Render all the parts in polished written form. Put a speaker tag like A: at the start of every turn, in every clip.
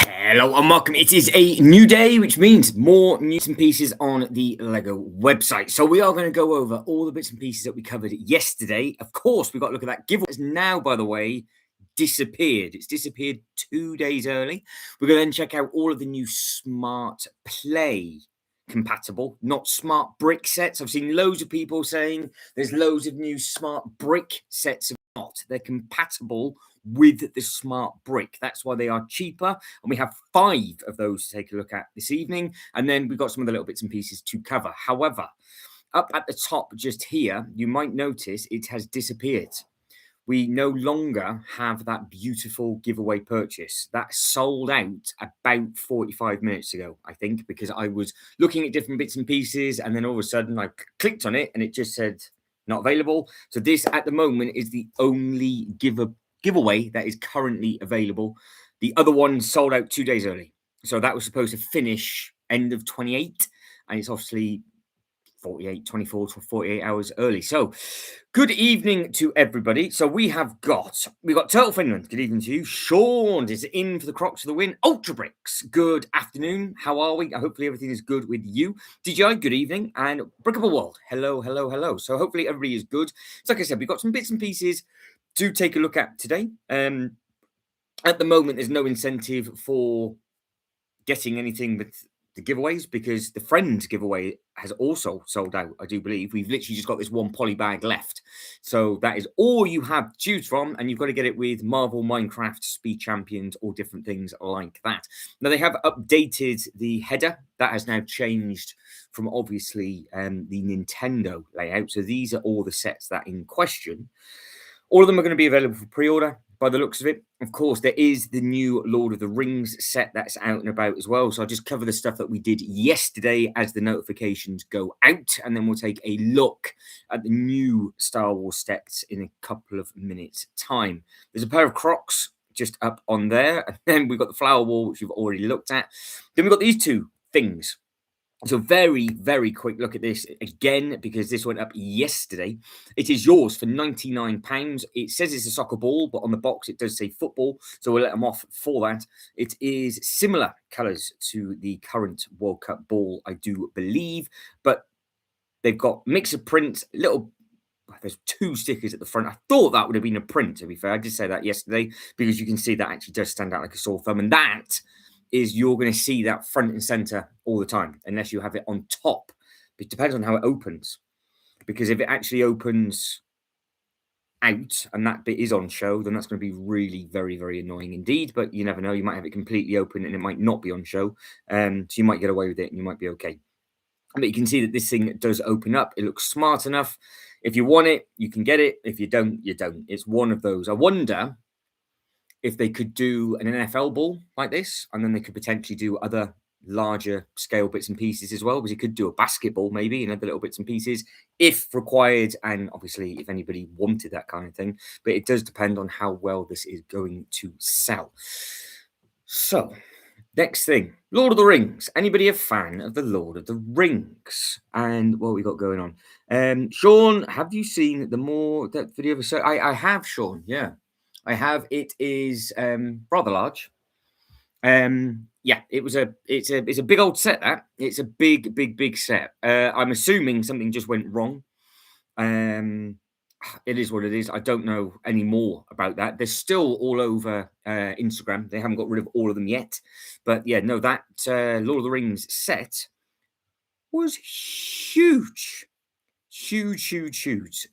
A: Hello and welcome. It is a new day, which means more news and pieces on the Lego website. So we are going to go over all the bits and pieces that we covered yesterday. Of course, we've got to look at that giveaway. It's now, by the way, disappeared. It's disappeared 2 days early. We're going to then check out all of the new Smart Play compatible, not smart brick sets. I've seen loads of people saying there's loads of new smart brick sets. Not. They're compatible with the smart brick. That's why they are cheaper. And we have 5 of those to take a look at this evening. And then we've got some of the little bits and pieces to cover. However, up at the top just here, you might notice it has disappeared. We no longer have that beautiful giveaway purchase. That sold out about 45 minutes ago, I think, because I was looking at different bits and pieces and then all of a sudden I clicked on it and it just said not available. So this at the moment is the only giveaway that is currently available. The other one sold out 2 days early. So that was supposed to finish end of 28 and it's obviously 24 to 48 hours early. So good evening to everybody. So we've got Turtle Finland. Good evening to you. Sean is in for the Crocs for the win. Ultra Bricks. Good afternoon. How are we? Hopefully everything is good with you. DJ, good evening. And Brickable World. Hello, hello, hello. So hopefully everybody is good. So like I said, we've got some bits and pieces to take a look at today. At the moment, there's no incentive for getting anything with the giveaways because the Friends giveaway has also sold out, I do believe. We've literally just got this one poly bag left. So that is all you have to choose from, and you've got to get it with Marvel, Minecraft, Speed Champions, or different things like that. Now, they have updated the header. That has now changed from, obviously, the Nintendo layout. So these are all the sets that are in question. All of them are going to be available for pre-order by the looks of it. Of course, there is the new Lord of the Rings set that's out and about as well. So I'll just cover the stuff that we did yesterday as the notifications go out. And then we'll take a look at the new Star Wars sets in a couple of minutes' time. There's a pair of Crocs just up on there. And then we've got the flower wall, which we've already looked at. Then we've got these two things. So very, very quick look at this again, because this went up yesterday. It is yours for £99. It says it's a soccer ball, but on the box it does say football. So we'll let them off for that. It is similar colours to the current World Cup ball, I do believe. But they've got mix of prints, there's 2 stickers at the front. I thought that would have been a print, to be fair. I did say that yesterday, because you can see that actually does stand out like a sore thumb. And that is you're going to see that front and center all the time, unless you have it on top. It depends on how it opens, because if it actually opens out and that bit is on show, then that's going to be really very, very annoying indeed. But you never know, you might have it completely open and it might not be on show, so you might get away with it and you might be okay. But you can see that this thing does open up. It looks smart enough. If you want it, you can get it. If you don't, you don't. It's one of those. I wonder if they could do an NFL ball like this, and then they could potentially do other larger scale bits and pieces as well, because you could do a basketball maybe and other little bits and pieces if required, and obviously if anybody wanted that kind of thing. But it does depend on how well this is going to sell. So next thing, Lord of the Rings. Anybody a fan of the Lord of the Rings? And what we got going on? Sean, have you seen that video? So I have, Sean. Yeah, I have. It is rather large. Yeah, it's a big old set. That it's a big set. I'm assuming something just went wrong. It is what it is. I don't know any more about that. They're still all over Instagram. They haven't got rid of all of them yet. But yeah, no, that Lord of the Rings set was huge. Huge.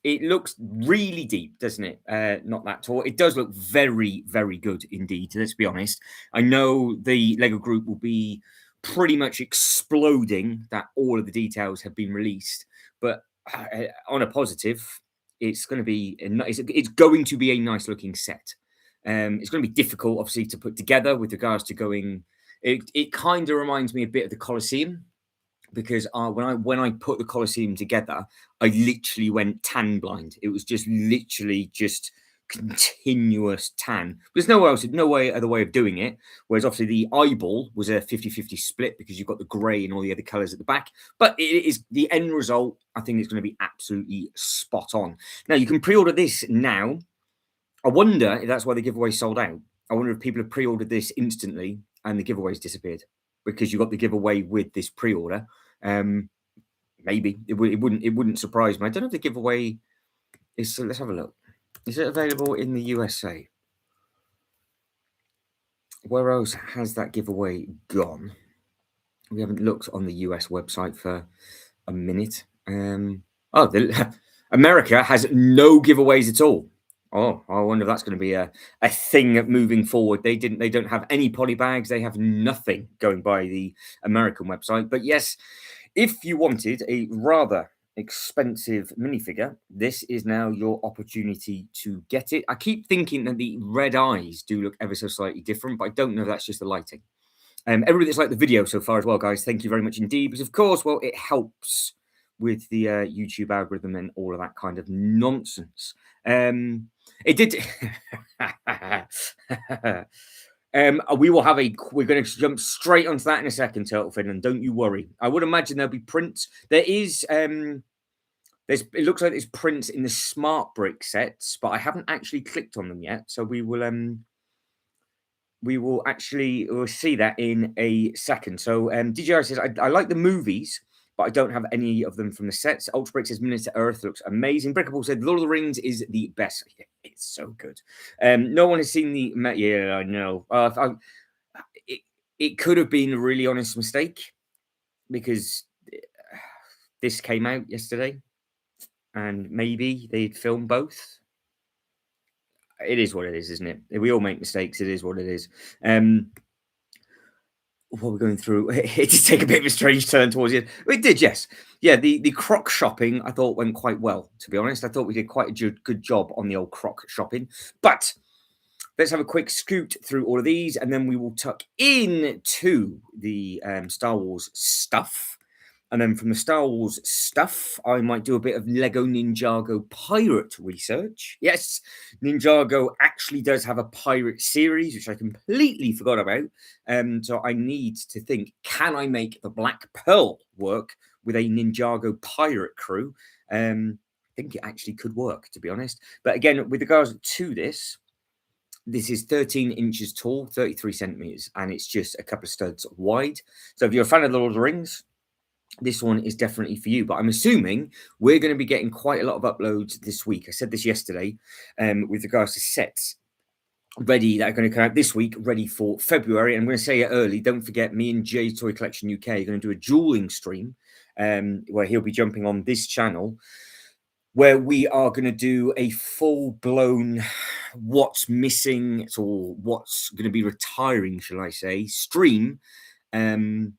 A: It looks really deep, doesn't it? Not that tall. It does look very, very good indeed. Let's be honest. I know the Lego group will be pretty much exploding that all of the details have been released. But on a positive, it's going to be a nice looking set. It's going to be difficult, obviously, to put together with regards to going. It kind of reminds me a bit of the Colosseum, because when I put the Colosseum together, I literally went tan blind. It was just literally just continuous tan. There's no other way of doing it. Whereas obviously the eyeball was a 50-50 split, because you've got the grey and all the other colours at the back. But it is the end result. I think it's going to be absolutely spot on. Now you can pre-order this now. I wonder if that's why the giveaway sold out. I wonder if people have pre-ordered this instantly and the giveaway's disappeared because you got the giveaway with this pre-order. Maybe it wouldn't surprise me. I don't know if the giveaway is. Let's have a look. Is it available in the USA? Where else has that giveaway gone? We haven't looked on the US website for a minute. America has no giveaways at all. Oh, I wonder if that's going to be a thing moving forward. They don't have any poly bags. They have nothing going by the American website. But yes, if you wanted a rather expensive minifigure, this is now your opportunity to get it. I keep thinking that the red eyes do look ever so slightly different, but I don't know if that's just the lighting. Everybody that's liked the video so far as well, guys, thank you very much indeed. Because of course, well, it helps with the YouTube algorithm and all of that kind of nonsense. It did. We will have we're going to jump straight onto that in a second, Turtlefin, and don't you worry. I would imagine there'll be prints. There is, it looks like there's prints in the Smart Brick sets, but I haven't actually clicked on them yet. So we'll see that in a second. So DJI says, I like the movies, but I don't have any of them from the sets. Ultra Brick says Minute to Earth looks amazing. Brickable said Lord of the Rings is the best. Yeah, it's so good. No one has seen the... Yeah, I know. It could have been a really honest mistake because this came out yesterday and maybe they'd filmed both. It is what it is, isn't it? We all make mistakes. It is what it is. What we're going through, it did take a bit of a strange turn towards the end. It did, yes. Yeah, the Croc shopping, I thought went quite well, to be honest. I thought we did quite a good job on the old Croc shopping. But let's have a quick scoot through all of these, and then we will tuck into the Star Wars stuff. And then from the Star Wars stuff, I might do a bit of Lego Ninjago pirate research. Yes, Ninjago actually does have a pirate series, which I completely forgot about. So I need to think, can I make the Black Pearl work with a Ninjago pirate crew? I think it actually could work, to be honest. But again, with regards to this is 13 inches tall, 33 centimeters, and it's just a couple of studs wide. So if you're a fan of the Lord of the Rings, this one is definitely for you. But I'm assuming we're going to be getting quite a lot of uploads this week. I said this yesterday with regards to sets ready that are going to come out this week, ready for February. And I'm going to say it early. Don't forget, me and Jay's Toy Collection UK are going to do a dueling stream where he'll be jumping on this channel, where we are going to do a full-blown what's missing or what's going to be retiring, shall I say, stream on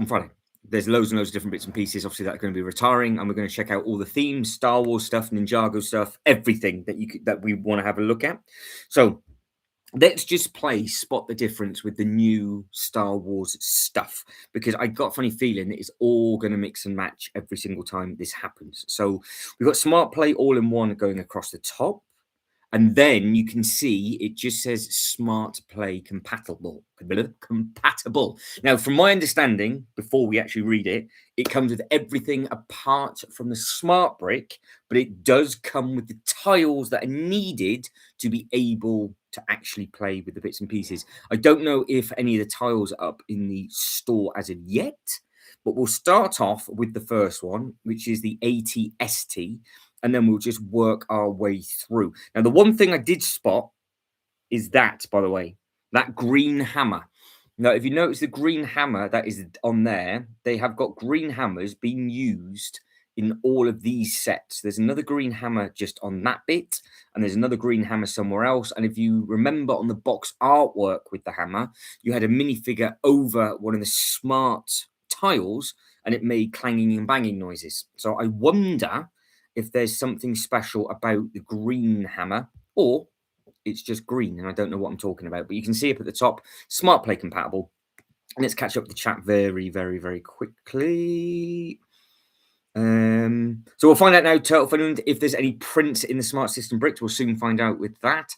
A: Friday. There's loads and loads of different bits and pieces, obviously, that are going to be retiring, and we're going to check out all the themes, Star Wars stuff, Ninjago stuff, everything that we want to have a look at. So let's just spot the difference with the new Star Wars stuff, because I got a funny feeling that it's all going to mix and match every single time this happens. So we've got Smart Play all-in-one going across the top. And then you can see it just says Smart Play compatible. Now, from my understanding, before we actually read it, it comes with everything apart from the Smart Brick, but it does come with the tiles that are needed to be able to actually play with the bits and pieces. I don't know if any of the tiles are up in the store as of yet, but we'll start off with the first one, which is the ATST. And then we'll just work our way through. Now, the one thing I did spot is that, by the way, that green hammer. Now, if you notice the green hammer that is on there, they have got green hammers being used in all of these sets. There's another green hammer just on that bit, and there's another green hammer somewhere else. And if you remember on the box artwork with the hammer, you had a minifigure over one of the smart tiles, and it made clanging and banging noises. So I wonder if there's something special about the green hammer, or it's just green and I don't know what I'm talking about. But you can see up at the top, Smart Play compatible. And let's catch up the chat very, very, very quickly. So we'll find out now, Turtlefund, if there's any prints in the Smart System bricks. We'll soon find out with that.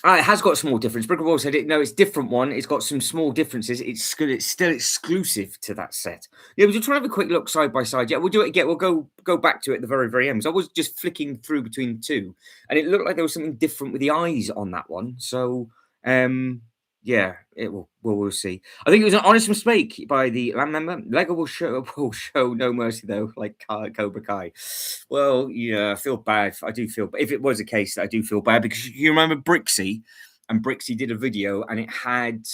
A: It has got a small difference. Brick and Wall said it. No, it's different one. It's got some small differences. It's still exclusive to that set. Yeah, we'll try to have a quick look side by side. Yeah, we'll do it again. We'll go back to it at the very end. So I was just flicking through between the two, and it looked like there was something different with the eyes on that one. So yeah, it will. We'll see. I think it was an honest mistake by the land member. Lego will show no mercy though, like Cobra Kai. Well, yeah, I feel bad. I do feel. If it was a case, I do feel bad because you remember Brixie, and Brixie did a video, and it had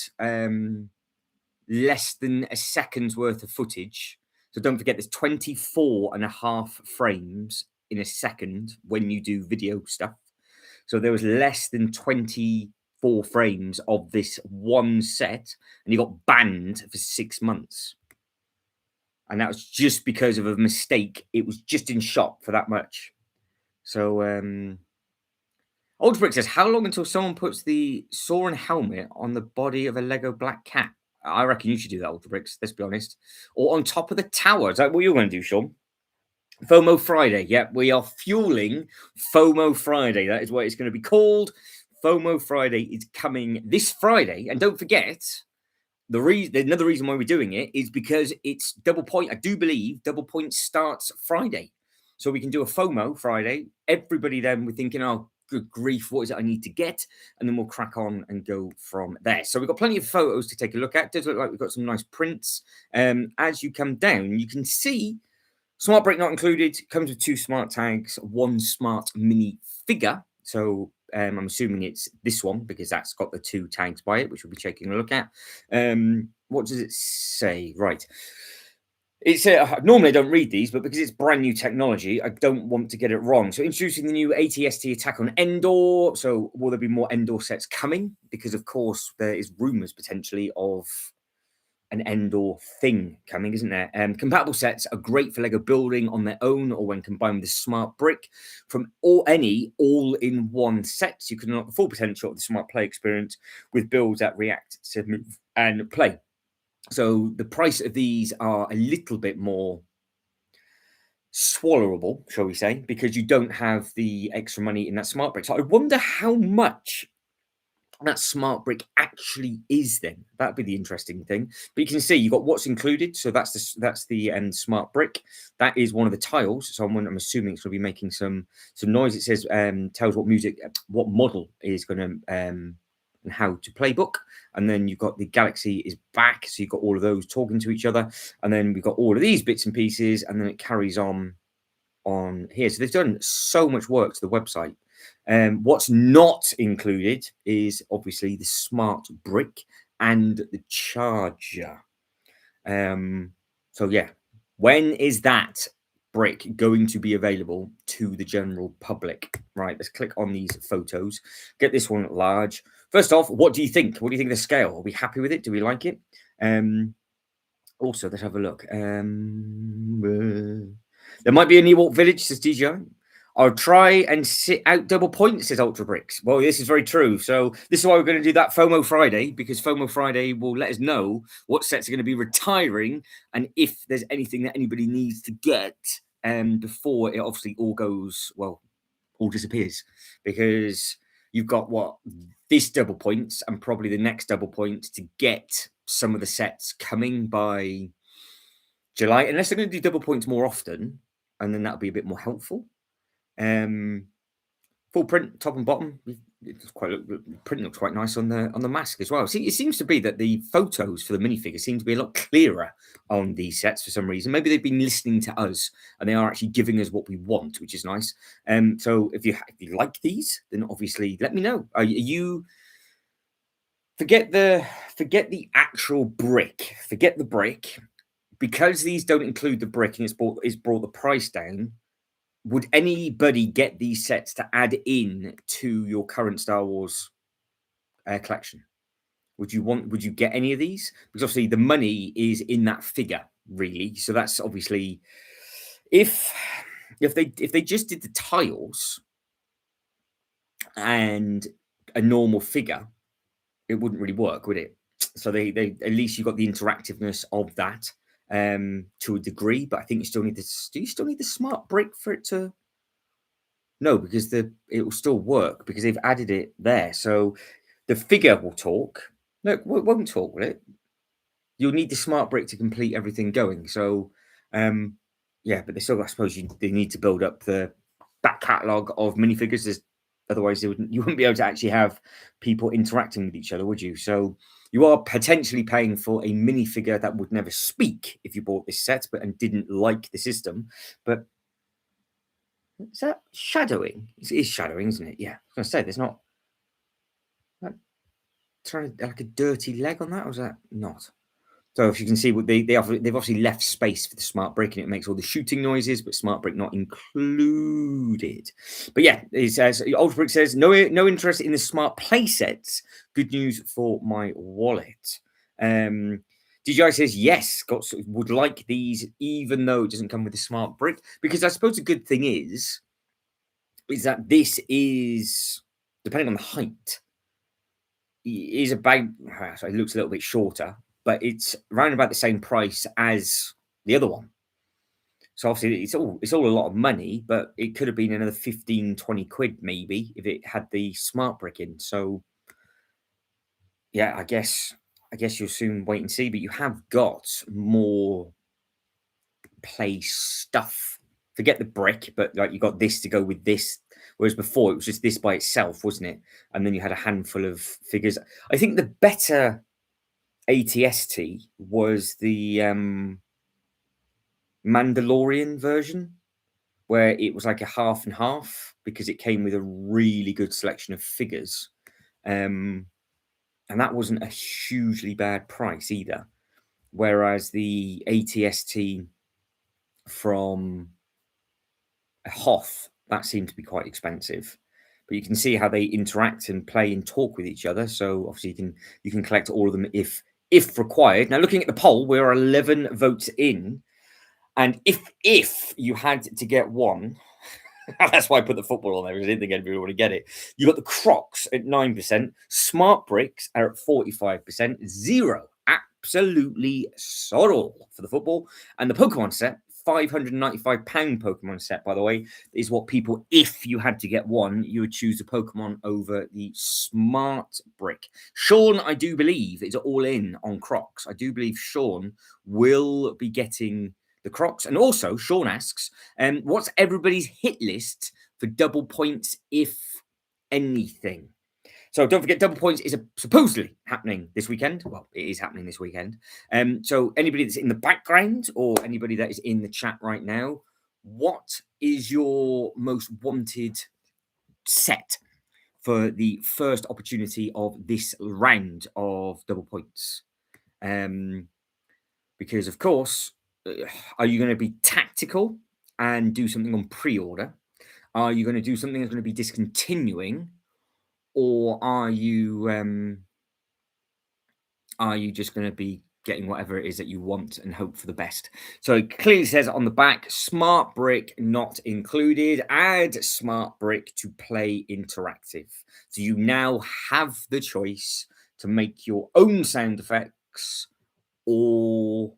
A: less than a second's worth of footage. So don't forget, there's 24 and a half frames in a second when you do video stuff. So there was less than 24 frames of this one set, and he got banned for 6 months. And that was just because of a mistake. It was just in shot for that much. So Old Brick says, how long until someone puts the Sauron helmet on the body of a Lego black cat? I reckon you should do that, Ultra Bricks, let's be honest. Or on top of the tower. Is that what you're going to do, Sean? FOMO Friday. Yep, we are fueling FOMO Friday. That is what it's going to be called. FOMO Friday is coming this Friday. And don't forget, another reason why we're doing it is because it's double point. I do believe double point starts Friday. So we can do a FOMO Friday. Everybody then we're thinking, oh, good grief, what is it I need to get? And then we'll crack on and go from there. So we've got plenty of photos to take a look at. It does look like we've got some nice prints. As you come down, you can see smart brick not included. Comes with 2 smart tags, 1 smart mini figure. So I'm assuming it's this one because that's got the 2 tags by it, which we'll be taking a look at. What does it say? Right. It's normally I don't read these, but because it's brand new technology, I don't want to get it wrong. So introducing the new ATST attack on Endor. So will there be more Endor sets coming? Because of course there is rumors potentially of an Endor thing coming, isn't there? Compatible sets are great for Lego building on their own or when combined with a smart brick from all-in-one sets. You can unlock the full potential of the smart play experience with builds that react to move and play. So the price of these are a little bit more swallowable, shall we say, because you don't have the extra money in that smart brick. So I wonder how much that smart brick actually is then. That'd be the interesting thing. But you can see you've got what's included. So that's the smart brick. That is one of the tiles. So I'm assuming it's going to be making some noise. It says tells what model is going to and how to play book. And then you've got the galaxy is back. So you've got all of those talking to each other. And then we've got all of these bits and pieces. And then it carries on here. So they've done so much work to the website. What's not included is obviously the smart brick and the charger. So yeah, when is that brick going to be available to the general public? Right, let's click on these photos. Get this one large. First off, what do you think? What do you think of the scale? Are we happy with it? Do we like it? Also, let's have a look. There might be a Ewok village, says DJI. I'll try and sit out double points, says Ultra Bricks. Well, this is very true. So this is why we're going to do that FOMO Friday, because FOMO Friday will let us know what sets are going to be retiring and if there's anything that anybody needs to get before it obviously all goes, well, all disappears. Because you've got this double points and probably the next double points to get some of the sets coming by July, unless they're going to do double points more often, and then that'll be a bit more helpful. Full print, top and bottom. Print looks quite nice on the mask as well. See, it seems to be that the photos for the minifigures seem to be a lot clearer on these sets for some reason. Maybe they've been listening to us and they are actually giving us what we want, which is nice. So if you like these, then obviously let me know. Are you forget the actual brick, forget the brick, because these don't include the brick and it's brought the price down. Would anybody get these sets to add in to your current Star Wars collection? Would you get any of these? Because obviously the money is in that figure, really. So that's obviously if they just did the tiles and a normal figure, it wouldn't really work, would it? So they at least you got the interactiveness of that to a degree, but I think you still need the smart brick for it to No, because it will still work because they've added it there. So the figure will talk. No, it won't talk, will it? You'll need the smart brick to complete everything going. So, yeah, but they still, I suppose, they need to build up the back catalogue of minifigures. Otherwise, you wouldn't be able to actually have people interacting with each other, would you? So you are potentially paying for a minifigure that would never speak if you bought this set, and didn't like the system. But is that shadowing? It is shadowing, isn't it? Yeah, I was going to say there's not like, trying to, like a dirty leg on that, or is that not? So if you can see, what they've obviously left space for the smart brick, and it makes all the shooting noises, but smart brick not included. But yeah, it says Ultra Brick says no interest in the smart play sets. Good news for my wallet. DJI says yes, would like these, even though it doesn't come with the smart brick, because I suppose a good thing is that this is, depending on the height, is about, so it looks a little bit shorter, but it's around about the same price as the other one. So obviously it's all a lot of money, but it could have been another 15, 20 quid maybe if it had the smart brick in. So yeah, I guess you'll soon wait and see, but you have got more play stuff. Forget the brick, but like you got this to go with this. Whereas before it was just this by itself, wasn't it? And then you had a handful of figures. I think the better ATST was the Mandalorian version, where it was like a half and half because it came with a really good selection of figures. And that wasn't a hugely bad price either. Whereas the ATST from Hoth, that seemed to be quite expensive. But you can see how they interact and play and talk with each other. So obviously you can collect all of them if required. Now looking at the poll, we're 11 votes in. And if you had to get one, that's why I put the football on there, because I didn't think anybody would get it. You got the Crocs at 9%, Smart Bricks are at 45%, zero, absolutely sorrel for the football. And the Pokemon set, £595 Pokemon set, by the way, is what people, if you had to get one, you would choose the Pokemon over the Smart Brick. Sean, I do believe, is all in on Crocs. I do believe Sean will be getting the Crocs. And also, Sean asks, what's everybody's hit list for double points, if anything? So don't forget, double points is supposedly happening this weekend. Well, it is happening this weekend. So anybody that's in the background or anybody that is in the chat right now, what is your most wanted set for the first opportunity of this round of double points? Because, of course, are you going to be tactical and do something on pre-order? Are you going to do something that's going to be discontinuing? Or are you just going to be getting whatever it is that you want and hope for the best? So it clearly says on the back, smart brick not included. Add smart brick to play interactive. So you now have the choice to make your own sound effects or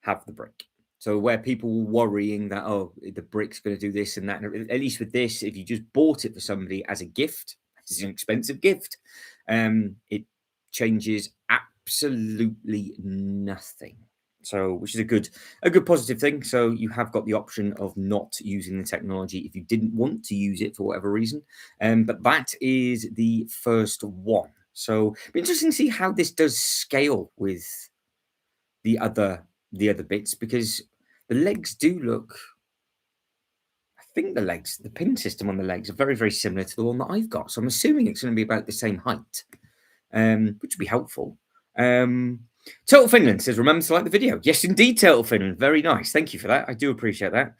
A: have the brick. So where people were worrying that, oh, the brick's going to do this and that, at least with this, if you just bought it for somebody as a gift, it's an expensive gift, it changes absolutely nothing. So, which is a good positive thing. So you have got the option of not using the technology if you didn't want to use it for whatever reason. But that is the first one. So it'll be interesting to see how this does scale with the other bits, because the legs do look, I think the pin system on the legs are very, very similar to the one that I've got. So I'm assuming it's going to be about the same height, which would be helpful. Turtle Finland says, remember to like the video. Yes, indeed, Turtle Finland. Very nice. Thank you for that. I do appreciate that.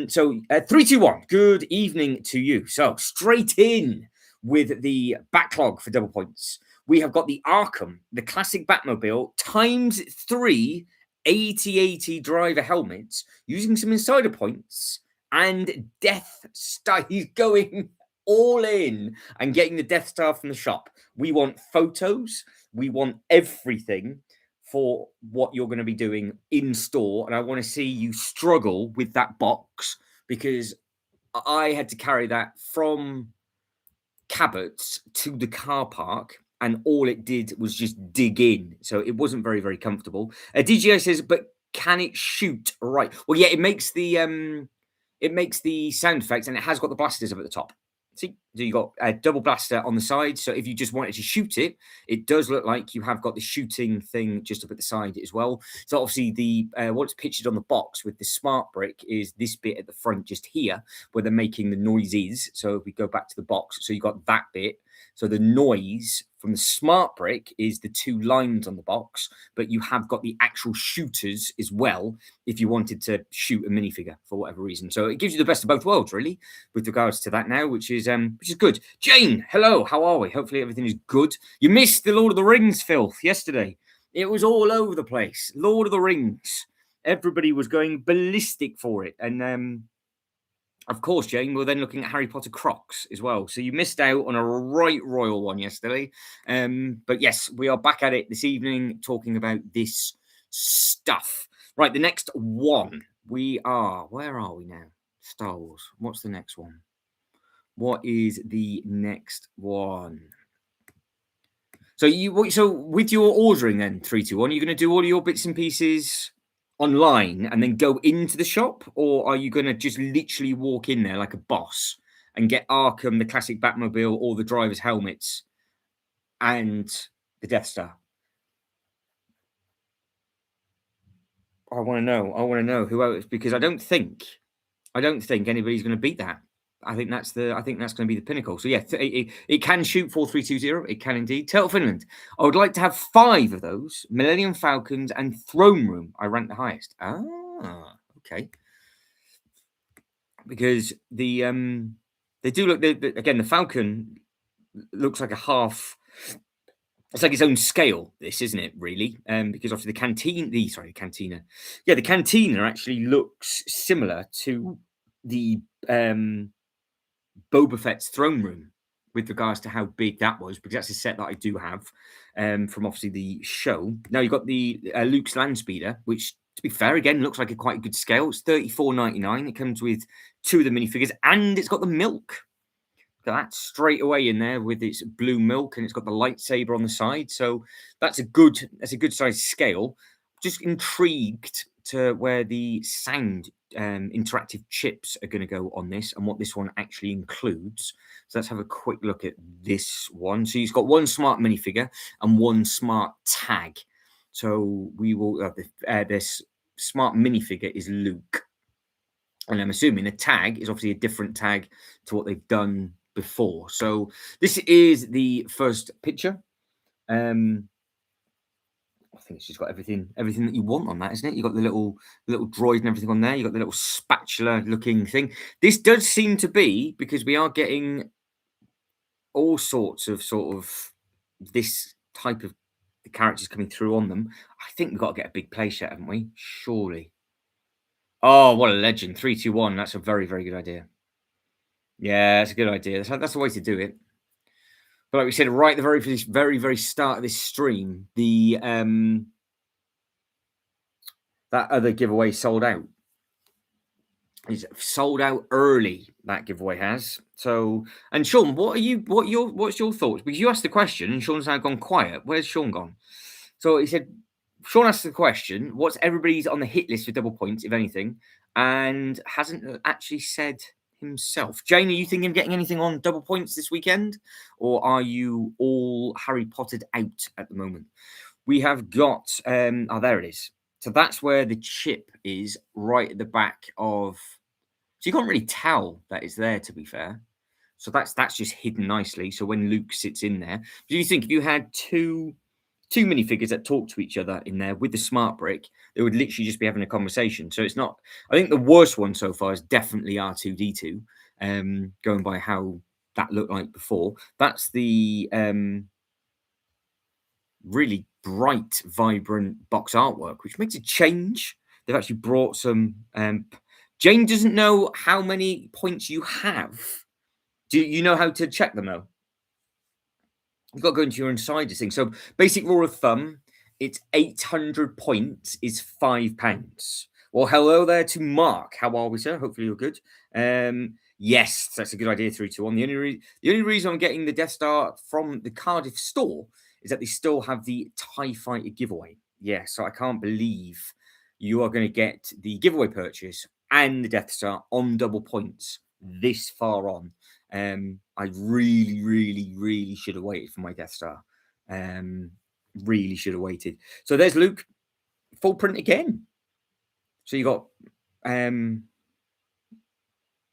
A: So 3, 2, 1. Good evening to you. So straight in with the backlog for double points. We have got the Arkham, the classic Batmobile, times 3 8080 driver helmets, using some insider points and Death Star. He's going all in and getting the Death Star from the shop. We want photos. We want everything for what you're going to be doing in store. And I want to see you struggle with that box, because I had to carry that from Cabot's to the car park, and all it did was just dig in. So it wasn't very, very comfortable. DJI says, but can it shoot right? Well, yeah, it makes the sound effects, and it has got the blasters up at the top. See, so you got a double blaster on the side. So if you just wanted to shoot it, it does look like you have got the shooting thing just up at the side as well. So obviously the what's pictured on the box with the smart brick is this bit at the front just here where they're making the noises. So if we go back to the box, so you got that bit. So the noise from the smart brick is the two lines on the box, but you have got the actual shooters as well if you wanted to shoot a minifigure for whatever reason. So it gives you the best of both worlds, really, with regards to that now, which is good. Jane, hello, how are we? Hopefully everything is good. You missed the Lord of the Rings filth yesterday. It was all over the place. Lord of the Rings. Everybody was going ballistic for it. And of course, Jane, we're then looking at Harry Potter Crocs as well. So you missed out on a right royal one yesterday. But yes, we are back at it this evening talking about this stuff. Right, the next one. Where are we now? Star Wars. What's the next one? What is the next one? So with your ordering then, 321, you're going to do all of your bits and pieces online and then go into the shop, or are you going to just literally walk in there like a boss and get Arkham, the classic Batmobile, all the drivers' helmets, and the Death Star? I want to know who else, because I don't think anybody's going to beat that. I think that's going to be the pinnacle. So yeah, it can shoot 4320. It can indeed. Turtle Finland. I would like to have 5 of those Millennium Falcons and Throne Room. I rank the highest. Okay. Because they do look. Again, the Falcon looks like a half. It's like its own scale. This, isn't it? Really, because obviously the cantina. Yeah, the cantina actually looks similar to the Boba Fett's throne room with regards to how big that was, because that's a set that I do have from obviously the show. Now you've got the Luke's land speeder, which, to be fair, again looks like a quite good scale. It's $34.99. It comes with 2 of the minifigures, and it's got the milk. Got that straight away in there with its blue milk, and it's got the lightsaber on the side. So that's a good size scale. Just intrigued to where the sound interactive chips are going to go on this and what this one actually includes. So let's have a quick look at this one. So you've got 1 smart minifigure and 1 smart tag. So we will this smart minifigure is Luke, and I'm assuming the tag is obviously a different tag to what they've done before. So this is the first picture. I think it's just got everything that you want on that, isn't it? You've got the little droid and everything on there. You've got the little spatula looking thing. This does seem to be, because we are getting all sorts of sort of this type of the characters coming through on them. I think we've got to get a big playset, haven't we? Surely. Oh, what a legend. 321. That's a very, very good idea. Yeah, that's a good idea. That's the way to do it. But like we said, right at the very, very start of this stream, the that other giveaway sold out. It's sold out early. That giveaway has. So, and Sean, what's your thoughts? Because you asked the question, and Sean's now gone quiet. Where's Sean gone? So he said, Sean asked the question, what's everybody's on the hit list for double points, if anything, and hasn't actually said himself. Jane, are you thinking of getting anything on double points this weekend, or are you all Harry Pottered out at the moment? We have got there it is. So that's where the chip is, right at the back of. So you can't really tell that it's there, to be fair. So that's just hidden nicely. So when Luke sits in there, do you think if you had two minifigures that talk to each other in there with the smart brick, they would literally just be having a conversation? So it's not. I think the worst one so far is definitely R2D2. Going by how that looked like before. That's the really bright, vibrant box artwork, which makes a change. They've actually brought some. Jane doesn't know how many points you have. Do you know how to check them though? You've got to go into your insider thing. So basic rule of thumb, it's 800 points is £5. Well, hello there to Mark. How are we, sir? Hopefully you're good. Yes, that's a good idea. 3, 2, 1. The only reason I'm getting the Death Star from the Cardiff store is that they still have the TIE Fighter giveaway. Yeah, so I can't believe you are going to get the giveaway purchase and the Death Star on double points this far on. I really, really, really should have waited for my Death Star. Really should have waited. So there's Luke, full print again. So you got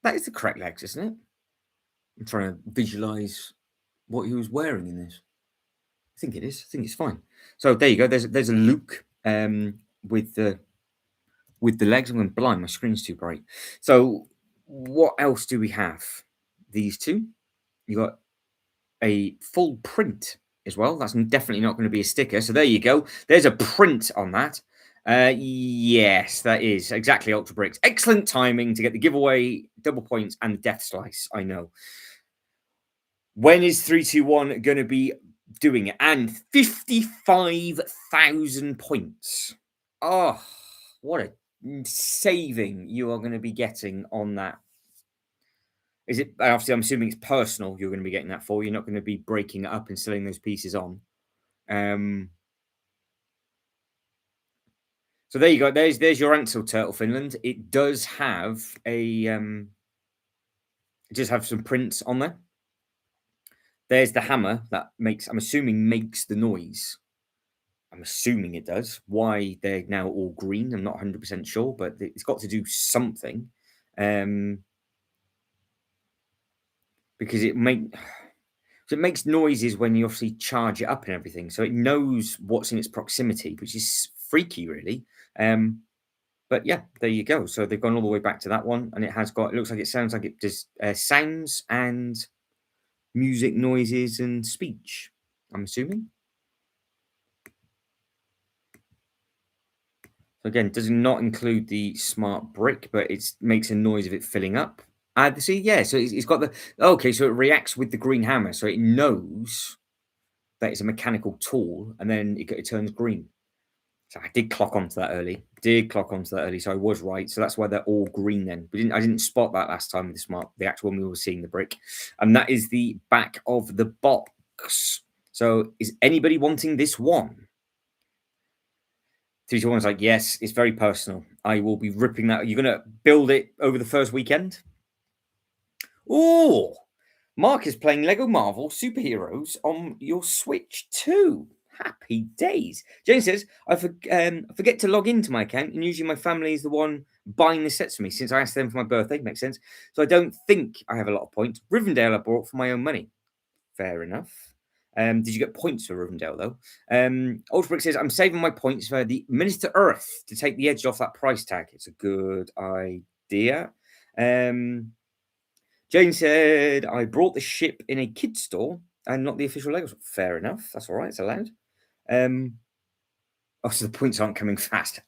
A: that is the correct legs, isn't it? I'm trying to visualize what he was wearing in this. I think it is. I think it's fine. So there you go. There's a Luke with the legs. I'm going blind. My screen's too bright. So what else do we have? These two. You got a full print as well. That's definitely not going to be a sticker. So there you go. There's a print on that. Yes, that is exactly Ultra Bricks. Excellent timing to get the giveaway, double points, and the death slice. I know. When is 321 going to be doing it? And 55,000 points. Oh, what a saving you are going to be getting on that. Is it? Obviously, I'm assuming it's personal. You're going to be getting that for. You're not going to be breaking it up and selling those pieces on. So there you go. There's your Ansel Turtle, Finland. It does have a it does have some prints on there. There's the hammer that I'm assuming makes the noise. I'm assuming it does. Why they're now all green, I'm not 100% sure, but it's got to do something. Because it makes noises when you obviously charge it up and everything. So it knows what's in its proximity, which is freaky, really. But yeah, there you go. So they've gone all the way back to that one, and it looks like it sounds like it does sounds and music, noises, and speech, I'm assuming. So again, does not include the smart brick, but it makes a noise of it filling up. See, yeah, so it's got okay, so it reacts with the green hammer, so it knows that it's a mechanical tool, and then it turns green. So I did clock onto that early. So I was right. So that's why they're all green then. I didn't spot that last time with the actual one we were seeing the brick. And that is the back of the box. So is anybody wanting this one? 321's like, yes, it's very personal. I will be ripping that. You're going to build it over the first weekend? Oh, Mark is playing Lego Marvel Superheroes on your Switch too. Happy days. Jane says, I forget to log into my account, and usually my family is the one buying the sets for me since I asked them for my birthday. Makes sense. So I don't think I have a lot of points. Rivendell I bought for my own money. Fair enough. Did you get points for Rivendell, though? Ultrabrick says, I'm saving my points for the Minister Earth to take the edge off that price tag. It's a good idea. Jane said, I brought the ship in a kid's store and not the official Legos. Fair enough. That's all right. It's allowed. So the points aren't coming fast.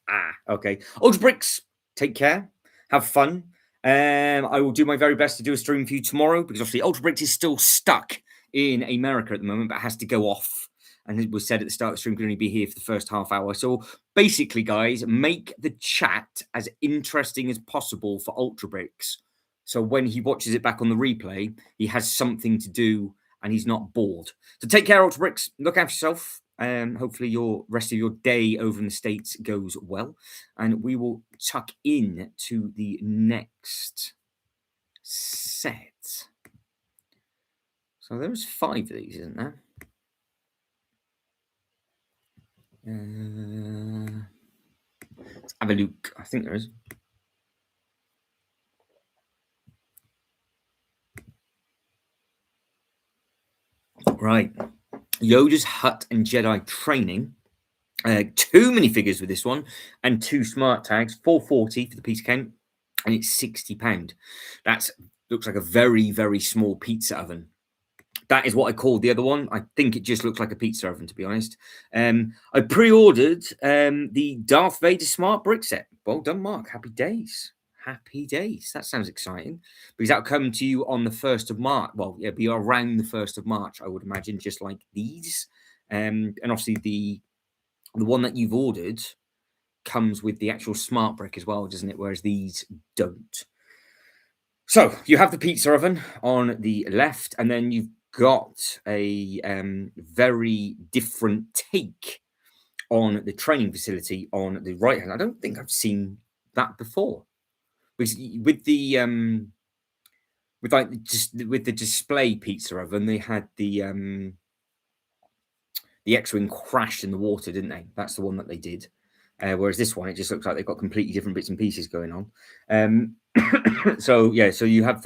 A: Okay. Ultra Bricks, take care. Have fun. I will do my very best to do a stream for you tomorrow because obviously Ultra Bricks is still stuck in America at the moment, but has to go off. And it was said at the start of the stream, can only be here for the first half hour. So basically, guys, make the chat as interesting as possible for Ultra Bricks. So when he watches it back on the replay, he has something to do and he's not bored. So take care, Ultra Bricks. Look after yourself. Hopefully your rest of your day over in the States goes well. And we will tuck in to the next set. So there's 5 of these, isn't there? Let's have a look. I think there is. Right. Yoda's Hut and Jedi Training. 2 minifigures with this one and 2 smart tags. 440 for the piece count, and it's £60. That looks like a very, very small pizza oven. That is what I called the other one. I think it just looks like a pizza oven, to be honest. I pre-ordered the Darth Vader smart brick set. Well done, Mark. Happy days. Happy days. That sounds exciting because that'll come to you on the 1st of March. Well, yeah, be around the 1st of March, I would imagine, just like these. And obviously the one that you've ordered comes with the actual smart brick as well, doesn't it? Whereas these don't. So you have the pizza oven on the left, and then you've got a very different take on the training facility on the right hand. I don't think I've seen that before. Because with the with like just with the display pizza oven, they had the X-wing crashed in the water, didn't they? That's the one that they did. Whereas this one, it just looks like they've got completely different bits and pieces going on. So yeah, so you have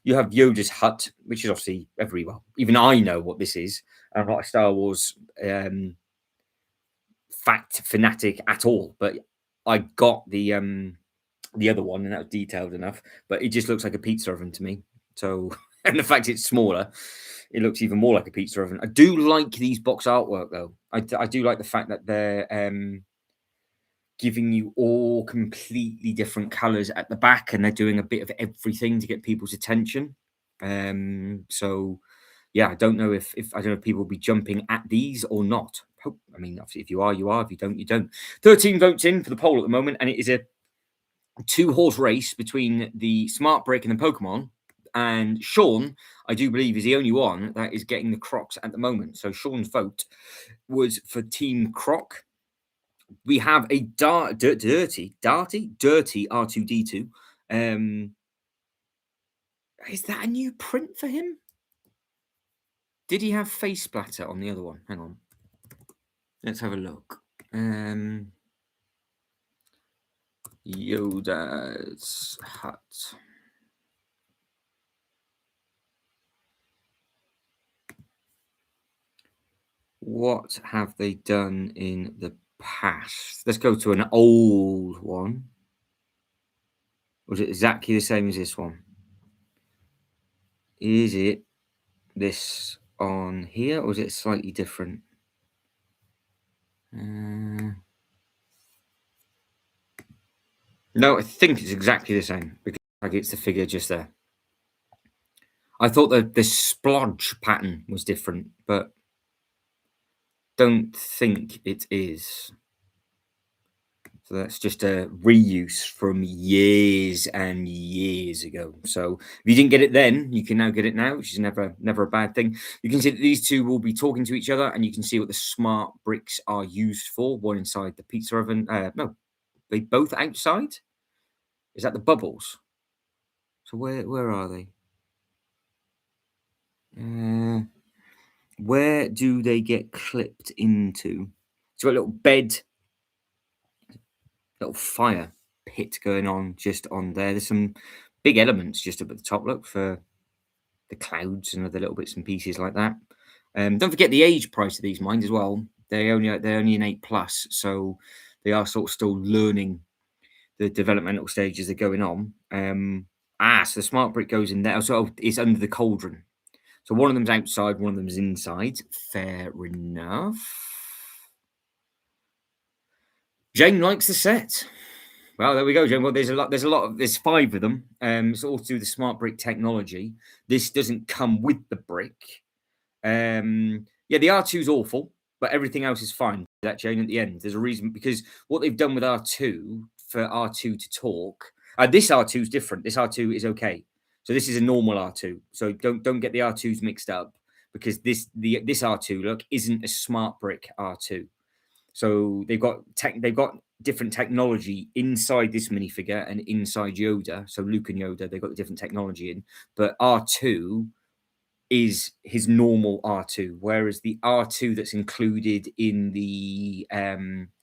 A: Yoda's hut, which is obviously every well, even I know what this is. I'm not a Star Wars fact fanatic at all, but I got the other one, and that was detailed enough. But it just looks like a pizza oven to me. So, and the fact it's smaller, it looks even more like a pizza oven. I do like these box artwork though. I do like the fact that they're giving you all completely different colors at the back, and they're doing a bit of everything to get people's attention. So yeah, I don't know if I don't know if people will be jumping at these or not. Hope, I mean, obviously, if you are, you are. If you don't, you don't. 13 votes in for the poll at the moment, and it is a two-horse race between the Smart Brick and the Pokemon. And Sean, I do believe, is the only one that is getting the Crocs at the moment. So Sean's vote was for Team Croc. We have a dirty R2D2. Is that a new print for him? Did he have face splatter on the other one? Hang on. Let's have a look. Yoda's hut. What have they done in the past? Let's go to an old one. Was it exactly the same as this one? Is it this on here, or is it slightly different? No, I think it's exactly the same because like it's the figure just there. I thought the splodge pattern was different, but don't think it is. So that's just a reuse from years and years ago. So if you didn't get it then, you can now get it now, which is never a bad thing. You can see that these two will be talking to each other, and you can see what the smart bricks are used for. One inside the pizza oven. No, they both outside. Is that the bubbles? So where are they? Where do they get clipped into? It's got a little bed, little fire pit going on just on there. There's some big elements just up at the top. Look for the clouds and other little bits and pieces like that. Don't forget the age price of these mines as well. They're only an 8+, so they are sort of still learning the developmental stages that are going on. So the smart brick goes in there. So it's under the cauldron. So one of them's outside, one of them's inside. Fair enough. Jane likes the set. Well, there we go, Jane. Well, there's 5 of them. It's all through the smart brick technology. This doesn't come with the brick. Yeah, the R2's awful, but everything else is fine. That Jane at the end. There's a reason because what they've done with R2 for R2 to talk. This R2 is different. This R2 is okay. So this is a normal R2. So don't get the R2s mixed up because this R2 look isn't a smart brick R2. So they've got different technology inside this minifigure and inside Yoda. So Luke and Yoda, they've got the different technology in, but R2 is his normal R2, whereas the R2 that's included in the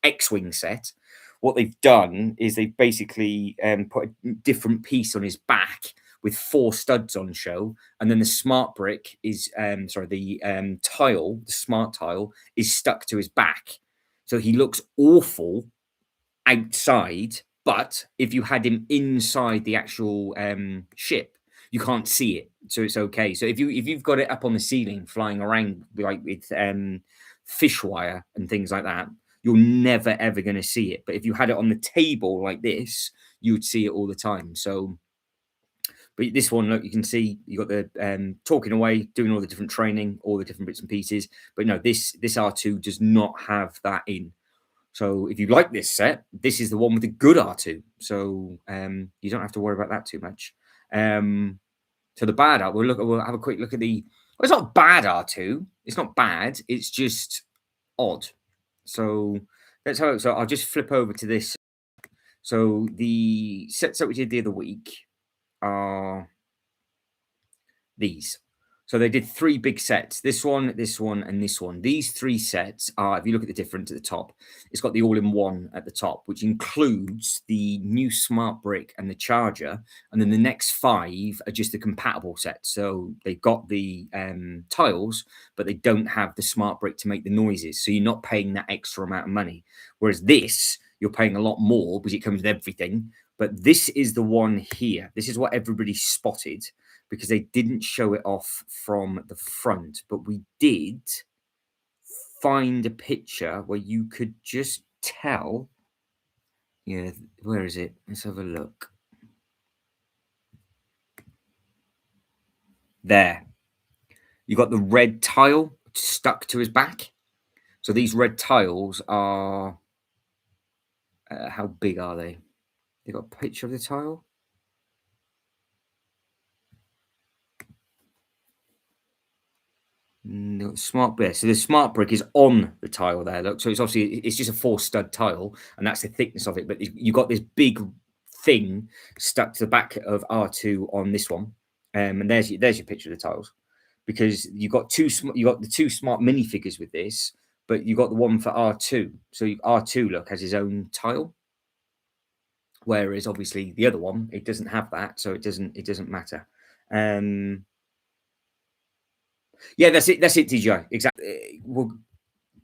A: X-wing set, what they've done is they've basically put a different piece on his back with 4 studs on show, and then the smart brick is the smart tile is stuck to his back, so he looks awful outside. But if you had him inside the actual ship, you can't see it, so it's okay. So if you've got it up on the ceiling flying around like with fish wire and things like that, you're never ever going to see it. But if you had it on the table like this, you would see it all the time. So, but this one, look, you can see you got the talking away, doing all the different training, all the different bits and pieces. But no, this R2 does not have that in. So if you like this set, this is the one with the good R2. So you don't have to worry about that too much. So the bad R, we'll have a quick look at the. Well, it's not bad R2. It's not bad. It's just odd. So let's have a look. So I'll just flip over to this. So the sets that we did the other week are these. So they did 3 big sets. This one, and this one. These 3 sets are, if you look at the difference at the top, it's got the all-in-one at the top, which includes the new smart brick and the charger. And then the next 5 are just the compatible sets. So they've got the tiles, but they don't have the smart brick to make the noises. So you're not paying that extra amount of money. Whereas this, you're paying a lot more because it comes with everything. But this is the one here. This is what everybody spotted, because they didn't show it off from the front, but we did find a picture where you could just tell. Yeah, where is it? Let's have a look. There. You got the red tile stuck to his back. So these red tiles are, how big are they? They got a picture of the tile. No, smart brick. So the smart brick is on the tile there. Look, so it's obviously it's just a 4 stud tile, and that's the thickness of it. But you got this big thing stuck to the back of R2 on this one, and there's your picture of the tiles, because you got the 2 smart minifigures with this, but you got the one for R2. So R2 look has his own tile, whereas obviously the other one, it doesn't have that, so it doesn't matter. Yeah, that's it. That's it, DJ. Exactly. Well,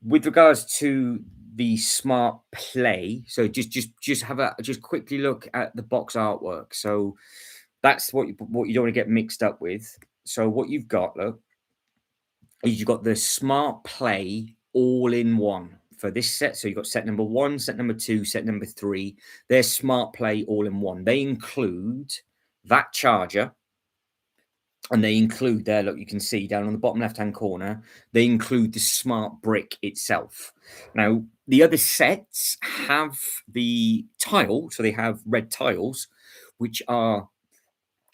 A: with regards to the smart play, so just quickly look at the box artwork. So that's what you don't want to get mixed up with. So what you've got, look, is you've got the smart play all in one for this set. So you've got set number 1, set number 2, set number 3. They're smart play all in one. They include that charger. And they include there, look, you can see down on the bottom left-hand corner, they include the smart brick itself. Now, the other sets have the tile, so they have red tiles, which are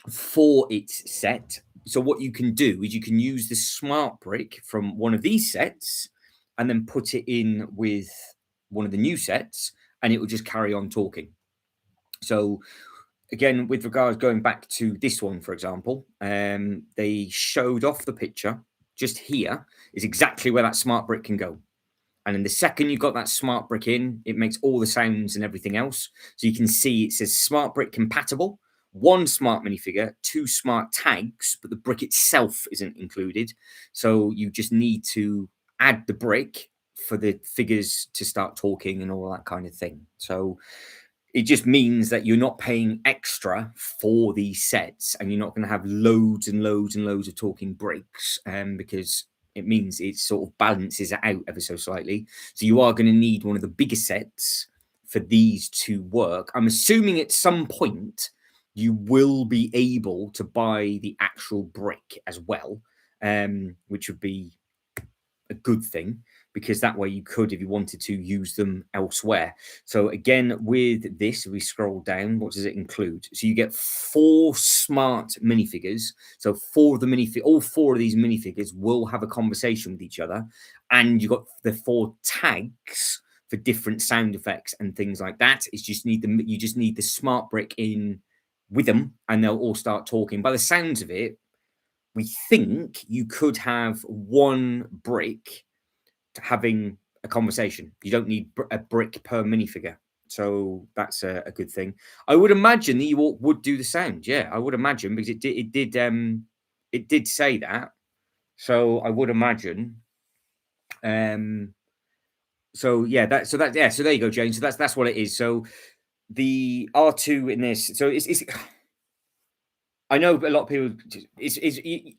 A: for its set. So what you can do is you can use the smart brick from one of these sets and then put it in with one of the new sets, and it will just carry on talking. So again, with regards going back to this one, for example, they showed off the picture. Just here is exactly where that smart brick can go. And then the second you got that smart brick in, it makes all the sounds and everything else. So you can see it says smart brick compatible, 1 smart minifigure, 2 smart tags, but the brick itself isn't included. So you just need to add the brick for the figures to start talking and all that kind of thing. So it just means that you're not paying extra for these sets, and you're not going to have loads and loads and loads of talking bricks, because it means it sort of balances it out ever so slightly. So you are going to need one of the bigger sets for these to work. I'm assuming at some point you will be able to buy the actual brick as well, which would be a good thing, because that way you could, if you wanted to, use them elsewhere. So again, with this, we scroll down, what does it include? So you get 4 smart minifigures. So all 4 of these minifigures will have a conversation with each other, and you got the 4 tags for different sound effects and things like that. You just need the smart brick in with them, and they'll all start talking. By the sounds of it, we think you could have 1 brick having a conversation. You don't need a brick per minifigure. So that's a good thing. I would imagine the Ewok would do the sound. Yeah, I would imagine, because it did say that. So I would imagine. So there you go, James. So that's what it is. So the R2 in this. So it's I know a lot of people.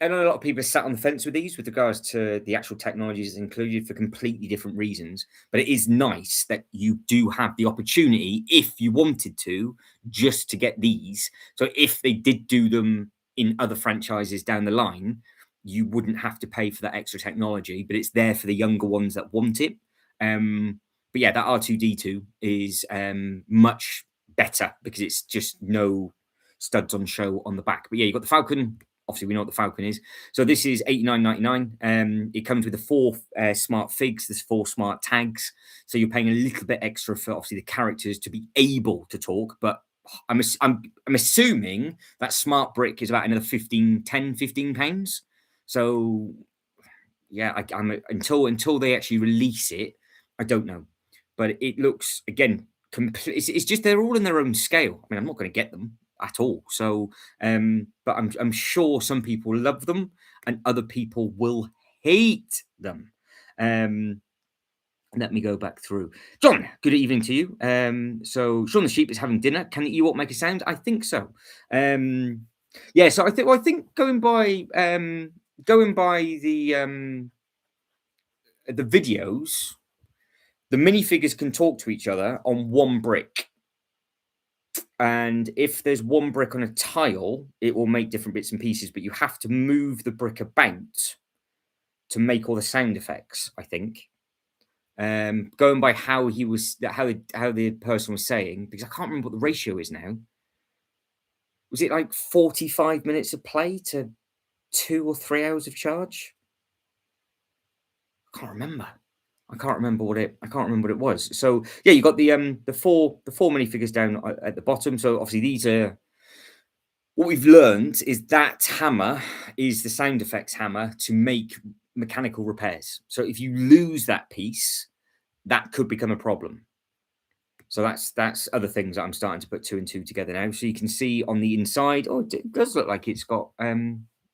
A: I know a lot of people are sat on the fence with these, with regards to the actual technologies included, for completely different reasons. But it is nice that you do have the opportunity, if you wanted to, just to get these. So if they did do them in other franchises down the line, you wouldn't have to pay for that extra technology. But it's there for the younger ones that want it. But yeah, that R2D2 is much better, because it's just no studs on show on the back. But yeah, you've got the Falcon. Obviously, we know what the Falcon is. So this is $89.99. It comes with the 4 smart figs. There's 4 smart tags. So you're paying a little bit extra for obviously the characters to be able to talk. But I'm assuming that smart brick is about another 15 pounds. So yeah, I'm until they actually release it, I don't know. But it looks again it's just they're all in their own scale. I mean, I'm not going to get them at all. So, but I'm sure some people love them and other people will hate them. Let me go back through. John, good evening to you. So Sean the Sheep is having dinner. Can you all make a sound? I think so. Yeah, so I think going by the videos, the minifigures can talk to each other on one brick. And if there's one brick on a tile, it will make different bits and pieces, but you have to move the brick about to make all the sound effects, I think. Going by how the person was saying, because I can't remember what the ratio is now. Was it like 45 minutes of play to 2 or 3 hours of charge? I can't remember what it was. So yeah, you got the four minifigures down at the bottom. So obviously these are what we've learned is that hammer is the sound effects hammer to make mechanical repairs. So if you lose that piece, that could become a problem. So that's other things that I'm starting to put 2 and 2 together now. So you can see on the inside, oh, it does look like it's got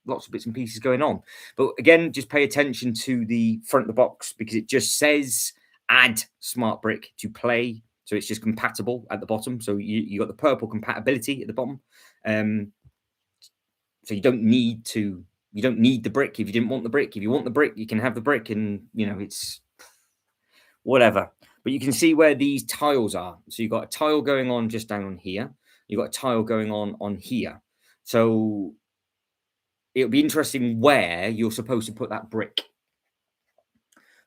A: lots of bits and pieces going on. But again, just pay attention to the front of the box because it just says add smart brick to play. So it's just compatible at the bottom. So you got the purple compatibility at the bottom. So you don't need the brick if you didn't want the brick. If you want the brick, you can have the brick, and it's whatever. But you can see where these tiles are. So you've got a tile going on just down on here. You've got a tile going on here. So it'll be interesting where you're supposed to put that brick.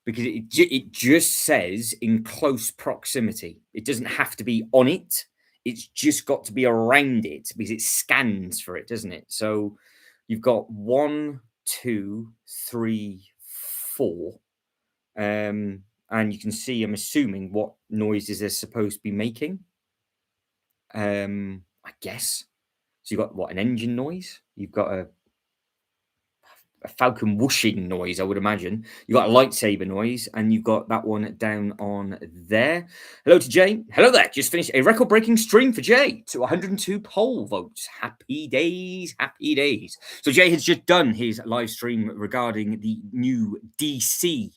A: Because it just says in close proximity. It doesn't have to be on it. It's just got to be around it because it scans for it, doesn't it? So you've got 1, 2, 3, 4. And you can see, I'm assuming, what noises they're supposed to be making. I guess. So you've got, an engine noise? You've got a Falcon whooshing noise, I would imagine. You've got a lightsaber noise, and you've got that one down on there. Hello to Jay. Hello there. Just finished a record-breaking stream for Jay to 102 poll votes. Happy days, happy days. So Jay has just done his live stream regarding the new DC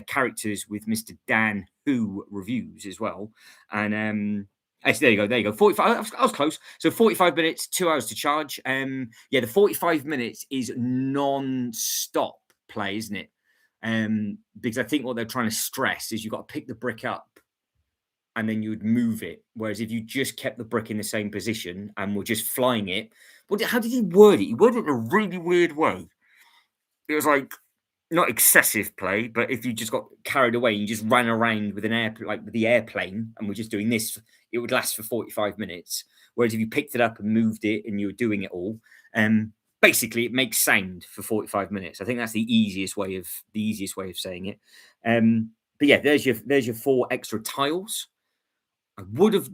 A: characters with Mr. Dan Who reviews as well. And there you go. 45. I was close. So 45 minutes, 2 hours to charge. Yeah, the 45 minutes is non-stop play, isn't it? Because I think what they're trying to stress is you've got to pick the brick up and then you would move it. Whereas if you just kept the brick in the same position and were just flying it, how did he word it? He worded it in a really weird way. It was like, not excessive play, but if you just got carried away and you just ran around with with the airplane and we're just doing this, it would last for 45 minutes. Whereas if you picked it up and moved it and you were doing it all, basically it makes sound for 45 minutes. I think that's the easiest way of saying it. But yeah, there's your 4 extra tiles. I would have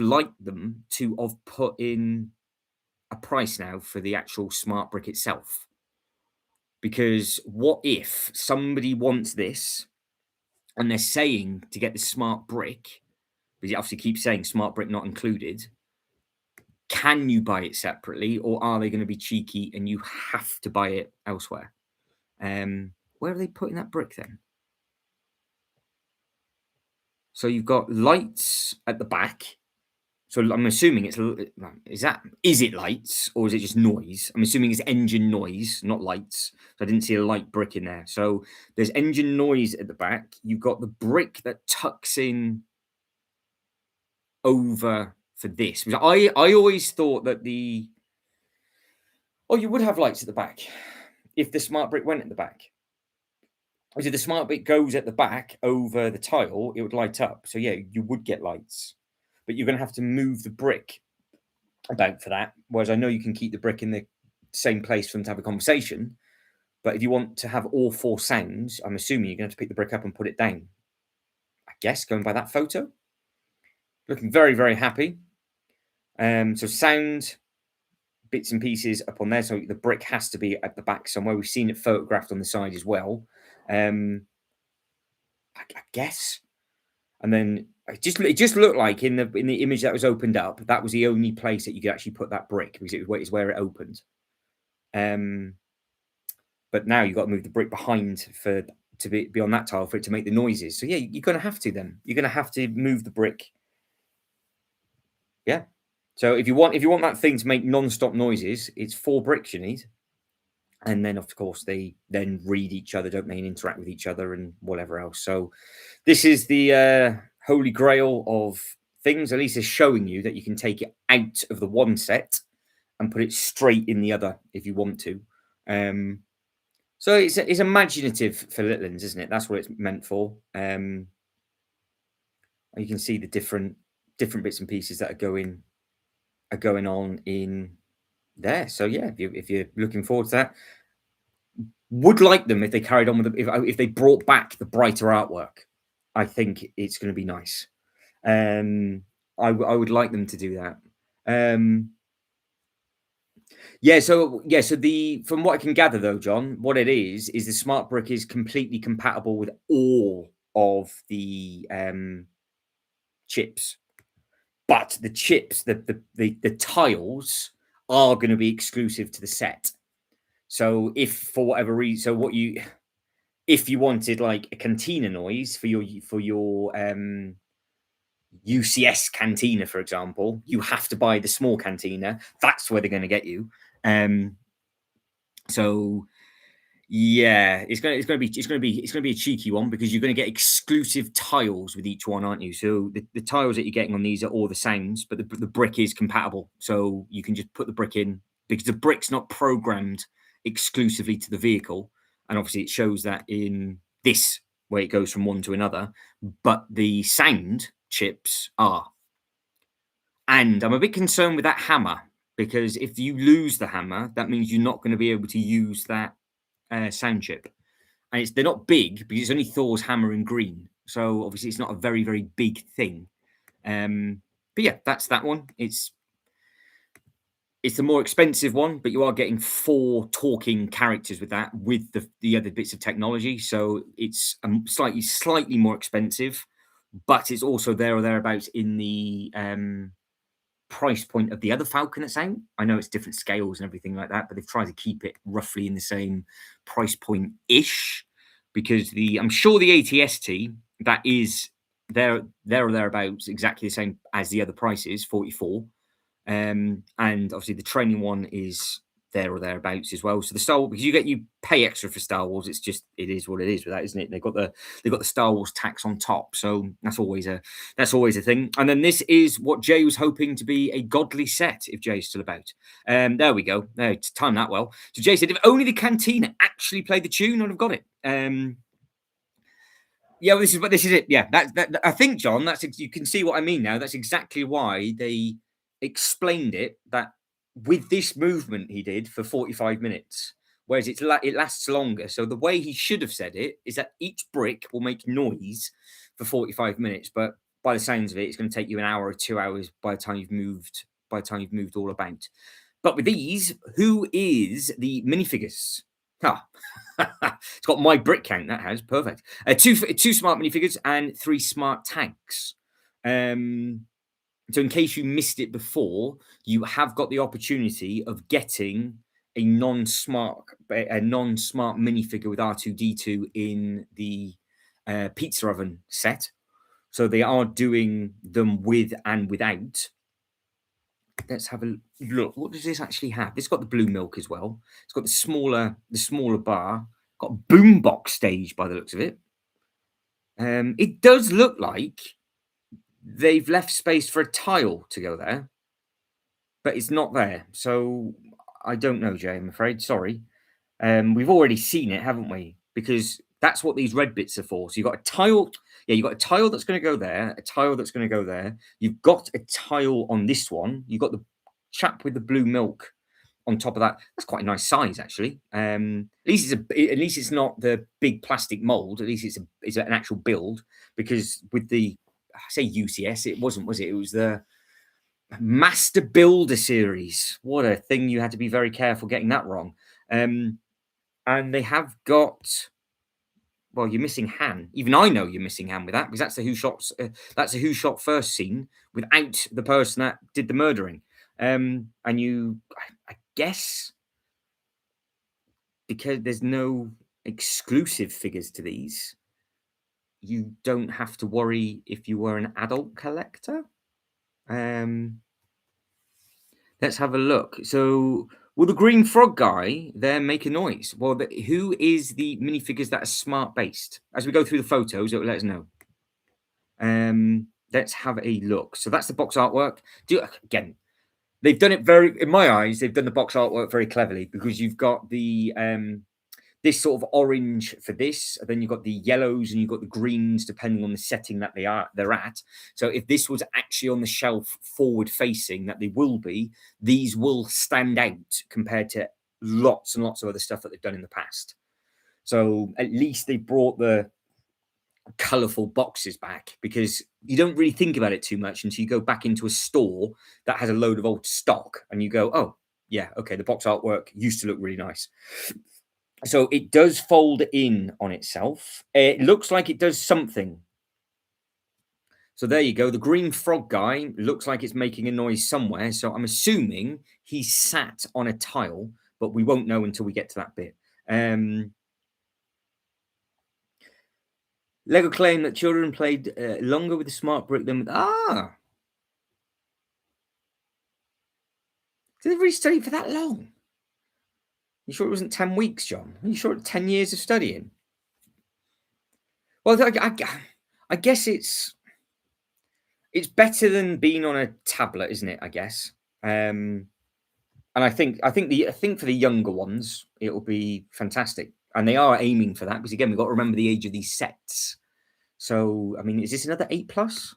A: liked them to have put in a price now for the actual smart brick itself. Because what if somebody wants this and they're saying to get the smart brick, because it obviously keeps saying smart brick not included, can you buy it separately or are they going to be cheeky and you have to buy it elsewhere? Where are they putting that brick then? So you've got lights at the back. So I'm assuming is it lights or is it just noise? I'm assuming it's engine noise, not lights. So I didn't see a light brick in there. So there's engine noise at the back. You've got the brick that tucks in over for this. Because I always thought that you would have lights at the back if the smart brick went at the back. Because if the smart brick goes at the back over the tile, it would light up. So yeah, you would get lights. But you're going to have to move the brick about for that. Whereas I know you can keep the brick in the same place for them to have a conversation. But if you want to have all 4 sounds, I'm assuming you're going to have to pick the brick up and put it down. I guess, going by that photo. Looking very, very happy. So sound bits and pieces up on there. So the brick has to be at the back somewhere. We've seen it photographed on the side as well. I guess. And then it just looked like in the image that was opened up, that was the only place that you could actually put that brick because it was where it opened. But now you've got to move the brick behind to be on that tile for it to make the noises. So yeah, you're going to have to then. You're going to have to move the brick. Yeah. So if you want that thing to make non-stop noises, it's 4 bricks you need. And then of course they then read each other, don't they, and interact with each other and whatever else. So this is the holy grail of things. At least it's showing you that you can take it out of the one set and put it straight in the other if you want to. So it's imaginative for littlins, isn't it? That's what it's meant for. You can see the different bits and pieces that are going on in there. So yeah, if you're looking forward to that, would like them if they carried on with if they brought back the brighter artwork. I think it's going to be nice. I would like them to do that. So from what I can gather though, John, what it is the smart brick is completely compatible with all of the chips, but the chips, the tiles are going to be exclusive to the set. So if for whatever reason, if you wanted like a cantina noise for your UCS cantina, for example, you have to buy the small cantina. That's where they're going to get you. So yeah, it's going to be a cheeky one because you're going to get exclusive tiles with each one, aren't you? So the tiles that you're getting on these are all the sounds, but the brick is compatible, so you can just put the brick in because the brick's not programmed exclusively to the vehicle, and obviously it shows that in this where it goes from one to another, but the sound chips are. And I'm a bit concerned with that hammer because if you lose the hammer, that means you're not going to be able to use that sound chip. And they're not big because it's only Thor's hammer in green. So obviously it's not a very, very big thing. But yeah, that's that one. It's the more expensive one, but you are getting 4 talking characters with that, with the other bits of technology. So it's slightly more expensive, but it's also there or thereabouts in the price point of the other Falcon that's out. I know it's different scales and everything like that, but they've tried to keep it roughly in the same price point ish, because I'm sure the ATST that is there or thereabouts exactly the same as the other prices, 44. And obviously the training one is there or thereabouts as well. So the Star Wars, because you pay extra for Star Wars, it is what it is with that, isn't it? They've got the Star Wars tax on top, so that's always a thing. And then this is what Jay was hoping to be a godly set if Jay's still about. There we go. There, timed that well. So Jay said, if only the cantina actually played the tune, I'd have got it. Yeah, well, this is it. Yeah, that I think, John, you can see what I mean now. That's exactly why they explained it, that with this movement he did for 45 minutes, whereas it lasts longer. So the way he should have said it is that each brick will make noise for 45 minutes, but by the sounds of it, it's going to take you an hour or 2 hours by the time you've moved all about. But with these, who is the minifigures? It's got my brick count. That has perfect. Two smart minifigures and 3 smart tanks. So in case you missed it before, you have got the opportunity of getting a non-smart minifigure with R2-D2 in the pizza oven set. So they are doing them with and without. Let's have a look. What does this actually have? It's got the blue milk as well. It's got the smaller bar. Got a boombox stage by the looks of it. It does look like they've left space for a tile to go there, but it's not there. So I don't know, Jay, I'm afraid. Sorry. We've already seen it, haven't we? Because that's what these red bits are for. So you've got a tile. Yeah, you've got a tile that's going to go there, a tile that's going to go there. You've got a tile on this one. You've got the chap with the blue milk on top of that. That's quite a nice size, actually. At least it's not the big plastic mold. At least it's an actual build, because with the, I say UCS, it wasn't, was it? It was the Master Builder series. What a thing! You had to be very careful getting that wrong. And they have got. Well, you're missing Han. Even I know you're missing Han with that, because that's the Who Shot. That's a Who Shot First scene without the person that did the murdering. And I guess, because there's no exclusive figures to these, you don't have to worry if you were an adult collector. Let's have a look. So, will the green frog guy there make a noise? Well, who is the minifigures that are smart based? As we go through the photos, it will let us know. Let's have a look. So that's the box artwork. Again, they've done it very, in my eyes, they've done the box artwork very cleverly, because you've got the this sort of orange for this, and then you've got the yellows and you've got the greens, depending on the setting that they're at. So if this was actually on the shelf forward facing, that they will be, these will stand out compared to lots and lots of other stuff that they've done in the past. So at least they brought the colorful boxes back, because you don't really think about it too much until you go back into a store that has a load of old stock and you go, oh yeah, okay, the box artwork used to look really nice. So it does fold in on itself. It looks like it does something. So there you go. The green frog guy looks like it's making a noise somewhere. So I'm assuming he's sat on a tile, but we won't know until we get to that bit. Lego claim that children played longer with the smart brick than with... So they've really studied for that long? You sure it wasn't 10 weeks, John? Are you sure it's 10 years of studying? Well, I guess it's better than being on a tablet, isn't it? I guess. And I think for the younger ones, it'll be fantastic. And they are aiming for that, because again, we've got to remember the age of these sets. So, I mean, is this another 8+?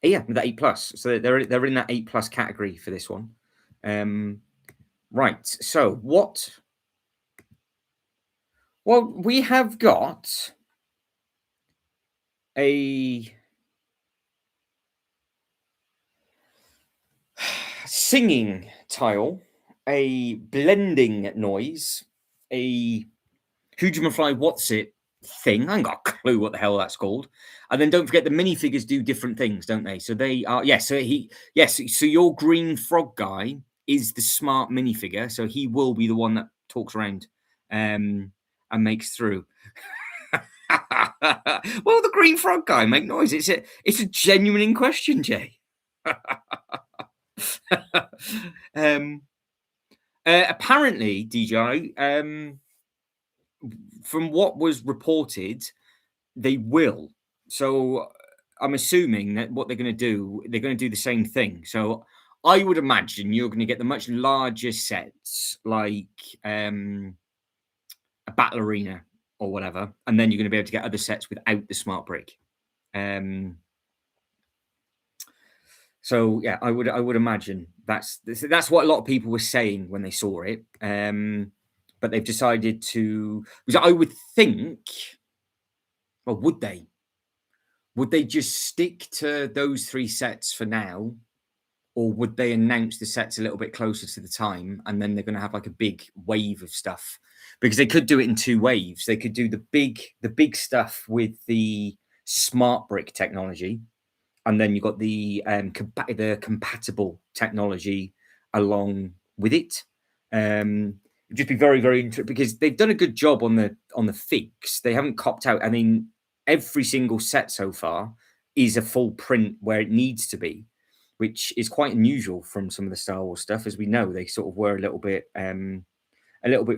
A: Yeah, the 8+. So they're in that 8+ category for this one. Right. So what? Well, we have got a singing tile, a blending noise, a Hoojumafly What's It thing. I ain't got a clue what the hell that's called. And then don't forget, the minifigures do different things, don't they? So they are, so your green frog guy is the smart minifigure. So he will be the one that talks around and makes through. Well, the green frog guy make noise. It's a genuine question, Jay. Apparently, DJ, from what was reported, they will. So I'm assuming that what they're going to do the same thing. So I would imagine you're going to get the much larger sets, like a battle arena or whatever, and then you're going to be able to get other sets without the smart brick. So yeah, I would imagine that's what a lot of people were saying when they saw it. But they've decided to, because I would think, well, would they? Would they just stick to those 3 sets for now? Or would they announce the sets a little bit closer to the time, and then they're going to have like a big wave of stuff? Because they could do it in 2 waves. They could do the big stuff with the smart brick technology, and then you've got the compatible technology along with it. It'd just be very, very interesting, because they've done a good job on the figs. They haven't copped out. I mean, every single set so far is a full print where it needs to be, which is quite unusual from some of the Star Wars stuff. As we know, they sort of were a little bit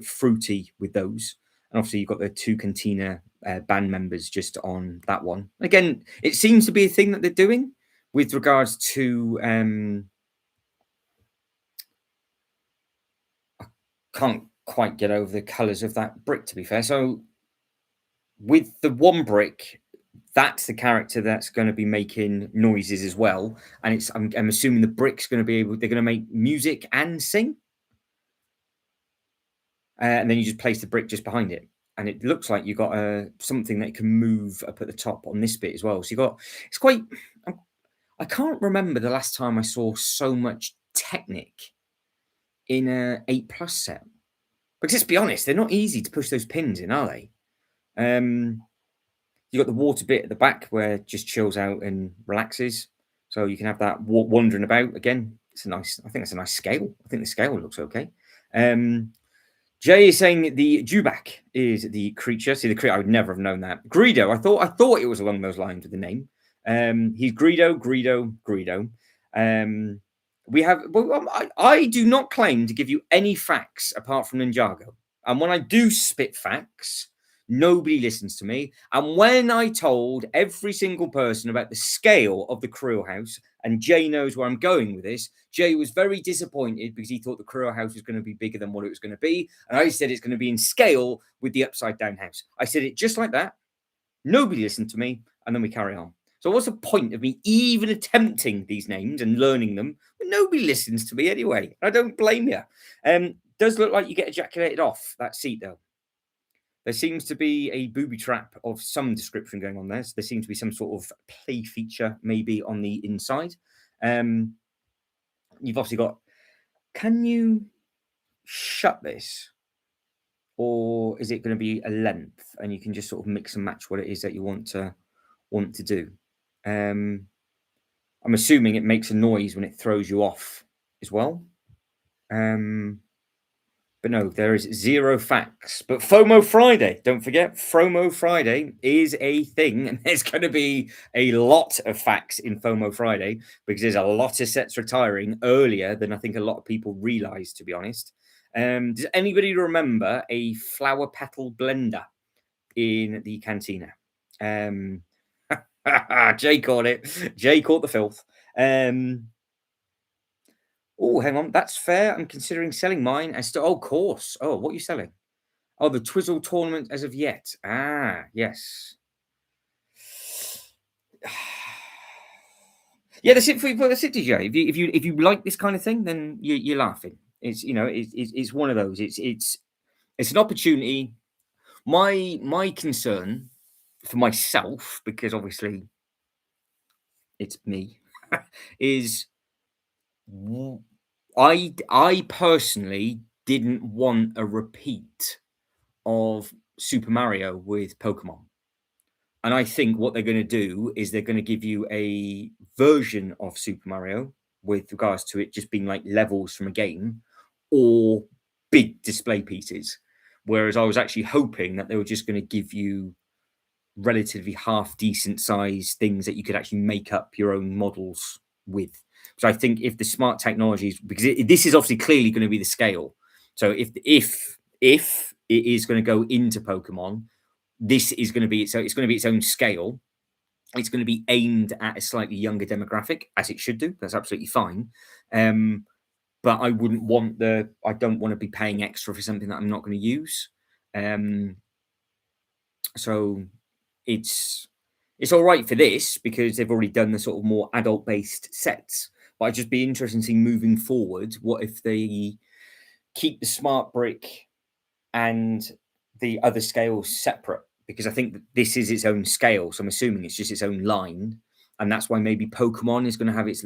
A: fruity with those. And obviously, you've got the 2 Cantina band members just on that one. Again, it seems to be a thing that they're doing with regards to. I can't quite get over the colours of that brick, to be fair. So with the one brick, that's the character that's going to be making noises as well. And I'm assuming the brick's going to be able, they're going to make music and sing. And then you just place the brick just behind it. And it looks like you've got something that can move up at the top on this bit as well. So it's quite, I can't remember the last time I saw so much Technic in a 8+ set. Because let's be honest, they're not easy to push those pins in, are they? You got the water bit at the back where it just chills out and relaxes. So you can have that wandering about again. I think it's a nice scale. I think the scale looks okay. Jay is saying the Dewback is the creature. See, the creature, I would never have known that. Greedo, I thought it was along those lines with the name. He's Greedo. We have. Well, I do not claim to give you any facts apart from Ninjago. And when I do spit facts, nobody listens to me. And when I told every single person about the scale of the Krill house, and Jay knows where I'm going with this, Jay was very disappointed because he thought the Krill house was going to be bigger than what it was going to be. And I said it's going to be in scale with the upside down house. I said it just like that. Nobody listened to me. And then we carry on. So what's the point of me even attempting these names and learning them? But nobody listens to me anyway. I don't blame you. Does look like you get ejaculated off that seat, though. There seems to be a booby trap of some description going on there. So there seems to be some sort of play feature maybe on the inside. You've obviously got, can you shut this? Or is it going to be a length? And you can just sort of mix and match what it is that you want to do. I'm assuming it makes a noise when it throws you off as well. But no, there is zero facts. But FOMO Friday, don't forget, FOMO Friday is a thing. And there's going to be a lot of facts in FOMO Friday because there's a lot of sets retiring earlier than I think a lot of people realize, to be honest. Does anybody remember a flower petal blender in the cantina? Jay caught it. Jay caught the filth. Oh, hang on. That's fair. I'm considering selling mine. Of course. Oh, what are you selling? Oh, the Twizzle tournament as of yet. Ah, yes. Yeah, that's it. That's it, DJ. If you like this kind of thing, then you're laughing. It's it's one of those. It's an opportunity. My concern for myself, because obviously it's me, is I personally didn't want a repeat of Super Mario with Pokemon. And I think what they're going to do is they're going to give you a version of Super Mario with regards to it just being like levels from a game or big display pieces. Whereas I was actually hoping that they were just going to give you relatively half decent size things that you could actually make up your own models with. So I think if the smart technologies, because this is obviously clearly going to be the scale. So if it is going to go into Pokemon, this is going to be it's going to be its own scale. It's going to be aimed at a slightly younger demographic, as it should do. That's absolutely fine. But I wouldn't want I don't want to be paying extra for something that I'm not going to use. So it's all right for this because they've already done the sort of more adult based sets. But I'd just be interested in seeing moving forward. What if they keep the smart brick and the other scales separate? Because I think that this is its own scale. So I'm assuming it's just its own line. And that's why maybe Pokemon is going to have its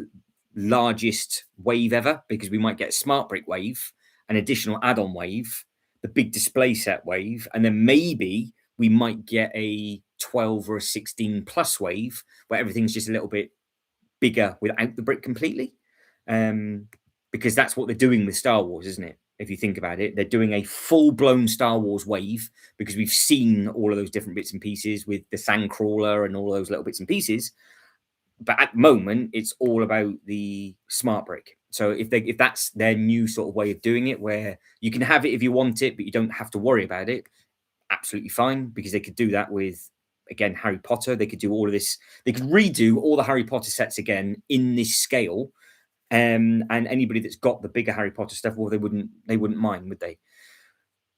A: largest wave ever, because we might get a smart brick wave, an additional add-on wave, the big display set wave, and then maybe we might get a 12 or a 16 plus wave where everything's just a little bit bigger without the brick completely. Because that's what they're doing with Star Wars, isn't it? If you think about it, they're doing a full-blown Star Wars wave because we've seen all of those different bits and pieces with the Sandcrawler and all those little bits and pieces. But at the moment, it's all about the smart brick. So if that's their new sort of way of doing it, where you can have it if you want it, but you don't have to worry about it, absolutely fine, because they could do that with, again, Harry Potter. They could do all of this. They could redo all the Harry Potter sets again in this scale. And anybody that's got the bigger Harry Potter stuff, well, they wouldn't mind, would they?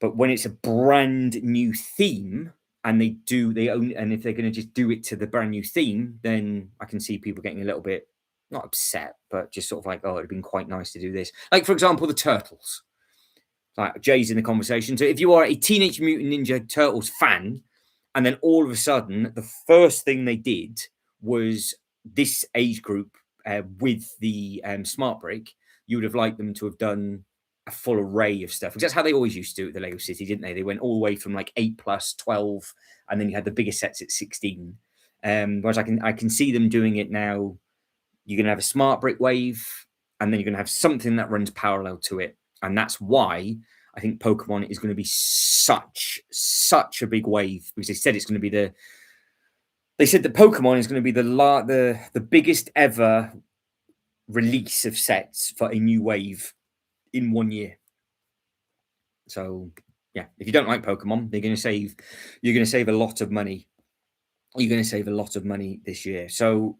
A: But when it's a brand new theme and and if they're going to just do it to the brand new theme, then I can see people getting a little bit not upset, but just sort of like, oh, it'd have been quite nice to do this. Like, for example, the Turtles. Like Jay's in the conversation. So if you are a Teenage Mutant Ninja Turtles fan, and then all of a sudden the first thing they did was this age group with the smart brick, you would have liked them to have done a full array of stuff. Because that's how they always used to do it at the Lego City, didn't they? They went all the way from like 8 plus 12, and then you had the bigger sets at 16. Whereas I can see them doing it now. You're going to have a smart brick wave, and then you're going to have something that runs parallel to it. And that's why I think Pokemon is going to be such a big wave, because they said it's going to be they said that Pokemon is going to be the biggest ever release of sets for a new wave in 1 year. So yeah, if you don't like Pokemon, you're going to save a lot of money. You're going to save a lot of money this year. So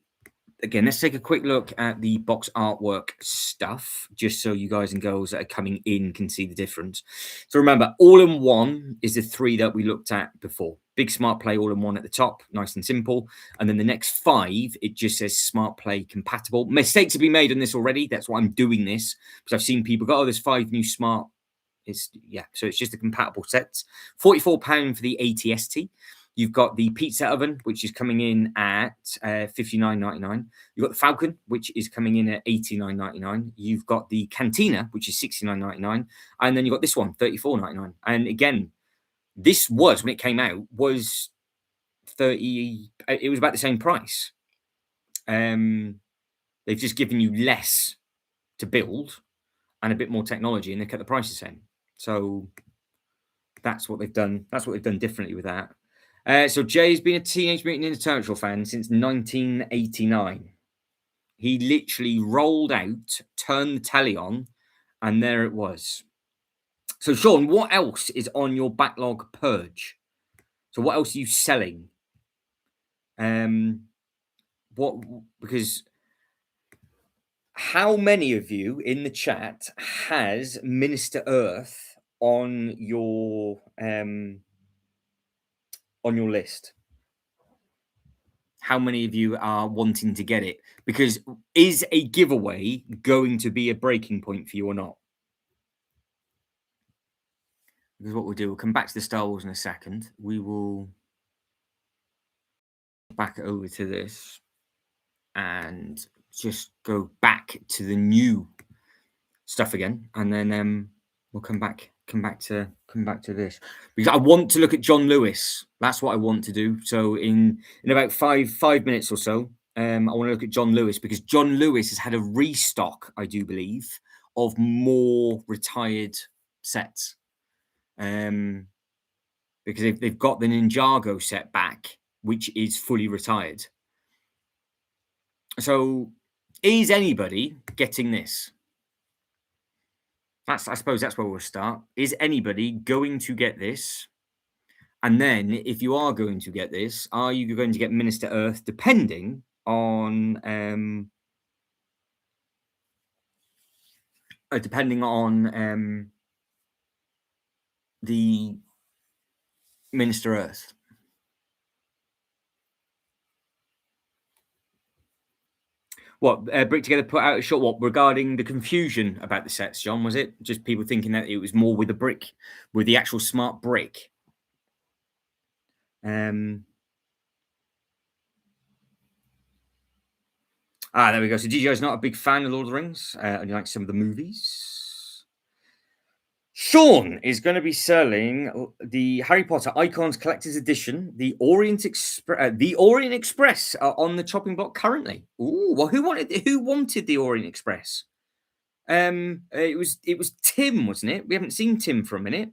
A: again, let's take a quick look at the box artwork stuff, just so you guys and girls that are coming in can see the difference. So remember, all-in-one is the 3 that we looked at before. Big Smart Play all-in-one at the top, nice and simple. And then the next 5, it just says Smart Play compatible. Mistakes have been made on this already. That's why I'm doing this, because I've seen people go, oh, there's 5 new Smart. So it's just the compatible sets. £44 for the ATST. You've got the pizza oven, which is coming in at $59.99. You've got the Falcon, which is coming in at $89.99. You've got the Cantina, which is $69.99. And then you've got this one, $34.99. And again, this was, when it came out, was it was about the same price. They've just given you less to build and a bit more technology, and they kept the price the same. So that's what they've done. That's what they've done differently with that. So Jay's been a Teenage Mutant Ninja Turtle fan since 1989. He literally rolled out, turned the telly on, and there it was. So Sean, what else is on your backlog purge? So what else are you selling? Because how many of you in the chat has Minister Earth on your list? How many of you are wanting to get it? Because is a giveaway going to be a breaking point for you or not? Because what we'll do, we'll come back to the Star Wars in a second. We will back over to this and just go back to the new stuff again, and then we'll come back to this, because I want to look at John Lewis. That's what I want to do. So in about five minutes or so, I want to look at John Lewis, because John Lewis has had a restock, I do believe, of more retired sets. Because they've got the Ninjago set back, which is fully retired. So is anybody getting this? I suppose that's where we'll start. Is anybody going to get this? And then, if you are going to get this, are you going to get Minister Earth, depending on the Minister Earth? What Brick Together put out a shot? What regarding the confusion about the sets, John? Was it just people thinking that it was more with the brick, with the actual smart brick? There we go. So DJ's not a big fan of Lord of the Rings, and you like some of the movies. Sean is going to be selling the Harry Potter Icons Collector's Edition, the Orient Express on the chopping block currently. Ooh, well, who wanted the Orient Express? It was Tim, wasn't it? We haven't seen Tim for a minute.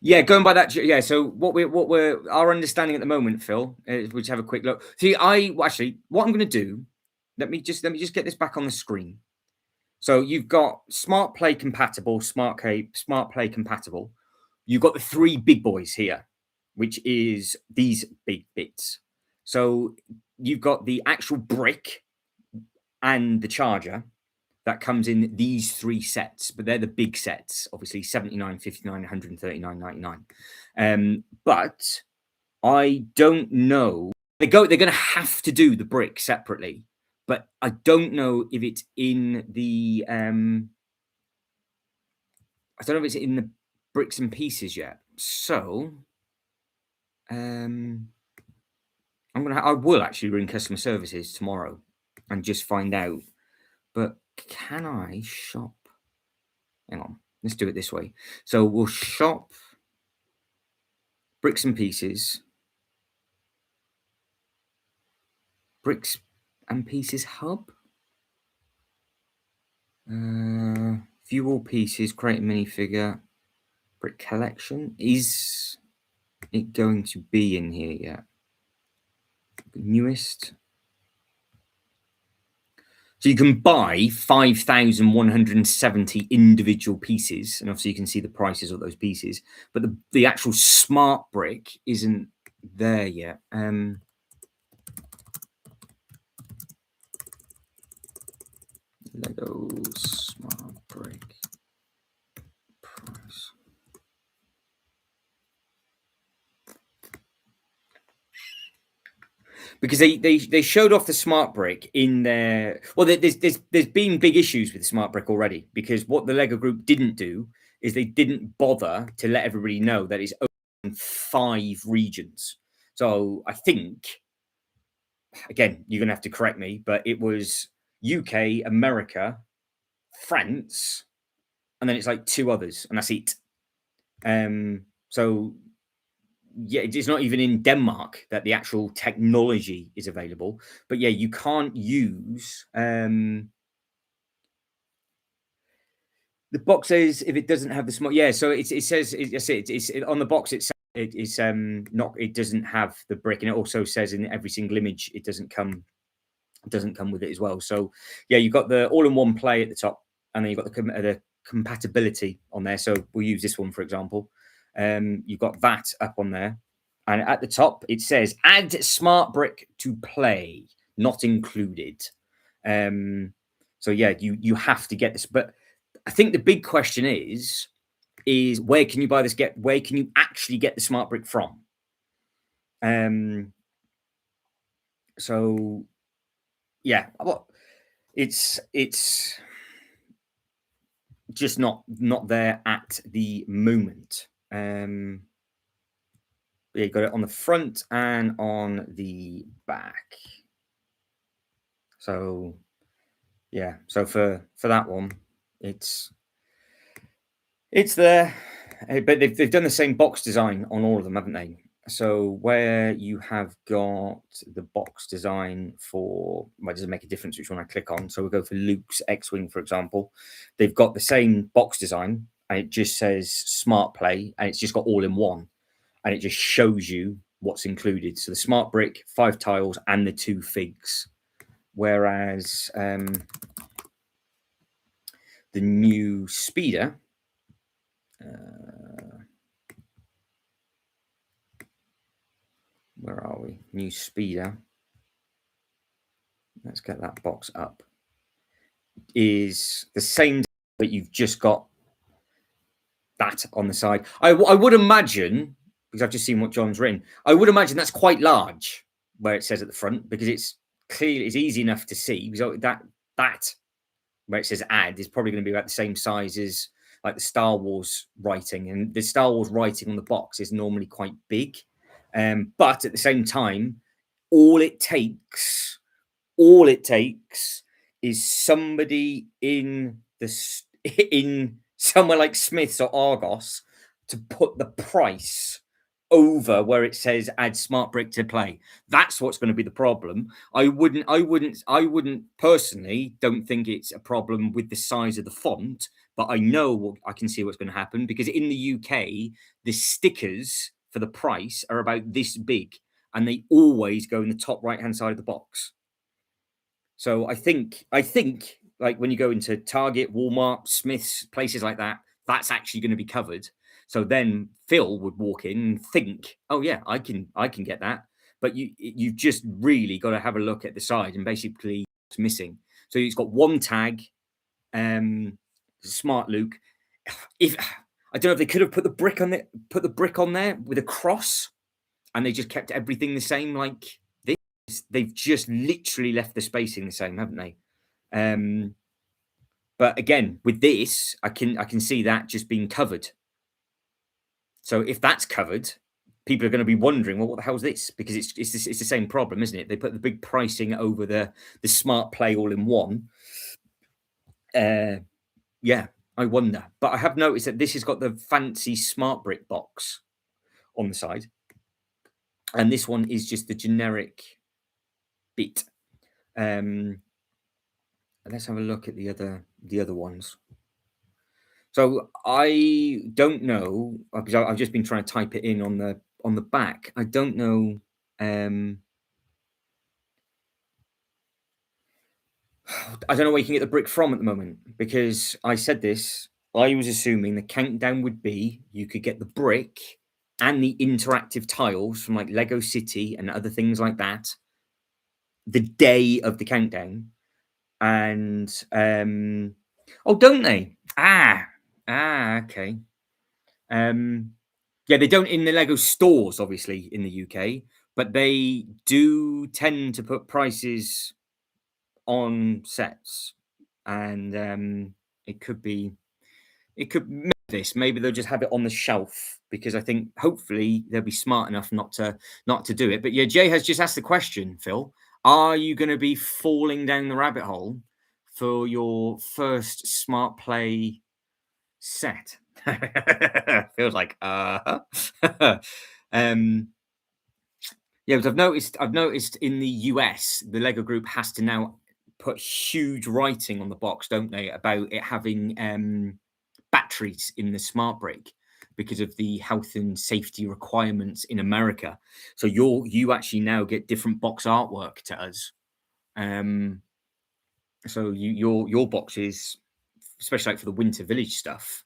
A: Yeah, going by that. Yeah, so what we're our understanding at the moment, Phil, is we have a quick look. See, what I'm going to do. Let me just get this back on the screen. So you've got Smart Play compatible, Smart Play compatible. You've got the 3 big boys here, which is these big bits. So you've got the actual brick and the charger, that comes in these 3 sets, but they're the big sets, obviously 79, 59, 139.99. But I don't know. They're going to have to do the brick separately, but I don't know if it's in the. I don't know if it's in the bricks and pieces yet. So, I will actually ring customer services tomorrow and just find out. But can I shop? Hang on, let's do it this way. So we'll shop bricks and pieces, bricks and pieces hub. View all pieces, create a minifigure, brick collection. Is it going to be in here yet? Newest. So you can buy 5,170 individual pieces, and obviously you can see the prices of those pieces, but the actual smart brick isn't there yet. Lego smart brick price. Because they showed off the smart brick in their there's been big issues with the smart brick already, because what the Lego group didn't do is they didn't bother to let everybody know that it's open 5 regions. So I think, again, you're gonna have to correct me, but it was UK, America, France, and then it's like 2 others, and that's it. So yeah, it's not even in Denmark that the actual technology is available. But yeah, you can't use the box says if it doesn't have the smart. Yeah, so it says it's on the box itself. It's not. It doesn't have the brick, and it also says in every single image it doesn't come with it as well. So yeah, you've got the all-in-one play at the top, and then you've got the compatibility on there. So we'll use this one for example. You've got that up on there, and at the top it says add smart brick to play, not included. So yeah, you have to get this. But I think the big question is where can you buy this? Where can you actually get the smart brick from? So yeah, it's just not there at the moment. Yeah, you got it on the front and on the back. So yeah, so for that one, it's there, but they've done the same box design on all of them, haven't they? So where you have got the box design for, well, does it make a difference which one I click on? So we'll go for Luke's X-Wing, for example. They've got the same box design, and it just says Smart Play, and it's just got all in one, and it just shows you what's included. So the smart brick, 5 tiles, and the 2 figs. Whereas the new speeder, where are we? New speeder. Let's get that box up. Is the same, but you've just got that on the side. I would imagine, because I've just seen what John's written, I would imagine that's quite large where it says at the front, because it's clearly, it's easy enough to see, because that where it says add is probably going to be about the same size as like the Star Wars writing, and the Star Wars writing on the box is normally quite big. But at the same time, all it takes is somebody in somewhere like Smith's or Argos to put the price over where it says add smart brick to play. That's what's going to be the problem. I wouldn't personally don't think it's a problem with the size of the font, but I know I can see what's going to happen, because in the UK the stickers for the price are about this big, and they always go in the top right hand side of the box. So I think like when you go into Target, Walmart, Smith's, places like that, that's actually going to be covered. So then Phil would walk in and think, "Oh yeah, I can get that." But you've just really got to have a look at the side and basically what's missing. So it's got one tag, Smart Luke. If I don't know if they could have put the brick on there with a cross, and they just kept everything the same like this. They've just literally left the spacing the same, haven't they? But again, with this, I can see that just being covered. So if that's covered, people are going to be wondering, well, what the hell is this? Because it's the same problem, isn't it? They put the big pricing over the smart play all in one. Yeah, I wonder. But I have noticed that this has got the fancy smart brick box on the side, and this one is just the generic bit. Let's have a look at the other ones. So I don't know, because I've just been trying to type it in on the back. I don't know. I don't know where you can get the brick from at the moment, because I said this. I was assuming the countdown would be you could get the brick and the interactive tiles from like Lego City and other things like that the day of the countdown. And oh, don't they? Okay. Yeah, they don't in the Lego stores, obviously, in the UK, but they do tend to put prices on sets, and it could maybe they'll just have it on the shelf, because I think hopefully they'll be smart enough not to do it. But yeah, Jay has just asked the question, Phil, are you going to be falling down the rabbit hole for your first smart play set? Feels like yeah, but I've noticed in the US the Lego group has to now put huge writing on the box, don't they, about it having batteries in the smart brick because of the health and safety requirements in America. So you actually now get different box artwork to us. So your boxes, especially like for the Winter Village stuff,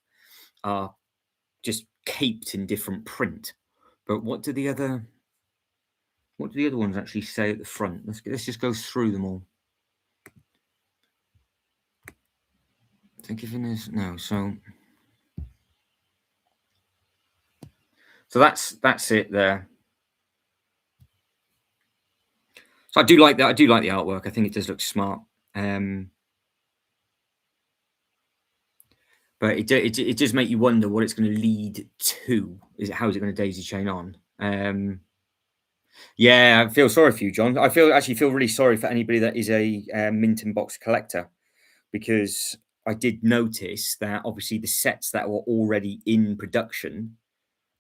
A: are just caped in different print. But what do the other ones actually say at the front? Let's just go through them all. Thinking is no, so that's it there. So I do like that. I do like the artwork. I think it does look smart. But it does make you wonder what it's going to lead to. How is it going to daisy chain on? Yeah, I feel sorry for you, John. I actually feel really sorry for anybody that is a Minton box collector, because I did notice that obviously the sets that were already in production,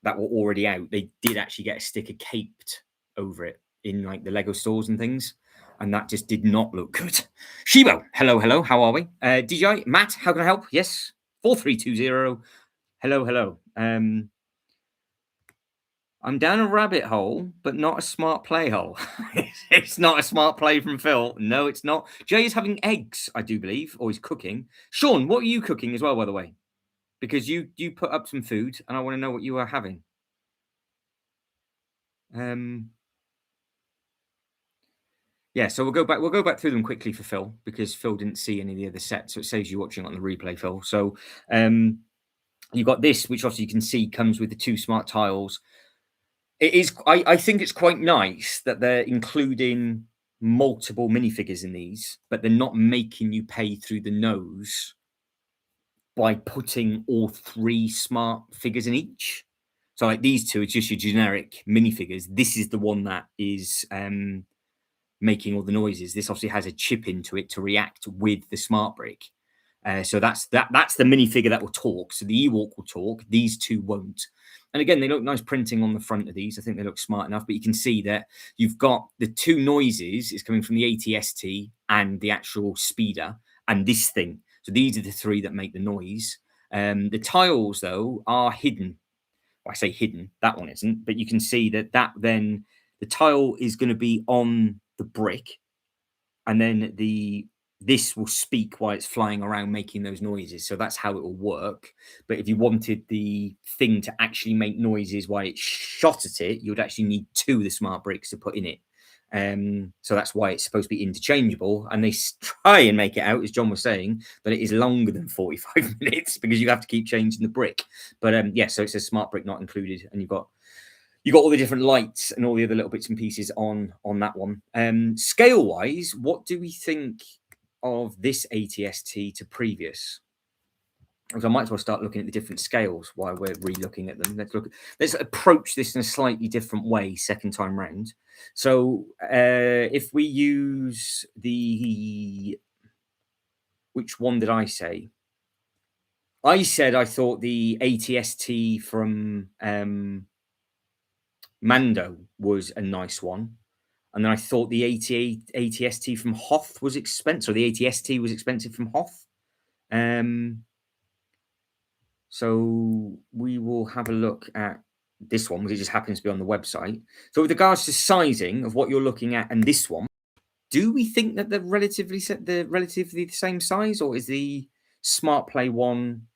A: that were already out, they did actually get a sticker caped over it in like the Lego stores and things, and that just did not look good. Shibo, hello, how are we? DJ, Matt, how can I help? Yes, 4320. Hello. I'm down a rabbit hole, but not a smart play hole. It's not a smart play from Phil. No, it's not. Jay is having eggs, I do believe, or he's cooking. Sean, what are you cooking as well, by the way? Because you put up some food, and I want to know what you are having. Yeah, so we'll go back through them quickly for Phil, because Phil didn't see any of the other sets, so it saves you watching on the replay, Phil. So you've got this, which obviously you can see comes with the two smart tiles. It is. I think it's quite nice that they're including multiple minifigures in these, but they're not making you pay through the nose by putting all three smart figures in each. So like these two, it's just your generic minifigures. This is the one that is making all the noises. This obviously has a chip into it to react with the smart brick. So that's the minifigure that will talk. So the Ewok will talk. These two won't. And again, they look nice printing on the front of these. I think they look smart enough. But you can see that you've got the two noises is coming from the ATST and the actual speeder and this thing. So these are the three that make the noise. The tiles, though, are hidden. Well, I say hidden. That one isn't. But you can see that then the tile is going to be on the brick. And then this will speak while it's flying around making those noises. So that's how it will work. But if you wanted the thing to actually make noises while it shot at it, you would actually need two of the smart bricks to put in it. So that's why it's supposed to be interchangeable. And they try and make it out, as John was saying, that it is longer than 45 minutes because you have to keep changing the brick. But yeah, so it says smart brick not included, and you've got all the different lights and all the other little bits and pieces on that one. Scale wise, what do we think of this ATST to previous? So I might as well start looking at the different scales while we're re-looking at them. Let's approach this in a slightly different way second time round. So if we use which one did I say? I said I thought the ATST from Mando was a nice one. And then I thought the ATST from Hoth was expensive, or the ATST was expensive from Hoth. So we will have a look at this one, because it just happens to be on the website. So with regards to sizing of what you're looking at and this one, do we think that they're relatively the same size, or is the Smart Play one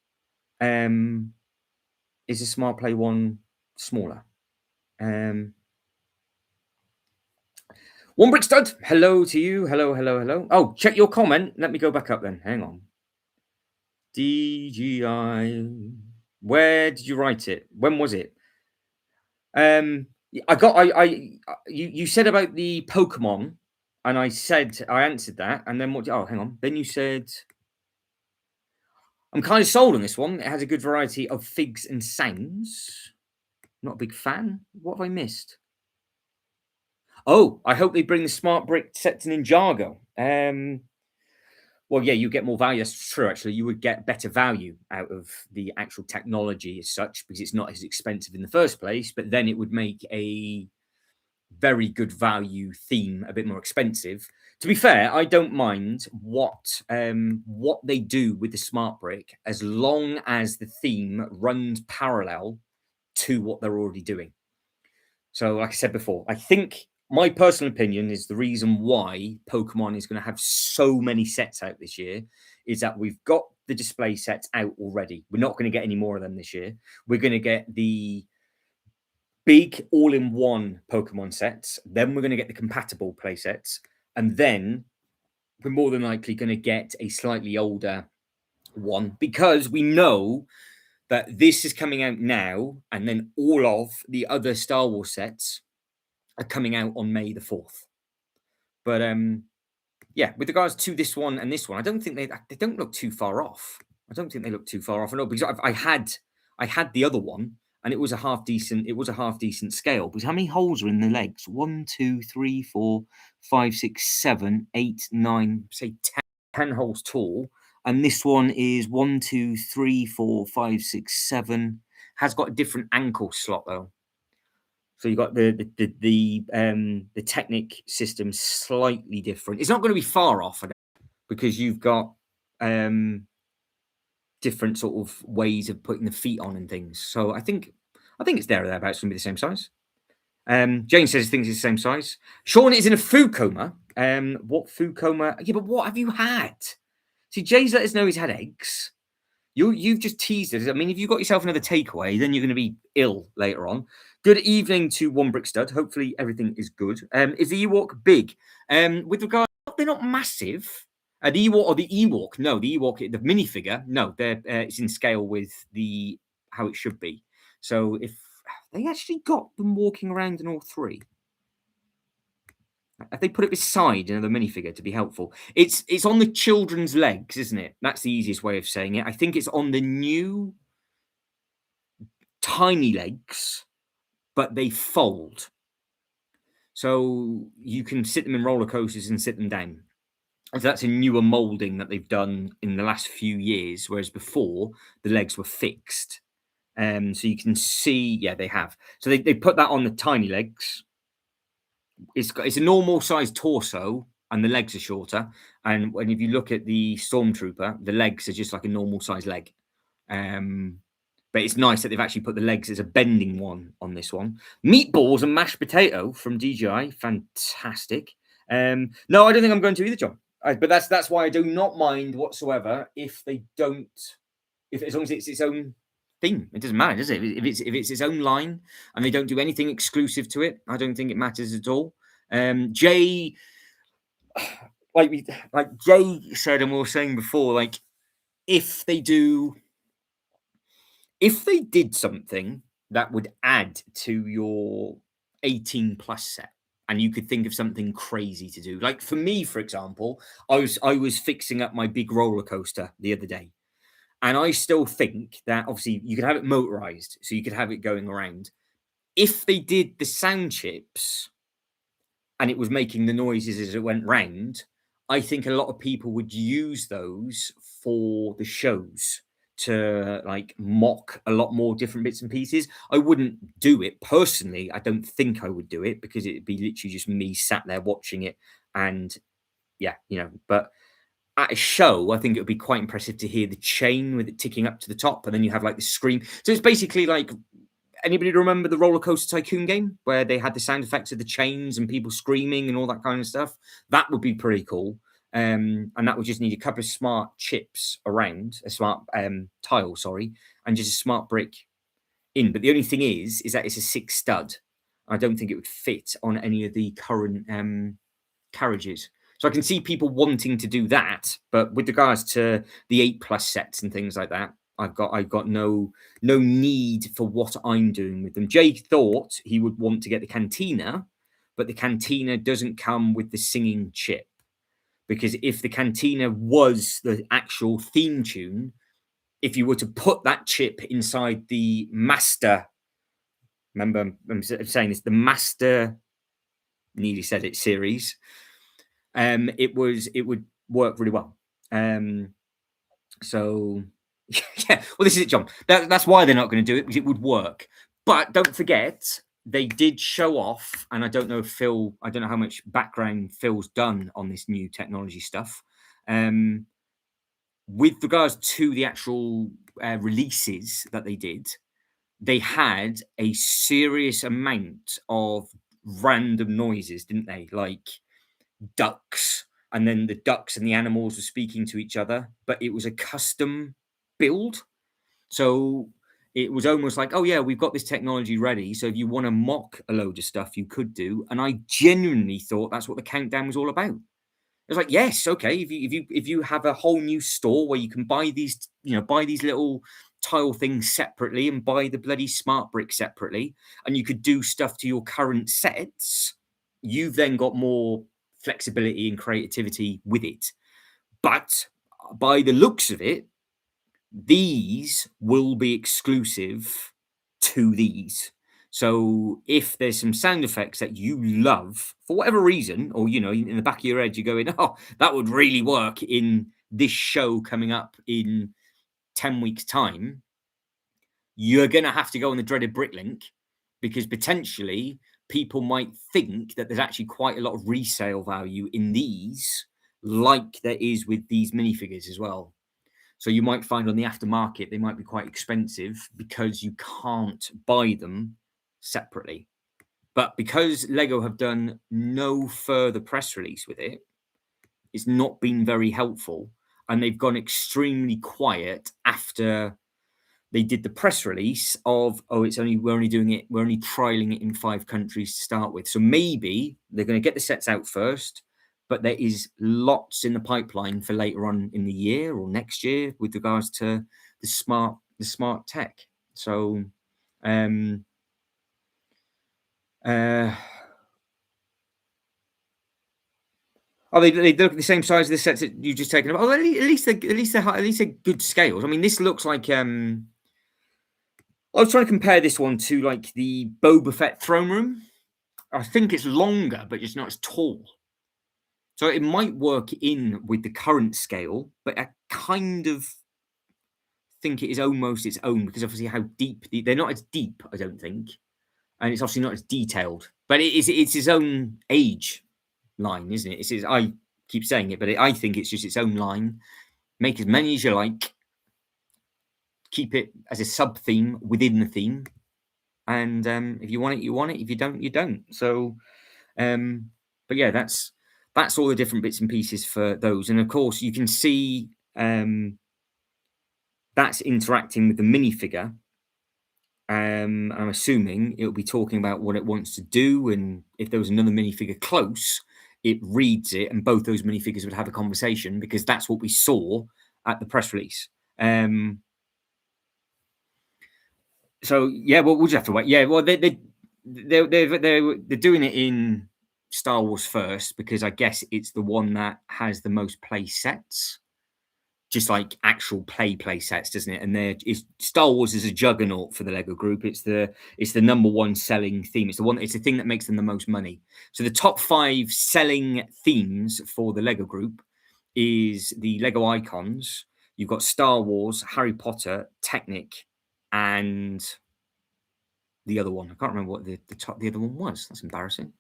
A: smaller? One Brick Stud, hello to you. Hello. Oh, check your comment. Let me go back up then. Hang on. DGI. Where did you write it? When was it? You said about the Pokemon, and I answered that, and then what? Oh, hang on. Then you said, I'm kind of sold on this one. It has a good variety of figs and sounds. Not a big fan. What have I missed? Oh, I hope they bring the Smart Brick set to Ninjago. Well, yeah, you get more value. That's true, actually. You would get better value out of the actual technology as such, because it's not as expensive in the first place, but then it would make a very good value theme a bit more expensive. To be fair, I don't mind what they do with the Smart Brick, as long as the theme runs parallel to what they're already doing. So, like I said before, I think my personal opinion is the reason why Pokemon is going to have so many sets out this year is that we've got the display sets out already. We're not going to get any more of them this year. We're going to get the big all-in-one Pokemon sets. Then we're going to get the compatible play sets. And then we're more than likely going to get a slightly older one, because we know that this is coming out now, and then all of the other Star Wars sets are coming out on May the 4th. But yeah, with regards to this one and this one, I don't think they don't look too far off. I don't think they look too far off at all, because I had the other one, and it was a half decent scale. Because how many holes are in the legs? 1, 2, 3, 4, 5, 6, 7, 8, 9, say 10 holes tall. And this one is 1, 2, 3, 4, 5, 6, 7. Has got a different ankle slot though. So you've got the Technic system slightly different. It's not going to be far off, because you've got different sort of ways of putting the feet on and things. So I think it's there or thereabouts. It's going to be the same size. Jane says he thinks it's the same size. Sean is in a food coma. What food coma? Yeah, but what have you had? See, Jay's let us know he's had eggs. You've just teased it. I mean, if you've got yourself another takeaway, then you're going to be ill later on. Good evening to One Brick Stud. Hopefully everything is good. Is the Ewok big? With regard, they're not massive. The Ewok, no, the Ewok, the minifigure, no, it's in scale with how it should be. So if they actually got them walking around in all three, if they put it beside another minifigure to be helpful, it's on the children's legs, isn't it? That's the easiest way of saying it. I think it's on the new tiny legs, but they fold. So you can sit them in roller coasters and sit them down. And so that's a newer molding that they've done in the last few years, whereas before the legs were fixed. So you can see, yeah, they have. So they put that on the tiny legs. It's a normal sized torso, and the legs are shorter. And if you look at the Stormtrooper, the legs are just like a normal sized leg. But it's nice that they've actually put the legs as a bending one on this one. Meatballs and mashed potato from DJI, fantastic. No, I don't think I'm going to either, John. But that's why I do not mind whatsoever if they don't. As long as it's its own thing, it doesn't matter, does it? If it's its own line and they don't do anything exclusive to it, I don't think it matters at all. Jay, like Jay said, and we were saying before, like if they did something that would add to your 18 plus set, and you could think of something crazy to do. Like for me, for example, I was fixing up my big roller coaster the other day. And I still think that obviously you could have it motorized, so you could have it going around. If they did the sound chips and it was making the noises as it went round, I think a lot of people would use those for the shows to like mock a lot more different bits and pieces. I wouldn't do it personally. I don't think I would do it because it'd be literally just me sat there watching it. And yeah, but at a show, I think it would be quite impressive to hear the chain with it ticking up to the top, and then you have like the scream. So it's basically like, anybody remember the Roller Coaster Tycoon game where they had the sound effects of the chains and people screaming and all that kind of stuff? That would be pretty cool. And that would just need a couple of smart chips around, a smart tile, sorry, and just a smart brick in. But the only thing is that it's a 6 stud. I don't think it would fit on any of the current carriages. So I can see people wanting to do that, but with regards to the 8 plus sets and things like that, I've got no need for what I'm doing with them. Jay thought he would want to get the Cantina, but the Cantina doesn't come with the singing chip, because if the Cantina was the actual theme tune, if you were to put that chip inside the Master, remember I'm saying this, the Master, nearly said it, series, it would work really well. So yeah, well, this is it, John. That's why they're not going to do it, because it would work. But don't forget, they did show off, and I don't know how much background Phil's done on this new technology stuff. With regards to the actual releases that they did, they had a serious amount of random noises, didn't they? Like ducks, and then the ducks and the animals were speaking to each other, but it was a custom build. So it was almost like, oh yeah, we've got this technology ready, so if you want to mock a load of stuff, you could do. And I genuinely thought that's what the countdown was all about. It was like, yes, okay, if you have a whole new store where you can buy these little tile things separately and buy the bloody smart brick separately, and you could do stuff to your current sets, you've then got more flexibility and creativity with it. But by the looks of it, these will be exclusive to these. So if there's some sound effects that you love for whatever reason, or in the back of your head you're going, oh, that would really work in this show coming up in 10 weeks' time, you're going to have to go on the dreaded Bricklink, because potentially people might think that there's actually quite a lot of resale value in these, like there is with these minifigures as well. So you might find on the aftermarket, they might be quite expensive because you can't buy them separately. But because Lego have done no further press release with it, it's not been very helpful. And they've gone extremely quiet after they did the press release of, we're only trialing it in 5 countries to start with. So maybe they're going to get the sets out first, but there is lots in the pipeline for later on in the year or next year with regards to the smart tech. So they look the same size as the sets that you've just taken. Oh, at least they're good scales. I mean, this looks like I was trying to compare this one to like the Boba Fett throne room. I think it's longer, but it's not as tall. So it might work in with the current scale, but I kind of think it is almost its own, because obviously how deep they're not as deep, I don't think, and it's obviously not as detailed. But it's its own age line, isn't it? I keep saying it, but I think it's just its own line. Make as many as you like. Keep it as a sub theme within the theme, and if you want it, you want it. If you don't, you don't. So, but yeah, that's all the different bits and pieces for those. And of course, you can see that's interacting with the minifigure, I'm assuming it'll be talking about what it wants to do, and if there was another minifigure close, it reads it, and both those minifigures would have a conversation because that's what we saw at the press release. So yeah, well, we'll just have to wait. Yeah, well, they're doing it in Star Wars first because I guess it's the one that has the most play sets, just like actual play sets, doesn't it? And Star Wars is a juggernaut for the Lego Group. It's the number one selling theme. It's the thing that makes them the most money. So the top 5 selling themes for the Lego Group is the Lego icons. You've got Star Wars, Harry Potter, Technic, and the other one. I can't remember what the other one was. That's embarrassing.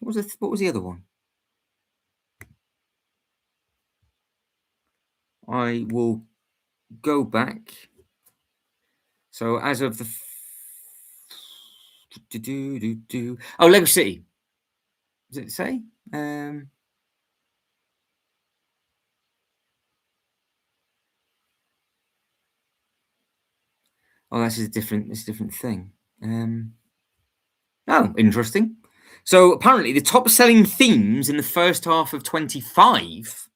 A: What was the other one? I will go back. So as of the Lego City. Does it say? This is a different thing. Interesting. So apparently the top selling themes in the first half of 25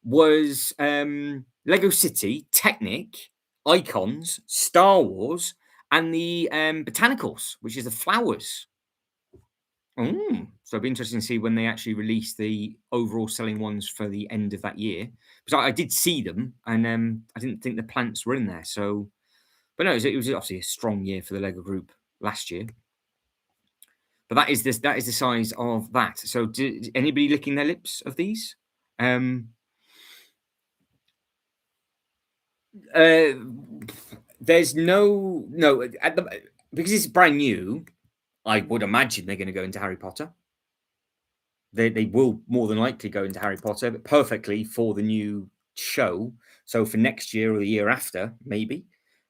A: was Lego City, Technic, Icons, Star Wars, and the Botanicals, which is the flowers. So it'll be interesting to see when they actually release the overall selling ones for the end of that year. Because I did see them, and I didn't think the plants were in there. So, but no, it was obviously a strong year for the Lego Group last year. But that is the size of that. So, anybody licking their lips of these? There's no because it's brand new. I would imagine they're going to go into Harry Potter. They will more than likely go into Harry Potter, but perfectly for the new show. So for next year or the year after, maybe.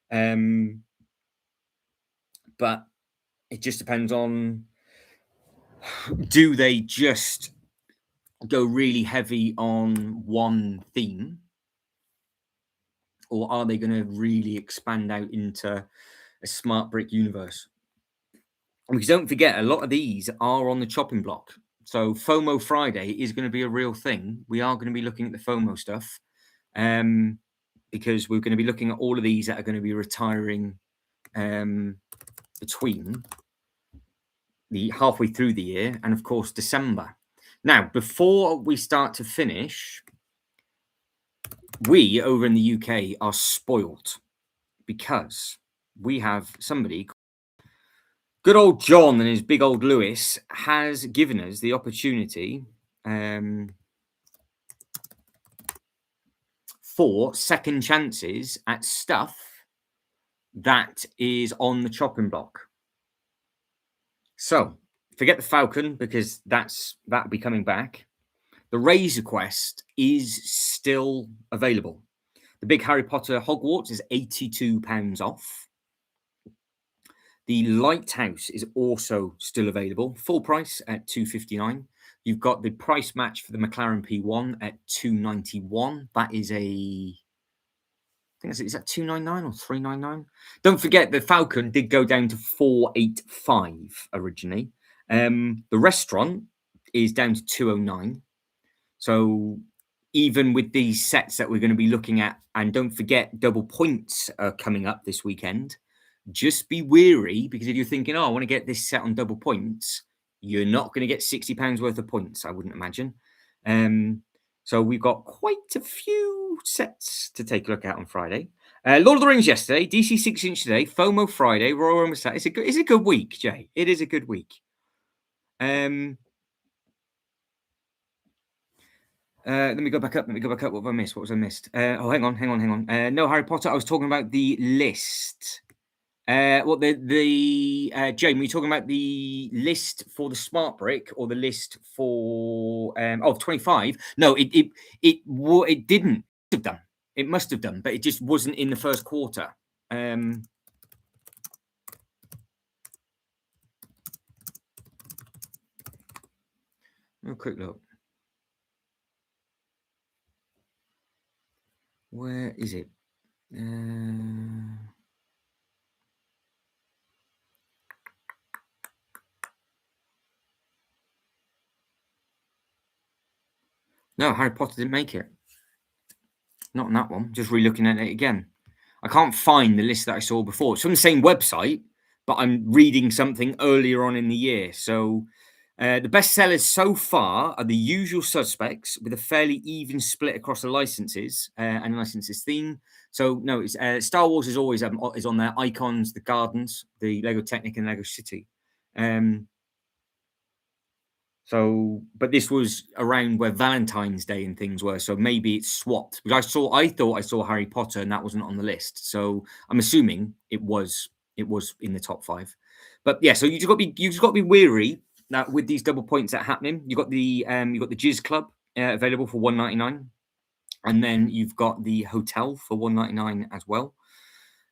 A: But it just depends on, do they just go really heavy on one theme, or are they going to really expand out into a smart brick universe? Because don't forget, a lot of these are on the chopping block. So FOMO Friday is going to be a real thing. We are going to be looking at the FOMO stuff, because we're going to be looking at all of these that are going to be retiring between the halfway through the year and, of course, December. Now, before we start to finish, we over in the UK are spoiled because we have somebody, good old John and his big old Lewis, has given us the opportunity for second chances at stuff that is on the chopping block. So forget the Falcon because that'll be coming back. The Razor Quest is still available. The big Harry Potter Hogwarts is £82 off. The Lighthouse is also still available, full price at £259. You've got the price match for the McLaren P1 at £291. That is is that £299 or £399? Don't forget the Falcon did go down to £485 originally. The restaurant is down to £209. So even with these sets that we're going to be looking at, and don't forget double points are coming up this weekend, just be wary, because if you're thinking, I want to get this set on double points, you're not going to get £60 worth of points, I wouldn't imagine. So we've got quite a few sets to take a look at on Friday. Lord of the Rings yesterday, DC 6-inch today, FOMO Friday, Royal Rumble Saturday. It's a good week, Jay. It is a good week. Let me go back up. What have I missed? What was I missed? Hang on. No Harry Potter. I was talking about the list. Jamie, were you talking about the list for the smart brick or the list for 25? No, it didn't have done. It must have done, but it just wasn't in the first quarter. A quick look. Where is it? No, Harry Potter didn't make it. Not on that one. Just re-looking at it again. I can't find the list that I saw before. It's from the same website, but I'm reading something earlier on in the year. So the best sellers so far are The Usual Suspects, with a fairly even split across the licenses and licenses theme. So no, it's Star Wars is always is on there. Icons, the Gardens, the Lego Technic, and Lego City. So, but this was around where Valentine's Day and things were, so maybe it's swapped. Because I thought I saw Harry Potter, and that wasn't on the list. So I'm assuming it was in the top 5. But yeah, so you just got to be wary that with these double points that are happening, you got the Jizz Club available for $1.99, and then you've got the hotel for $1.99 as well.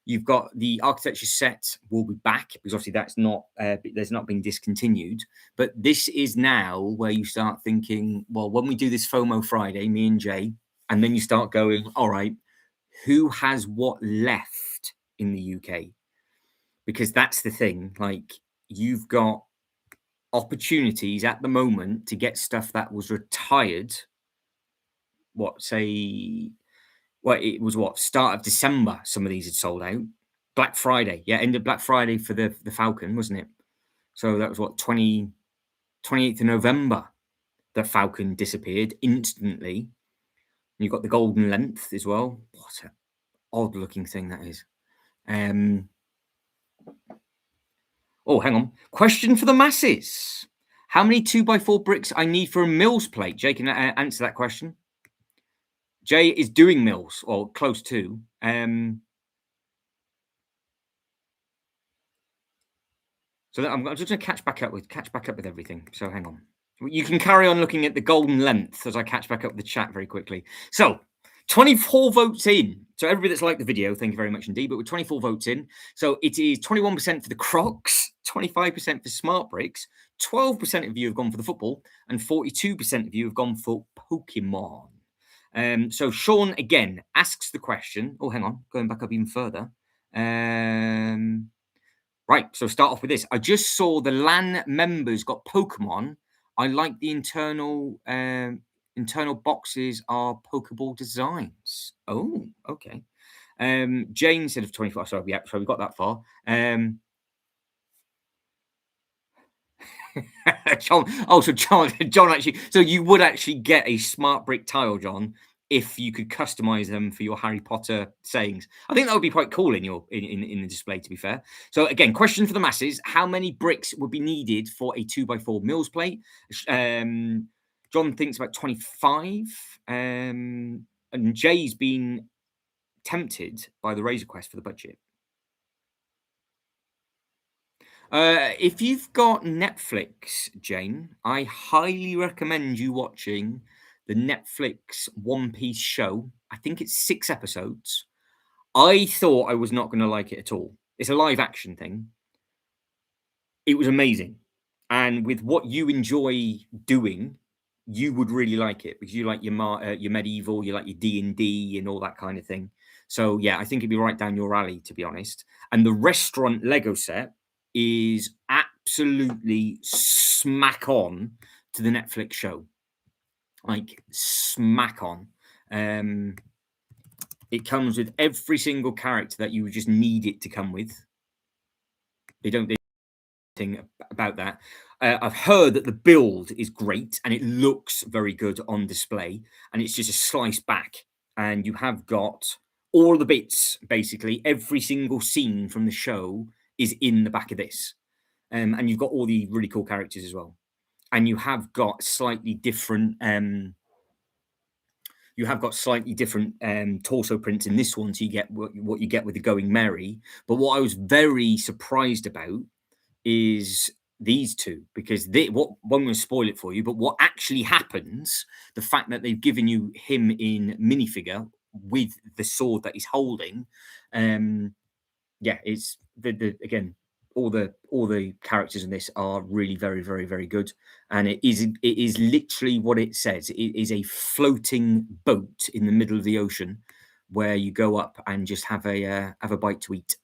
A: You've got the architecture set will be back because obviously that's not there's not been discontinued. But this is now where you start thinking, well, when we do this FOMO Friday, me and Jay, and then you start going, all right, who has what left in the UK? Because that's the thing. Like, you've got opportunities at the moment to get stuff that was retired. It was start of December. Some of these had sold out. Black Friday, ended Black Friday for the Falcon, wasn't it? So that was 28th of November. The Falcon disappeared instantly. You've got the golden length as well. What an odd looking thing that is. Oh, hang on. Question for the masses. How many 2x4 bricks I need for a Mills plate? Jay can answer that question. Jay is doing Mills, or close to. So I'm just going to catch back up with everything. So hang on. You can carry on looking at the golden length as I catch back up with the chat very quickly. So 24 votes in. So everybody that's liked the video, thank you very much indeed. But with 24 votes in, so it is 21% for the Crocs, 25% for smart bricks, 12% of you have gone for the football, and 42% of you have gone for Pokemon. So Sean again asks the question. Oh, hang on, going back up even further. Right, so start off with this. I just saw the LAN members got Pokemon. I like the internal boxes are Pokeball designs. Oh, okay. Jane said of 24. Sorry, yeah, so we got that far. John actually. So you would actually get a smart brick tile, John, if you could customize them for your Harry Potter sayings. I think that would be quite cool in the display, to be fair. So again, question for the masses: how many bricks would be needed for a 2x4 Mills plate? John thinks about 25, and Jay's been tempted by the Razor Quest for the budget. If you've got Netflix, Jane, I highly recommend you watching the Netflix One Piece show. I think it's 6 episodes. I thought I was not going to like it at all. It's a live action thing. It was amazing. And with what you enjoy doing, you would really like it because you like your medieval, you like your D&D and all that kind of thing. So yeah, I think it'd be right down your alley, to be honest. And the restaurant Lego set is absolutely smack on to the Netflix show. Like smack on. It comes with every single character that you would just need it to come with. They don't think about that. I've heard that the build is great and it looks very good on display, and it's just a slice back, and you have got all the bits, basically every single scene from the show is in the back of this, and you've got all the really cool characters as well, and you have got slightly different torso prints in this one, so you get what you get with the Going Merry. But what I was very surprised about is these two, because I'm going to spoil it for you, but what actually happens, the fact that they've given you him in minifigure with the sword that he's holding, it's again, all the characters in this are really very, very, very good, and it is literally what it says. It is a floating boat in the middle of the ocean where you go up and just have a bite to eat.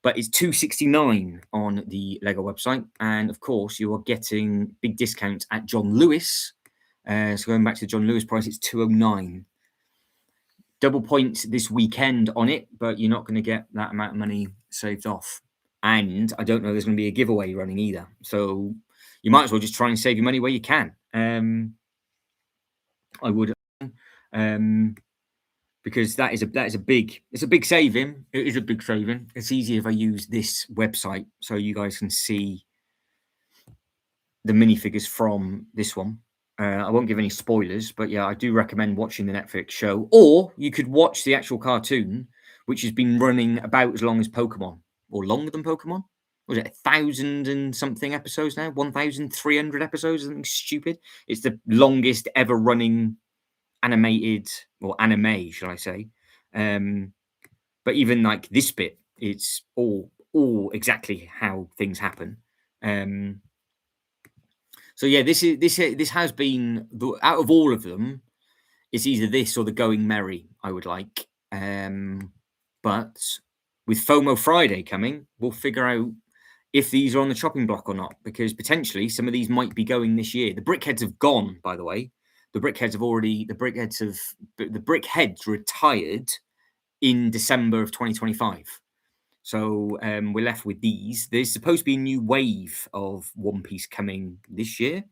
A: But it's $269 on the Lego website, and of course you are getting big discounts at John Lewis. So going back to the John Lewis price, it's $209. Double points this weekend on it, but you're not going to get that amount of money saved off. And I don't know there's going to be a giveaway running either. So you might as well just try and save your money where you can. I would, because that is a big saving. It is a big saving. It's easy if I use this website so you guys can see the minifigures from this one. I won't give any spoilers, but yeah, I do recommend watching the Netflix show, or you could watch the actual cartoon, which has been running about as long as Pokemon, or longer than Pokemon. Was it 1,000 and something episodes now? 1,300 episodes? Something stupid. It's the longest ever running animated, or anime, shall I say? But even like this bit, it's all exactly how things happen. So yeah, this has been out of all of them, it's either this or the Going Merry I would like. But with FOMO Friday coming, we'll figure out if these are on the chopping block or not, because potentially some of these might be going this year. The Brickheads have gone, by the way. The Brickheads retired in December of 2025. So we're left with these. There's supposed to be a new wave of One Piece coming this year.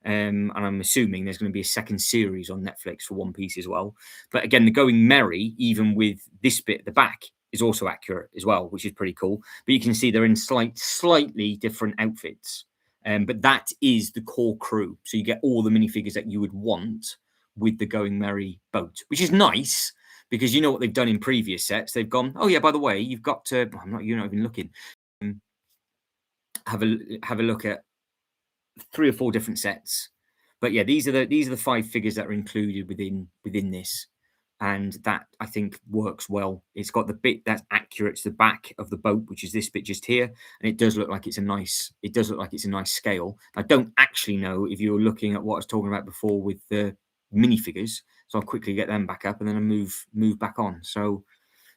A: And I'm assuming there's going to be a second series on Netflix for One Piece as well. But again, the Going Merry, even with this bit at the back, is also accurate as well, which is pretty cool. But you can see they're in slightly different outfits. But that is the core crew. So you get all the minifigures that you would want with the Going Merry boat, which is nice. Because you know what they've done in previous sets. They've gone, oh yeah, by the way, you've got to. You're not even looking. Have a look at 3 or 4 different sets. But yeah, these are the 5 figures that are included within this, and that I think works well. It's got the bit that's accurate to the back of the boat, which is this bit just here, and it does look like it's a nice. It does look like it's a nice scale. I don't actually know if you're looking at what I was talking about before with the minifigures. So I'll quickly get them back up and then I move back on. So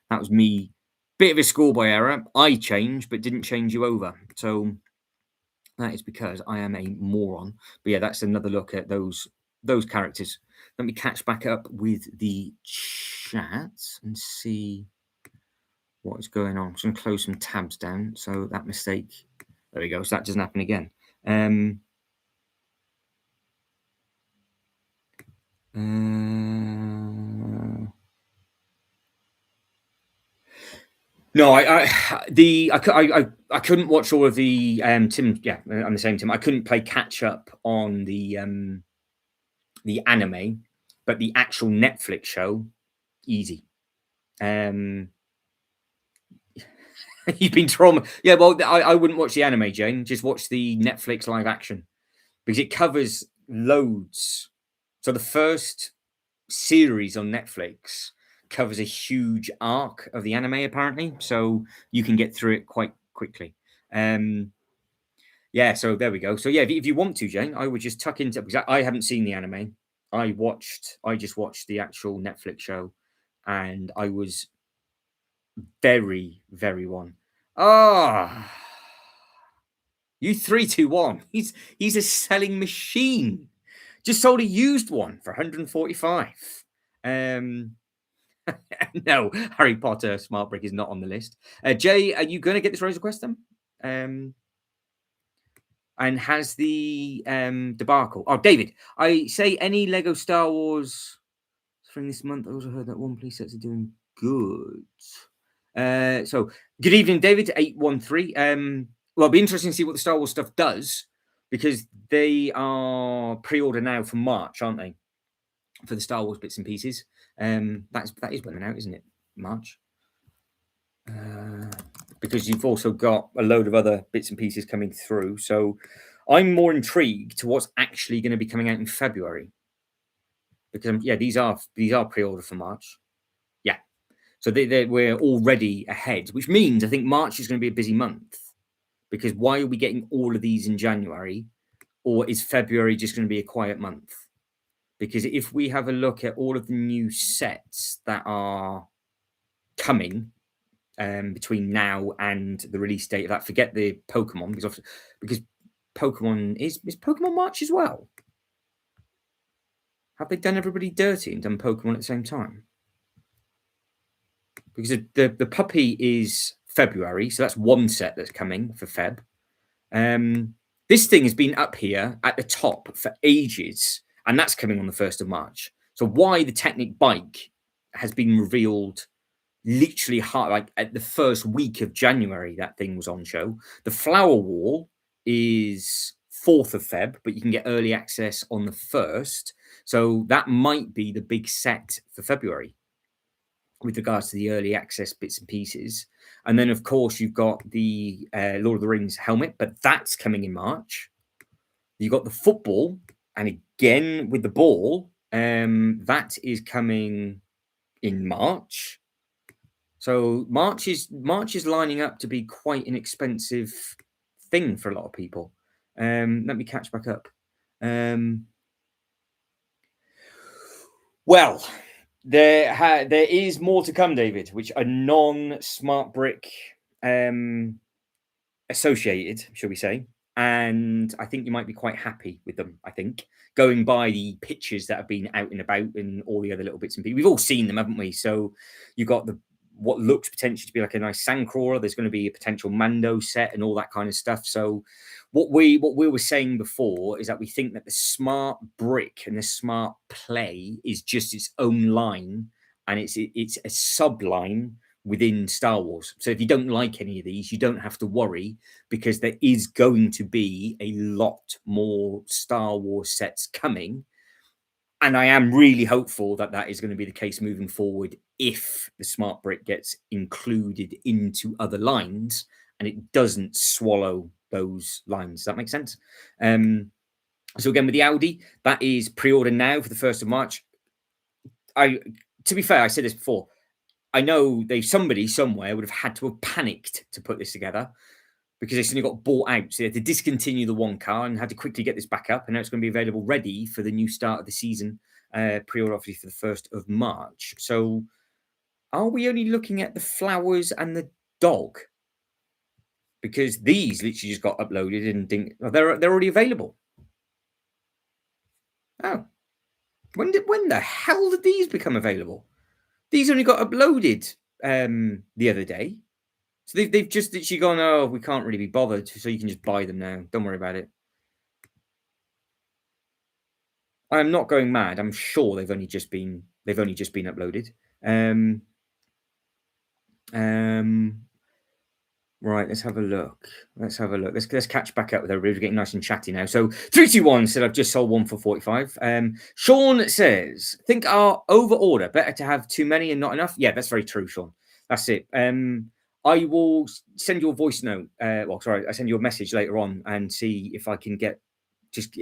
A: that was me. Bit of a schoolboy error. I changed, but didn't change you over. So that is because I am a moron. But yeah, that's another look at those characters. Let me catch back up with the chat and see what is going on. I'm just going to close some tabs down. So that mistake, there we go. So that doesn't happen again. No, I couldn't watch all of the Tim. Yeah, I'm the same Tim. I couldn't play catch up on the anime, but the actual Netflix show, easy. You've been trauma. Yeah, well, I wouldn't watch the anime, Jane. Just watch the Netflix live action because it covers loads. So the first series on Netflix covers a huge arc of the anime, apparently, so you can get through it quite quickly. Yeah, so there we go. So yeah, if you want to, Jane, I would just tuck into, because I haven't seen the anime. I just watched the actual Netflix show, and I was very, very one. Ah, you 321. He's a selling machine. Just sold a used one for 145. No, Harry Potter Smart Brick is not on the list. Jay, are you going to get this Rose Quest then? And has the debacle? Oh, David, I say any Lego Star Wars spring this month. I also heard that One Piece sets are doing good. So good evening, David. 813. Well, it'll be interesting to see what the Star Wars stuff does, because they are pre-order now for March, aren't they? For the Star Wars bits and pieces. That is when they're out, isn't it? March. Because you've also got a load of other bits and pieces coming through. So I'm more intrigued to what's actually going to be coming out in February. Because yeah, these are pre-order for March. Yeah. So we're already ahead, which means I think March is going to be a busy month. Because why are we getting all of these in January? Or is February just going to be a quiet month? Because if we have a look at all of the new sets that are coming between now and the release date of that. Forget the Pokemon, because Pokemon is Pokemon March as well. Have they done everybody dirty and done Pokemon at the same time? Because the puppy is February, so that's one set that's coming for Feb. This thing has been up here at the top for ages, and that's coming on the 1st of March. So why the Technic bike has been revealed literally like at the first week of January, that thing was on show. The Flower Wall is 4th of Feb, but you can get early access on the 1st. So that might be the big set for February with regards to the early access bits and pieces. And then, of course, you've got the Lord of the Rings helmet, but that's coming in March. You've got the football, and again with the ball, that is coming in March. So March is lining up to be quite an expensive thing for a lot of people. Let me catch back up. Well, there is more to come, David, which are non-smart brick associated, shall we say. And I think you might be quite happy with them, I think, going by the pictures that have been out and about and all the other little bits and pieces. We've all seen them, haven't we? So you've got what looks potentially to be like a nice Sandcrawler. There's going to be a potential Mando set and all that kind of stuff. So what we were saying before is that we think that the smart brick and the smart play is just its own line, and it's a sub line within Star Wars. So if you don't like any of these, you don't have to worry, because there is going to be a lot more Star Wars sets coming. And I am really hopeful that that is going to be the case moving forward if the smart brick gets included into other lines and it doesn't swallow those lines. Does that make sense? So again, with the Audi, that is pre-order now for the 1st of March. To be fair, I said this before, I know somebody somewhere would have had to have panicked to put this together, because they suddenly got bought out. So they had to discontinue the one car and had to quickly get this back up. And now it's going to be available ready for the new start of the season, pre-order obviously for the 1st of March. So are we only looking at the flowers and the dog? Because these literally just got uploaded and they're already available. Oh, when the hell did these become available? These only got uploaded the other day. So they've just literally gone, oh, we can't really be bothered, so you can just buy them now. Don't worry about it. I'm not going mad. I'm sure they've only just been uploaded. Right, let's have a look. Let's catch back up with everybody. We're getting nice and chatty now. So 321 said I've just sold one for 45. Sean says, think our over order better to have too many and not enough. Yeah, that's very true, Sean. That's it. I will send you a voice note. I send you a message later on and see if I can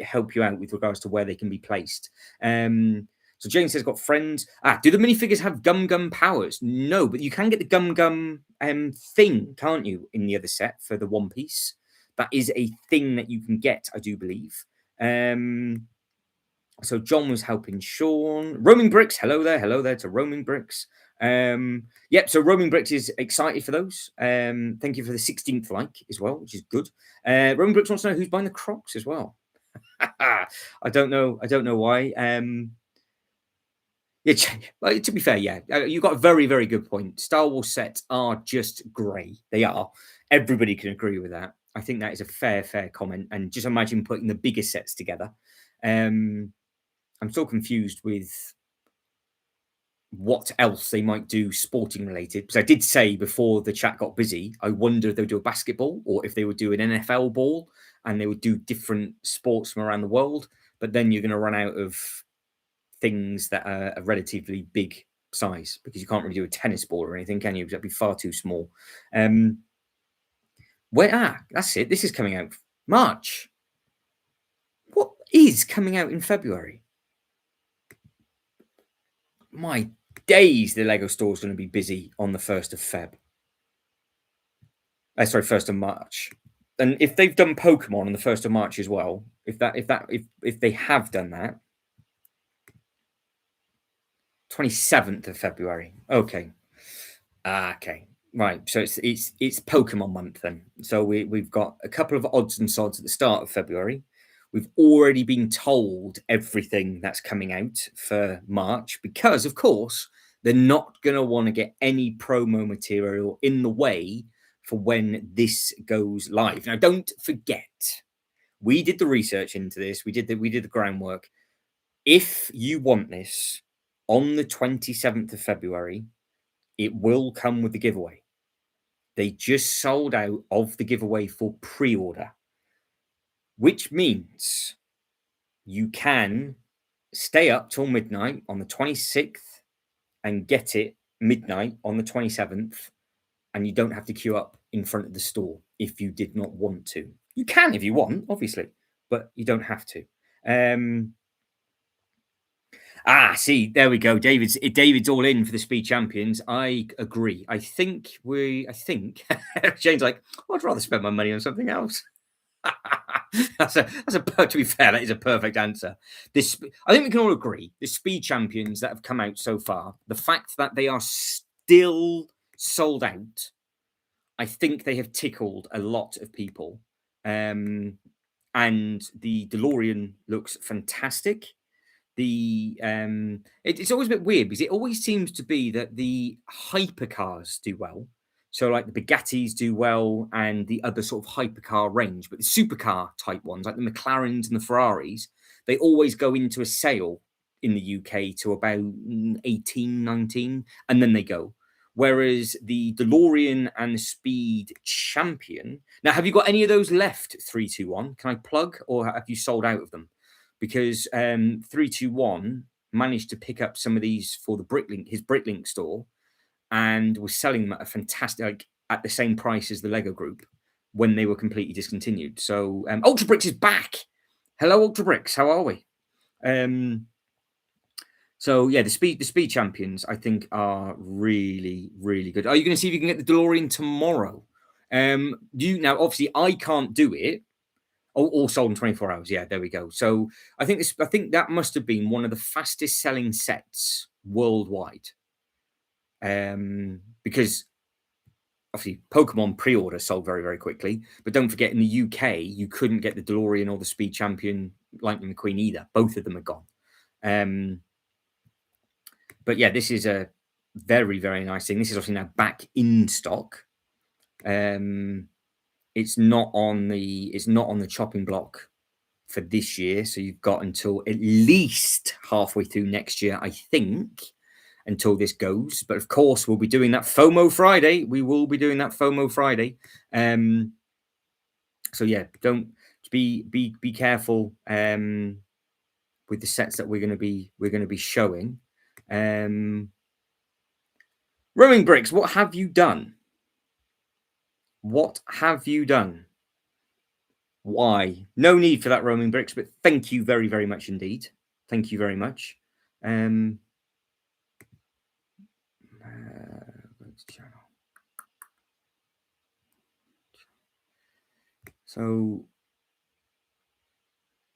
A: help you out with regards to where they can be placed. So Jane says, got friends. Do the minifigures have gum powers? No, but you can get the gum thing, can't you, in the other set for the One Piece? That is a thing that you can get, I do believe. So John was helping Sean. Roaming Bricks, hello there to Roaming Bricks. Yep, so Roaming Bricks is excited for those. Thank you for the 16th like as well, which is good. Roaming Bricks wants to know who's buying the Crocs as well. I don't know why. Yeah, to be fair, yeah, you've got a very, very good point. Star Wars sets are just grey. They are. Everybody can agree with that. I think that is a fair comment. And just imagine putting the bigger sets together. I'm so confused with what else they might do sporting related. Because I did say before the chat got busy, I wonder if they would do a basketball or if they would do an NFL ball and they would do different sports from around the world. But then you're going to run out of things that are a relatively big size, because you can't really do a tennis ball or anything, can you? Because that'd be far too small. That's it. This is coming out March. What is coming out in February? My days, the Lego store is going to be busy on the 1st of Feb. 1st of March. And if they've done Pokemon on the 1st of March as well, if they have done that, 27th of February. Okay. Okay. Right. So it's Pokemon month then. So we've got a couple of odds and sods at the start of February. We've already been told everything that's coming out for March because, of course, they're not going to want to get any promo material in the way for when this goes live. Now, don't forget, we did the research into this. We did the groundwork. If you want this on the 27th of February, it will come with the giveaway. They just sold out of the giveaway for pre-order, which means you can stay up till midnight on the 26th and get it midnight on the 27th, and you don't have to queue up in front of the store if you did not want to. You can if you want, obviously, but you don't have to. See, there we go. David's all in for the speed champions. I agree. I think Shane's like, I'd rather spend my money on something else. To be fair, that is a perfect answer. I think we can all agree the speed champions that have come out so far, the fact that they are still sold out, I think they have tickled a lot of people. And the DeLorean looks fantastic. It's always a bit weird because it always seems to be that the hypercars do well. So like the Bugattis do well and the other sort of hypercar range, but the supercar type ones like the McLarens and the Ferraris, they always go into a sale in the UK to about 18, 19, and then they go. Whereas the DeLorean and the Speed Champion. Now, have you got any of those left? 321. Can I plug, or have you sold out of them? Because 321 managed to pick up some of these for his Bricklink store, and was selling them at a fantastic, like, at the same price as the Lego Group when they were completely discontinued. So Ultra Bricks is back. Hello, Ultra Bricks. How are we? So yeah, the speed champions I think are really, really good. Are you going to see if you can get the DeLorean tomorrow? Now obviously I can't do it. All sold in 24 hours. Yeah, there we go. So I think that must have been one of the fastest selling sets worldwide. Because obviously Pokemon pre-order sold very, very quickly. But don't forget, in the UK, you couldn't get the DeLorean or the Speed Champion Lightning McQueen either. Both of them are gone. But yeah, this is a very, very nice thing. This is obviously now back in stock. It's not on the chopping block for this year, so you've got until at least halfway through next year, I think, until this goes. But of course, we'll be doing that FOMO Friday. We will be doing that FOMO Friday. So yeah, don't be careful with the sets that we're going to be showing. Rowing Bricks, what have you done? What have you done? Why? No need for that, Roaming Bricks, but thank you very, very much indeed. Thank you very much. So,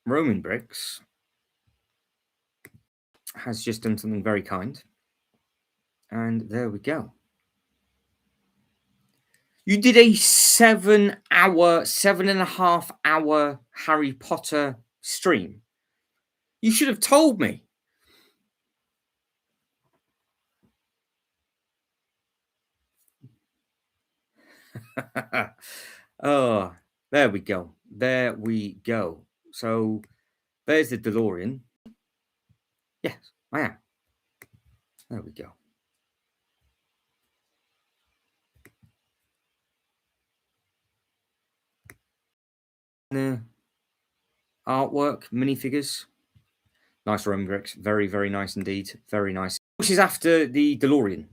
A: Roman Bricks has just done something very kind. And there we go. You did a 7.5 hour Harry Potter stream. You should have told me. Oh, there we go. There we go. So there's the DeLorean. Yes, I am. There we go. Artwork, minifigures. Nice Roman bricks. Very, very nice indeed. Very nice. Which is after the DeLorean?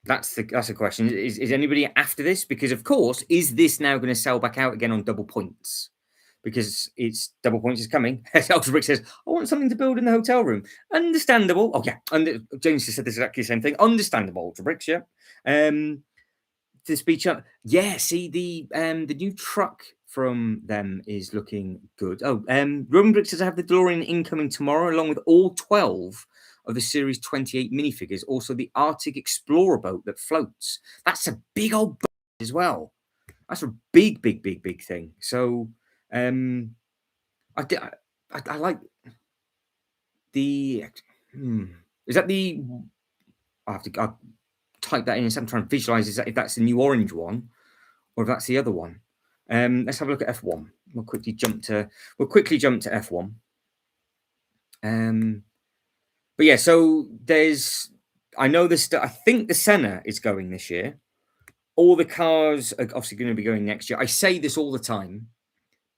A: That's the question. Is anybody after this? Because of course, is this now going to sell back out again on double points? Because it's double points is coming. Ultra Brick says, I want something to build in the hotel room. Understandable. Oh yeah. And James just said this exactly the same thing. Understandable, Ultra Bricks, yeah. The speech up. Yeah, see the new truck from them is looking good. Oh, Roman Brick says I have the DeLorean incoming tomorrow, along with all 12 of the Series 28 minifigures. Also, the Arctic Explorer boat that floats. That's a big old boat as well. That's a big, big, big, big thing. So, I like the. Is that the? I'll type that in. I'm trying to visualize if that's the new orange one, or if that's the other one. Let's have a look at F1. We'll quickly jump to F1. But yeah, so I know this. I think the Senna is going this year. All the cars are obviously going to be going next year. I say this all the time,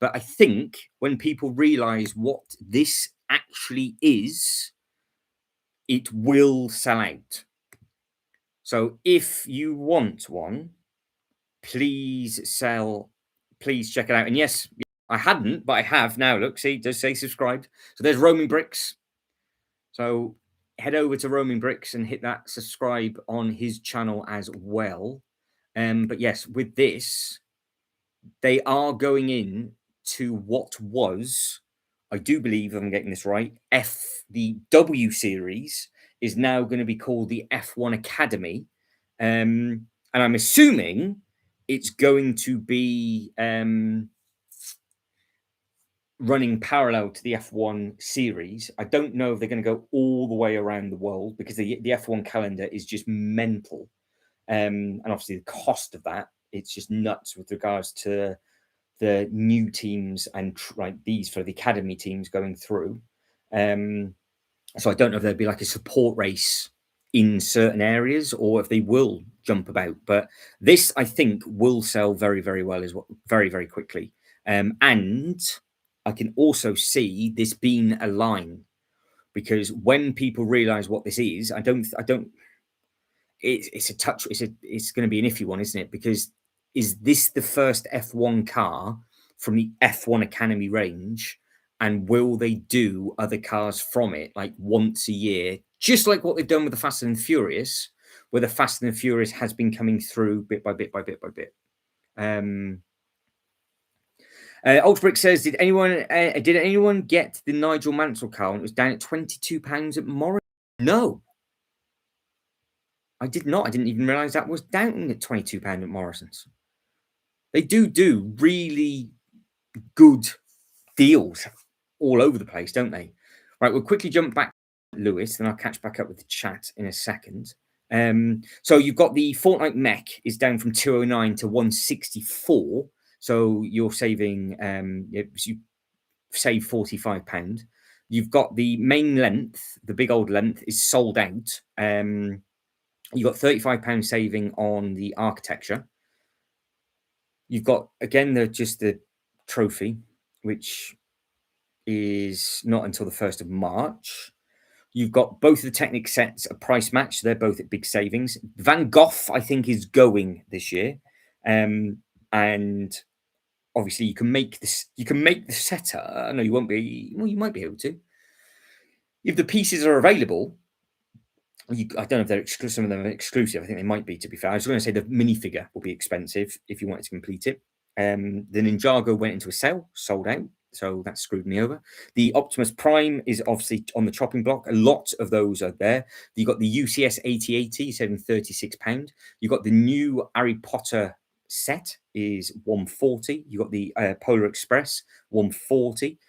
A: but I think when people realize what this actually is, it will sell out. So if you want one, please check it out. And yes, I hadn't, but I have now. Look, see, it does say subscribed. So there's Roaming Bricks. So head over to Roaming Bricks and hit that subscribe on his channel as well. But yes, with this, they are going in to what was, I do believe I'm getting this right, the W series is now going to be called the F1 Academy. And I'm assuming it's going to be running parallel to the F1 series. I don't know if they're going to go all the way around the world because the F1 calendar is just mental. And obviously the cost of that, it's just nuts with regards to the new teams and these for the academy teams going through. So I don't know if there'd be like a support race in certain areas or if they will jump about. But this, I think, will sell very, very well as well, very, very quickly. And I can also see this being a line because when people realize what this is, it's going to be an iffy one, isn't it? Because is this the first F1 car from the F1 Academy range? And will they do other cars from it like once a year, just like what they've done with the Fast and Furious, where the Fast and Furious has been coming through bit by bit by bit by bit. Ultrabrick says, did anyone get the Nigel Mansell car? It was down at £22 at Morris. No, I did not. I didn't even realize that was down at £22 at Morrison's. They do really good deals all over the place, don't they? Right, we'll quickly jump back to Lewis, then I'll catch back up with the chat in a second. So you've got the Fortnite mech is down from 209 to 164. So you're saving, you save £45. You've got the main length, the big old length is sold out. You've got £35 saving on the architecture. You've got, again, the trophy, which is not until the 1st of March. You've got both of the Technic sets a price match. So they're both at big savings. Van Gogh, I think, is going this year. And obviously you can make the setter. No, you won't be. Well, you might be able to. If the pieces are available, I don't know if they're exclusive. Some of them are exclusive. I think they might be, to be fair. I was going to say the minifigure will be expensive if you wanted to complete it. The Ninjago went into a sale, sold out. So that screwed me over. The Optimus Prime is obviously on the chopping block. A lot of those are there. You've got the UCS 8080 saving £36. You've got the new Harry Potter set is 140. You've got the Polar Express 140.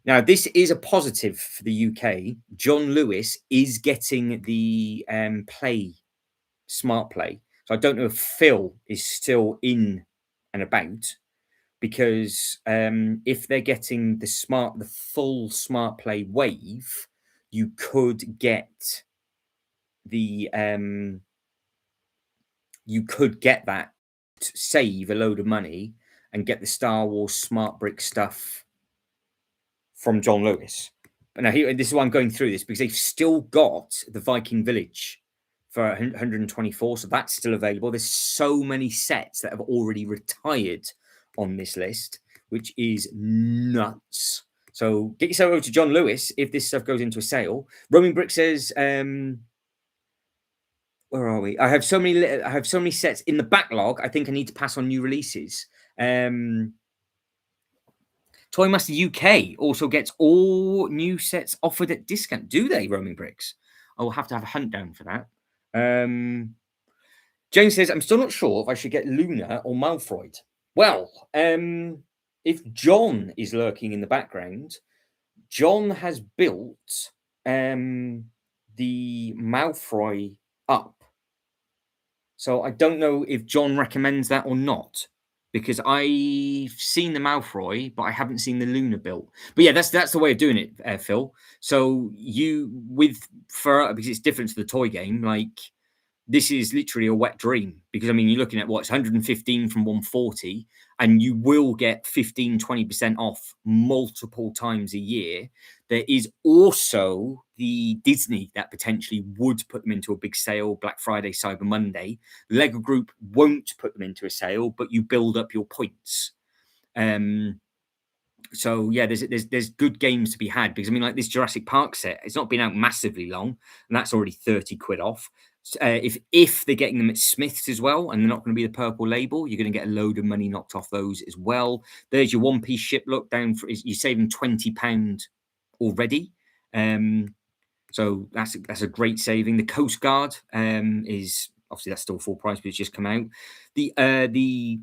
A: Now, this is a positive for the UK. John Lewis is getting the Smart Play. So I don't know if Phil is still in and about, because if they're getting the full Smart Play wave, you could get that to save a load of money and get the Star Wars Smart Brick stuff from John Lewis. But now this is why I'm going through this, because they've still got the Viking Village for 124, so that's still available. There's so many sets that have already retired on this list, which is nuts. So get yourself over to John Lewis if this stuff goes into a sale. Roaming Brick says, where are we? I have so many sets in the backlog. I think I need to pass on new releases. Toy Master UK also gets all new sets offered at discount. Do they, Roaming Bricks? I will have to have a hunt down for that. James says, I'm still not sure if I should get Luna or Malfroid. Well, if John is lurking in the background, John has built the Malfroy up. So I don't know if John recommends that or not, because I've seen the Malfroy, but I haven't seen the Luna built. But yeah, that's the way of doing it, Phil. So because it's different to the toy game, like this is literally a wet dream, because I mean, you're looking at what's 115 from 140, and you will get 15-20% off multiple times a year. There is also the Disney that potentially would put them into a big sale, Black Friday, Cyber Monday. Lego Group won't put them into a sale, but you build up your points. So yeah, there's good games to be had, because I mean, like this Jurassic Park set, it's not been out massively long, and that's already 30 quid off. If they're getting them at Smiths as well, and they're not going to be the purple label, you're going to get a load of money knocked off those as well. There's your one piece ship look down for you're saving £20 already. So that's a great saving. The Coast Guard is obviously that's still full price, but it's just come out. The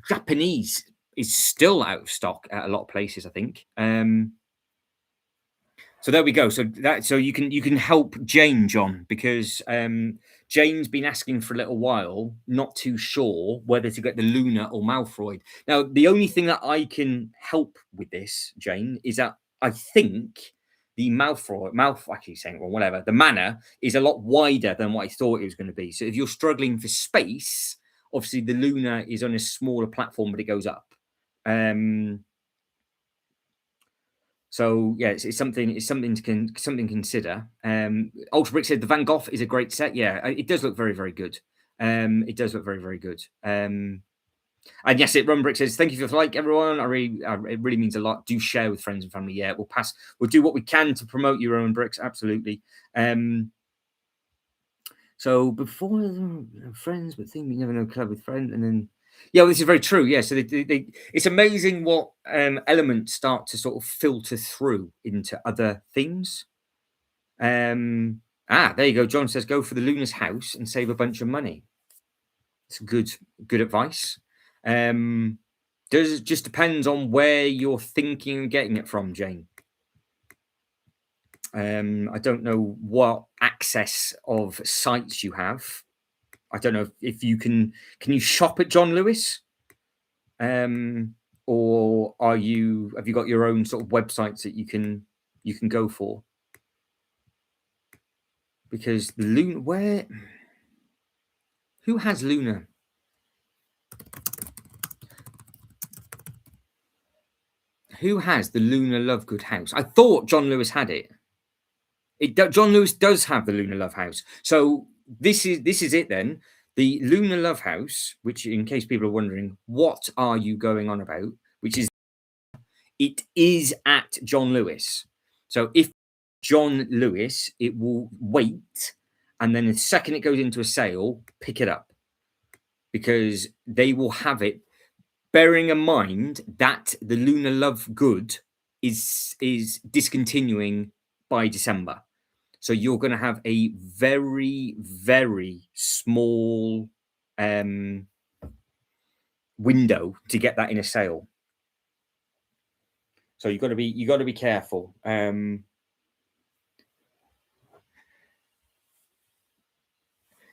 A: Japanese is still out of stock at a lot of places, I think. So there we go. So you can help Jane, John, because Jane's been asking for a little while, not too sure whether to get the Luna or Malfroid. Now, the only thing that I can help with this, Jane, is that I think the actually saying it wrong, whatever, the Manor is a lot wider than what I thought it was going to be. So if you're struggling for space, obviously the Luna is on a smaller platform, but it goes up. So yeah, it's something to consider. Ultra Brick said the Van Gogh is a great set. Yeah, it does look very, very good. It does look very, very good. And yes, Run Brick says, thank you for the like, everyone. It really means a lot. Do share with friends and family. Yeah, we'll do what we can to promote your own bricks. Absolutely. So before friends, but think we never know club with friends, and then yeah, well, this is very true. Yeah, so it's amazing what elements start to sort of filter through into other themes. There you go. John says go for the Luna's house and save a bunch of money. It's good advice. Just depends on where you're thinking of getting it from, Jane. I don't know what access of sites you have. I don't know if you can you shop at John Lewis? Or have you got your own sort of websites that you can go for? Because Luna, who has Luna? Who has the Luna Lovegood house? I thought John Lewis had it. John Lewis does have the Luna Love house. So this is it then. The Luna Love house, which in case people are wondering, what are you going on about? It is at John Lewis. So if John Lewis, it will wait, and then the second it goes into a sale, pick it up, because they will have it. Bearing in mind that the Luna Love Good is discontinuing by December. So you're going to have a very, very small window to get that in a sale. So you got to be careful.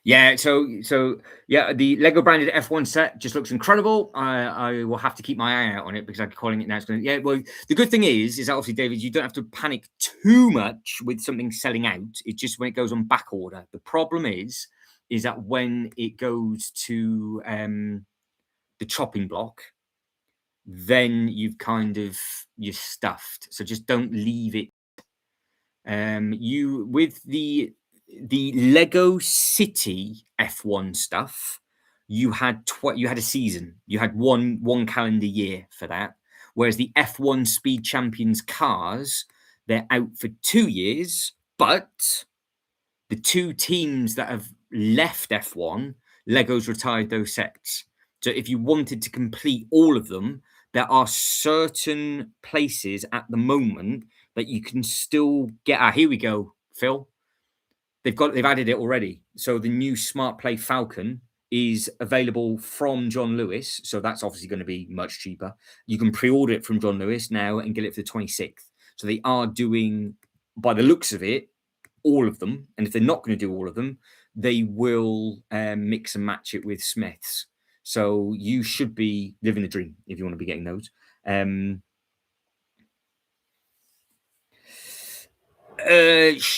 A: Yeah, so yeah, the Lego branded F1 set just looks incredible. I will have to keep my eye out on it, because I'm calling it now. It's going to, yeah, well, the good thing is obviously, David, you don't have to panic too much with something selling out. It's just when it goes on back order. The problem is that when it goes to the chopping block, then you're stuffed. So just don't leave it. You with the Lego City F1 stuff, you had a season. You had one calendar year for that. Whereas the F1 Speed Champions cars, they're out for 2 years, but the two teams that have left F1, Lego's retired those sets. So if you wanted to complete all of them, there are certain places at the moment that you can still get. Ah, here we go, Phil. They've added it already. So the new Smart Play Falcon is available from John Lewis. So that's obviously going to be much cheaper. You can pre-order it from John Lewis now and get it for the 26th. So they are doing, by the looks of it, all of them. And if they're not going to do all of them, they will mix and match it with Smiths. So you should be living the dream if you want to be getting those.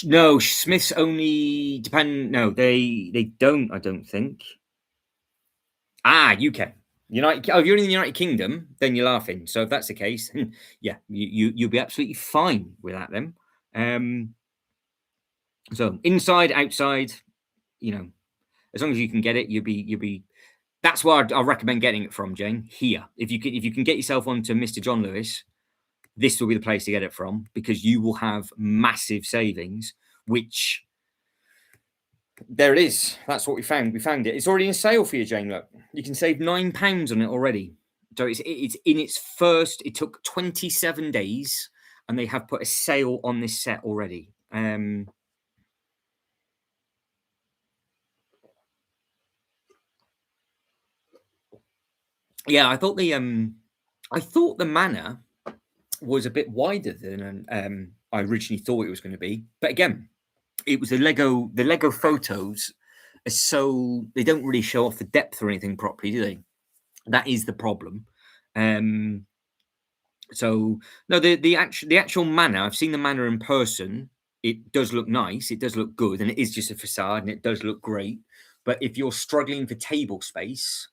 A: No, Smiths only depend. No, they don't. I don't think. Ah, UK, United. Oh, if you're in the United Kingdom, then you're laughing. So if that's the case, yeah, you'll be absolutely fine with that then. So inside, outside, as long as you can get it, you'll be. That's where I recommend getting it from, Jane. Here, if you can get yourself onto Mr. John Lewis, this will be the place to get it from because you will have massive savings. Which there it is. That's what we found. We found it. It's already in sale for you, Jane. Look, you can save £9 on it already. So it's in its first. It took 27 days, and they have put a sale on this set already. Yeah, I thought the manor was a bit wider than I originally thought it was going to be. But again, it was the Lego photos are so they don't really show off the depth or anything properly, do they? That is the problem. So no, the actual manor, I've seen the manor in person. It does look nice, it does look good, and it is just a facade and it does look great. But if you're struggling for table space,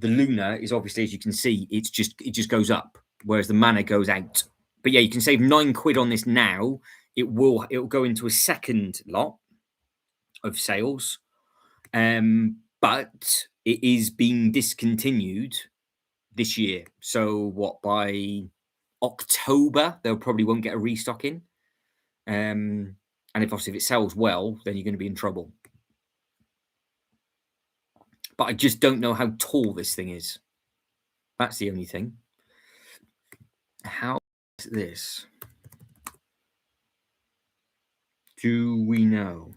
A: the Luna is obviously, as you can see, it just goes up, whereas the manor goes out. But yeah, you can save £9 on this now. It'll go into a second lot of sales, but it is being discontinued this year. So what, by October they probably won't get a restock in. And if it sells well, then you're going to be in trouble. But I just don't know how tall this thing is. That's the only thing. How is this? Do we know?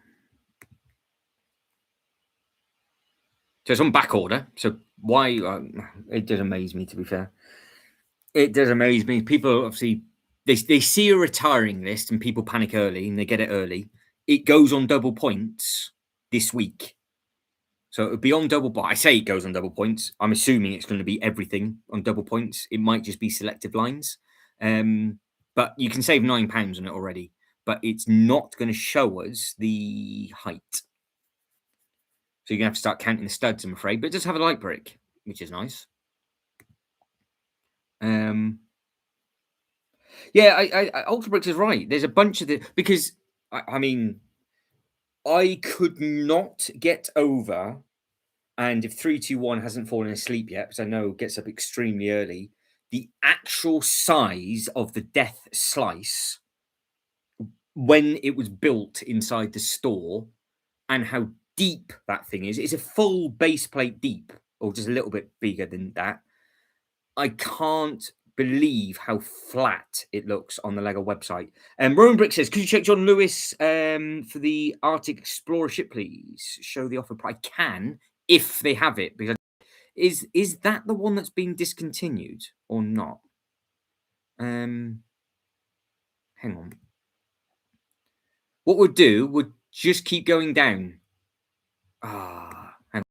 A: So it's on back order. So why? It does amaze me, to be fair. It does amaze me. People obviously they see a retiring list and people panic early and they get it early. It goes on double points this week. So it'll be on double. I say it goes on double points. I'm assuming it's going to be everything on double points. It might just be selective lines. But you can save £9 on it already. But it's not going to show us the height. So you're going to have to start counting the studs, I'm afraid. But it does have a light brick, which is nice. Yeah, Ultra Bricks is right. There's a bunch of the because I mean, I could not get over, and if 321 hasn't fallen asleep yet, because I know it gets up extremely early, the actual size of the death slice when it was built inside the store and how deep that thing is. It's a full base plate deep, or just a little bit bigger than that. I can't believe how flat it looks on the Lego website. Rowan Brick says, could you check John Lewis for the Arctic Explorer ship, please? Show the offer price. I can, if they have it. Because is that the one that's been discontinued or not? Hang on. What we'll do, we'll just keep going down. Hang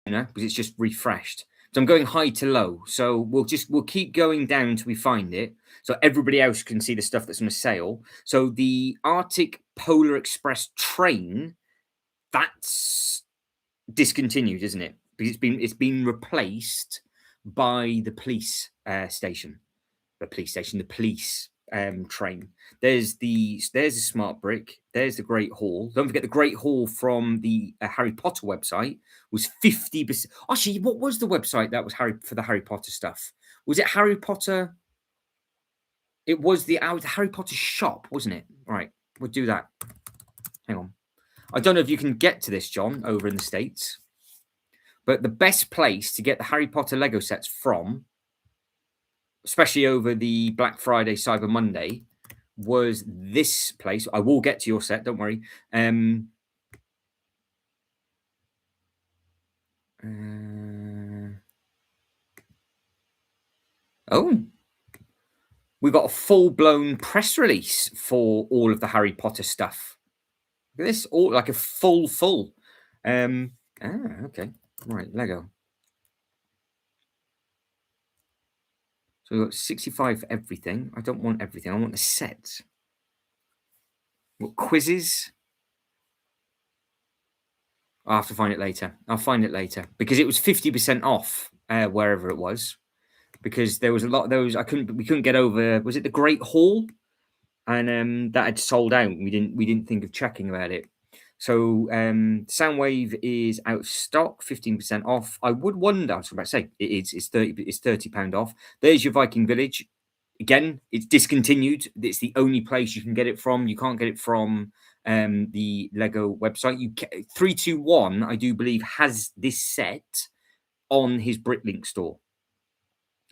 A: on, because it's just refreshed. So I'm going high to low. So we'll keep going down until we find it. So everybody else can see the stuff that's on sale. So the Arctic Polar Express train, that's discontinued, isn't it? Because it's been replaced by the police station. The police train. There's a smart brick. There's the Great Hall. Don't forget the Great Hall from the Harry Potter website was 50%. Actually, what was the website that was for the Harry Potter stuff? Was it Harry Potter? It was the Harry Potter shop, wasn't it? Right, we'll do that. Hang on. I don't know if you can get to this, John, over in the States, but the best place to get the Harry Potter Lego sets from especially over the Black Friday, Cyber Monday, was this place. I will get to your set, don't worry. Oh, we got a full-blown press release for all of the Harry Potter stuff. Look at this, all like a full. Okay, right, Lego. So we've got 65 for everything. I don't want everything. I want the set. What quizzes? I'll have to find it later. I'll find it later because it was 50% off wherever it was. Because there was a lot of those we couldn't get over. Was it the Great Hall? And that had sold out. We didn't think of checking about it. So Soundwave is out of stock, 15% off. I would wonder, I was about to say it's £30 off. There's your Viking Village. Again, it's discontinued. It's the only place you can get it from. You can't get it from the Lego website. 321, I do believe, has this set on his Britlink store.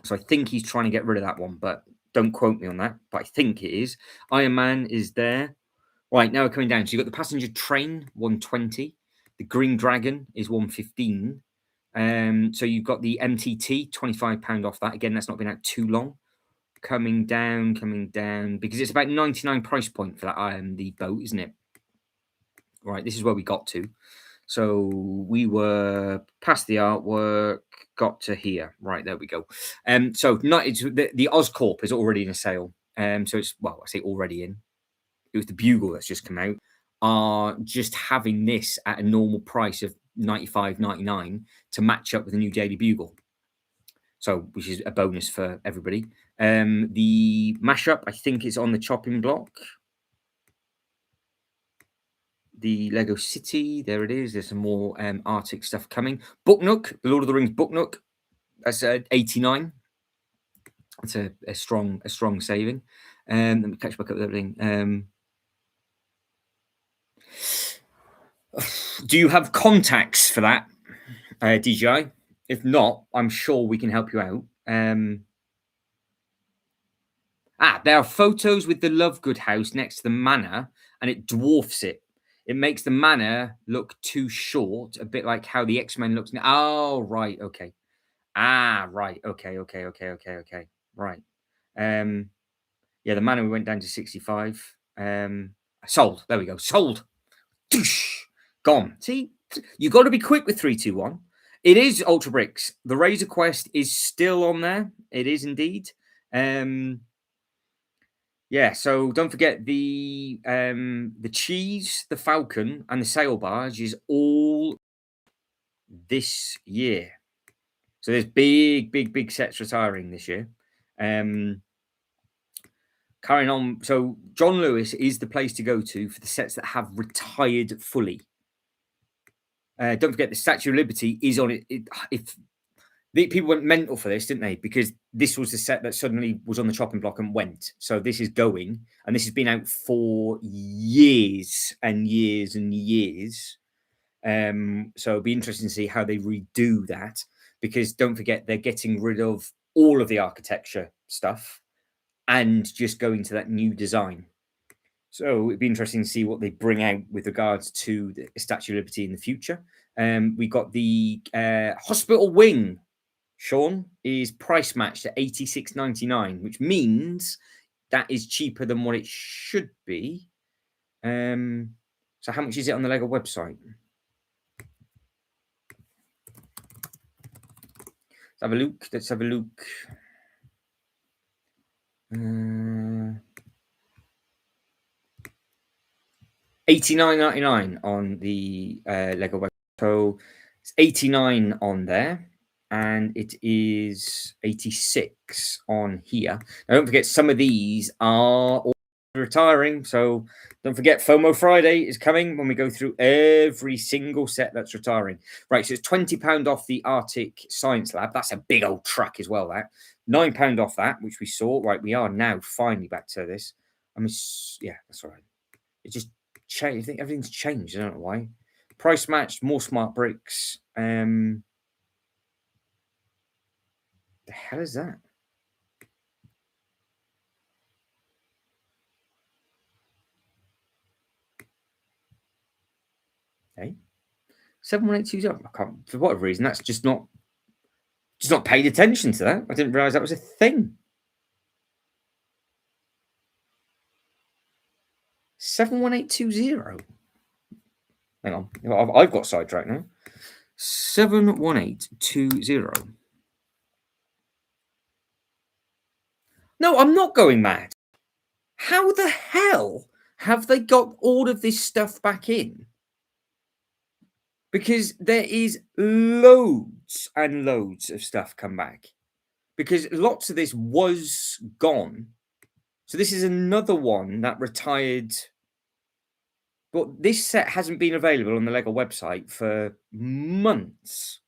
A: So I think he's trying to get rid of that one, but don't quote me on that. But I think it is. Iron Man is there. Right, now we're coming down. So you've got the passenger train, 120. The Green Dragon is 115. So you've got the MTT, £25 off that. Again, that's not been out too long. Coming down, because it's about 99 price point for that the boat, isn't it? Right, this is where we got to. So we were past the artwork, got to here. Right, there we go. So not it's the Oscorp is already in a sale. So it's, well, I say already in. It was the Bugle that's just come out. Are just having this at a normal price of 95.99 to match up with the new Daily Bugle. So which is a bonus for everybody. The mashup, I think, is on the chopping block. The Lego City, there it is. There's some more Arctic stuff coming. Book Nook, the Lord of the Rings Book Nook. That's 89. That's a strong saving. Let me catch back up with everything. Do you have contacts for that, DJI? If not, I'm sure we can help you out. There are photos with the Lovegood house next to the manor, and it dwarfs it. It makes the manor look too short, a bit like how the X-Men looks now. Oh, right, okay. Right, okay. Right. Yeah, the manor we went down to 65. Sold. There we go. Sold. Gone. See, you got to be quick with 321. It is Ultra Bricks. The Razor Quest is still on there. It is indeed. Yeah, so don't forget the cheese, the Falcon, and the sail barge is all this year. So there's big sets retiring this year. Carrying on. So John Lewis is the place to go to for the sets that have retired fully. Don't forget the Statue of Liberty is on it. If the people went mental for this, didn't they? Because this was the set that suddenly was on the chopping block and went. So this is going, and this has been out for years and years and years. So it'll be interesting to see how they redo that. Because don't forget, they're getting rid of all of the architecture stuff and just going to that new design. So it'd be interesting to see what they bring out with regards to the Statue of Liberty in the future. We got the Hospital Wing. Sean is price matched at $86.99, which means that is cheaper than what it should be. So how much is it on the Lego website? Let's have a look. Let's have a look. $89.99 on the Lego website. So it's 89 on there, and it is 86 on here. Now, don't forget, some of these are all retiring. So don't forget, FOMO Friday is coming when we go through every single set that's retiring. Right, so it's £20 off the Arctic Science Lab. That's a big old truck as well, that. £9 off that, which we saw. Right, we are now finally back to this. I mean, yeah, that's all right. It just changed. I think everything's changed. I don't know why. Price matched, more smart bricks. The hell is that? 71820. I can't, for whatever reason, that's just not paid attention to that. I didn't realize that was a thing. 71820. Hang on, I've got sidetracked now. 71820. No, I'm not going mad. How the hell have they got all of this stuff back in? Because there is loads and loads of stuff come back. Because lots of this was gone. So this is another one that retired. But this set hasn't been available on the LEGO website for months.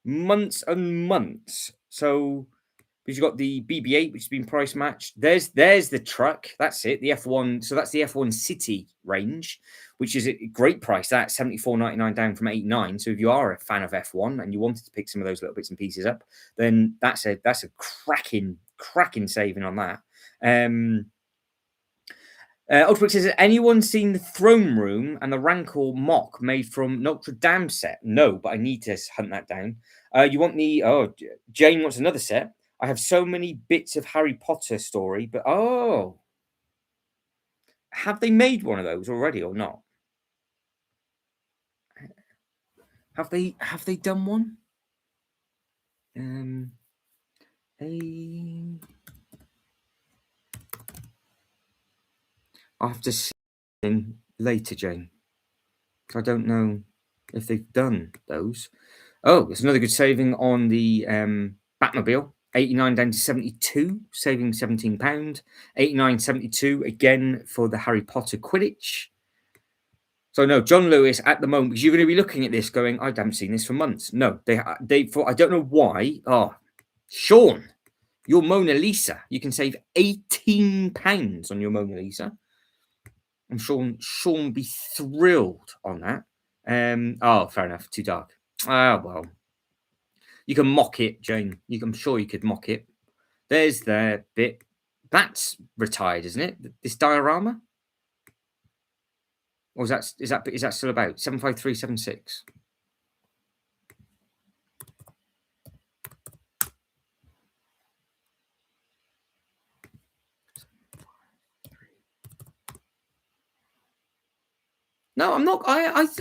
A: Months and months. So because you've got the BB-8, which has been price matched. There's the truck. That's it. The F1. So that's the F1 City range, which is a great price. That's $74.99 down from $89. So if you are a fan of F1 and you wanted to pick some of those little bits and pieces up, then that's a cracking saving on that. Ultrabrick says, has anyone seen the Throne Room and the Rancor mock made from Notre Dame set? No, but I need to hunt that down. You want the... Jane wants another set. I have so many bits of Harry Potter story, but have they made one of those already or not? Have they done one? I'll have to see later, Jane. I don't know if they've done those. Oh, there's another good saving on the Batmobile. 89 down to 72, saving £17. 89.72 again for the Harry Potter Quidditch. So no, John Lewis at the moment, because you're going to be looking at this going, I haven't seen this for months. No, they for I don't know why. Oh, Sean, your Mona Lisa, you can save £18 on your Mona Lisa. I'm sure Sean be thrilled on that. Fair enough, too dark. Well. You can mock it, Jane. I'm sure you could mock it. There's the bit. That's retired, isn't it? This diorama? Or is that still about 75376? No, I'm not. I was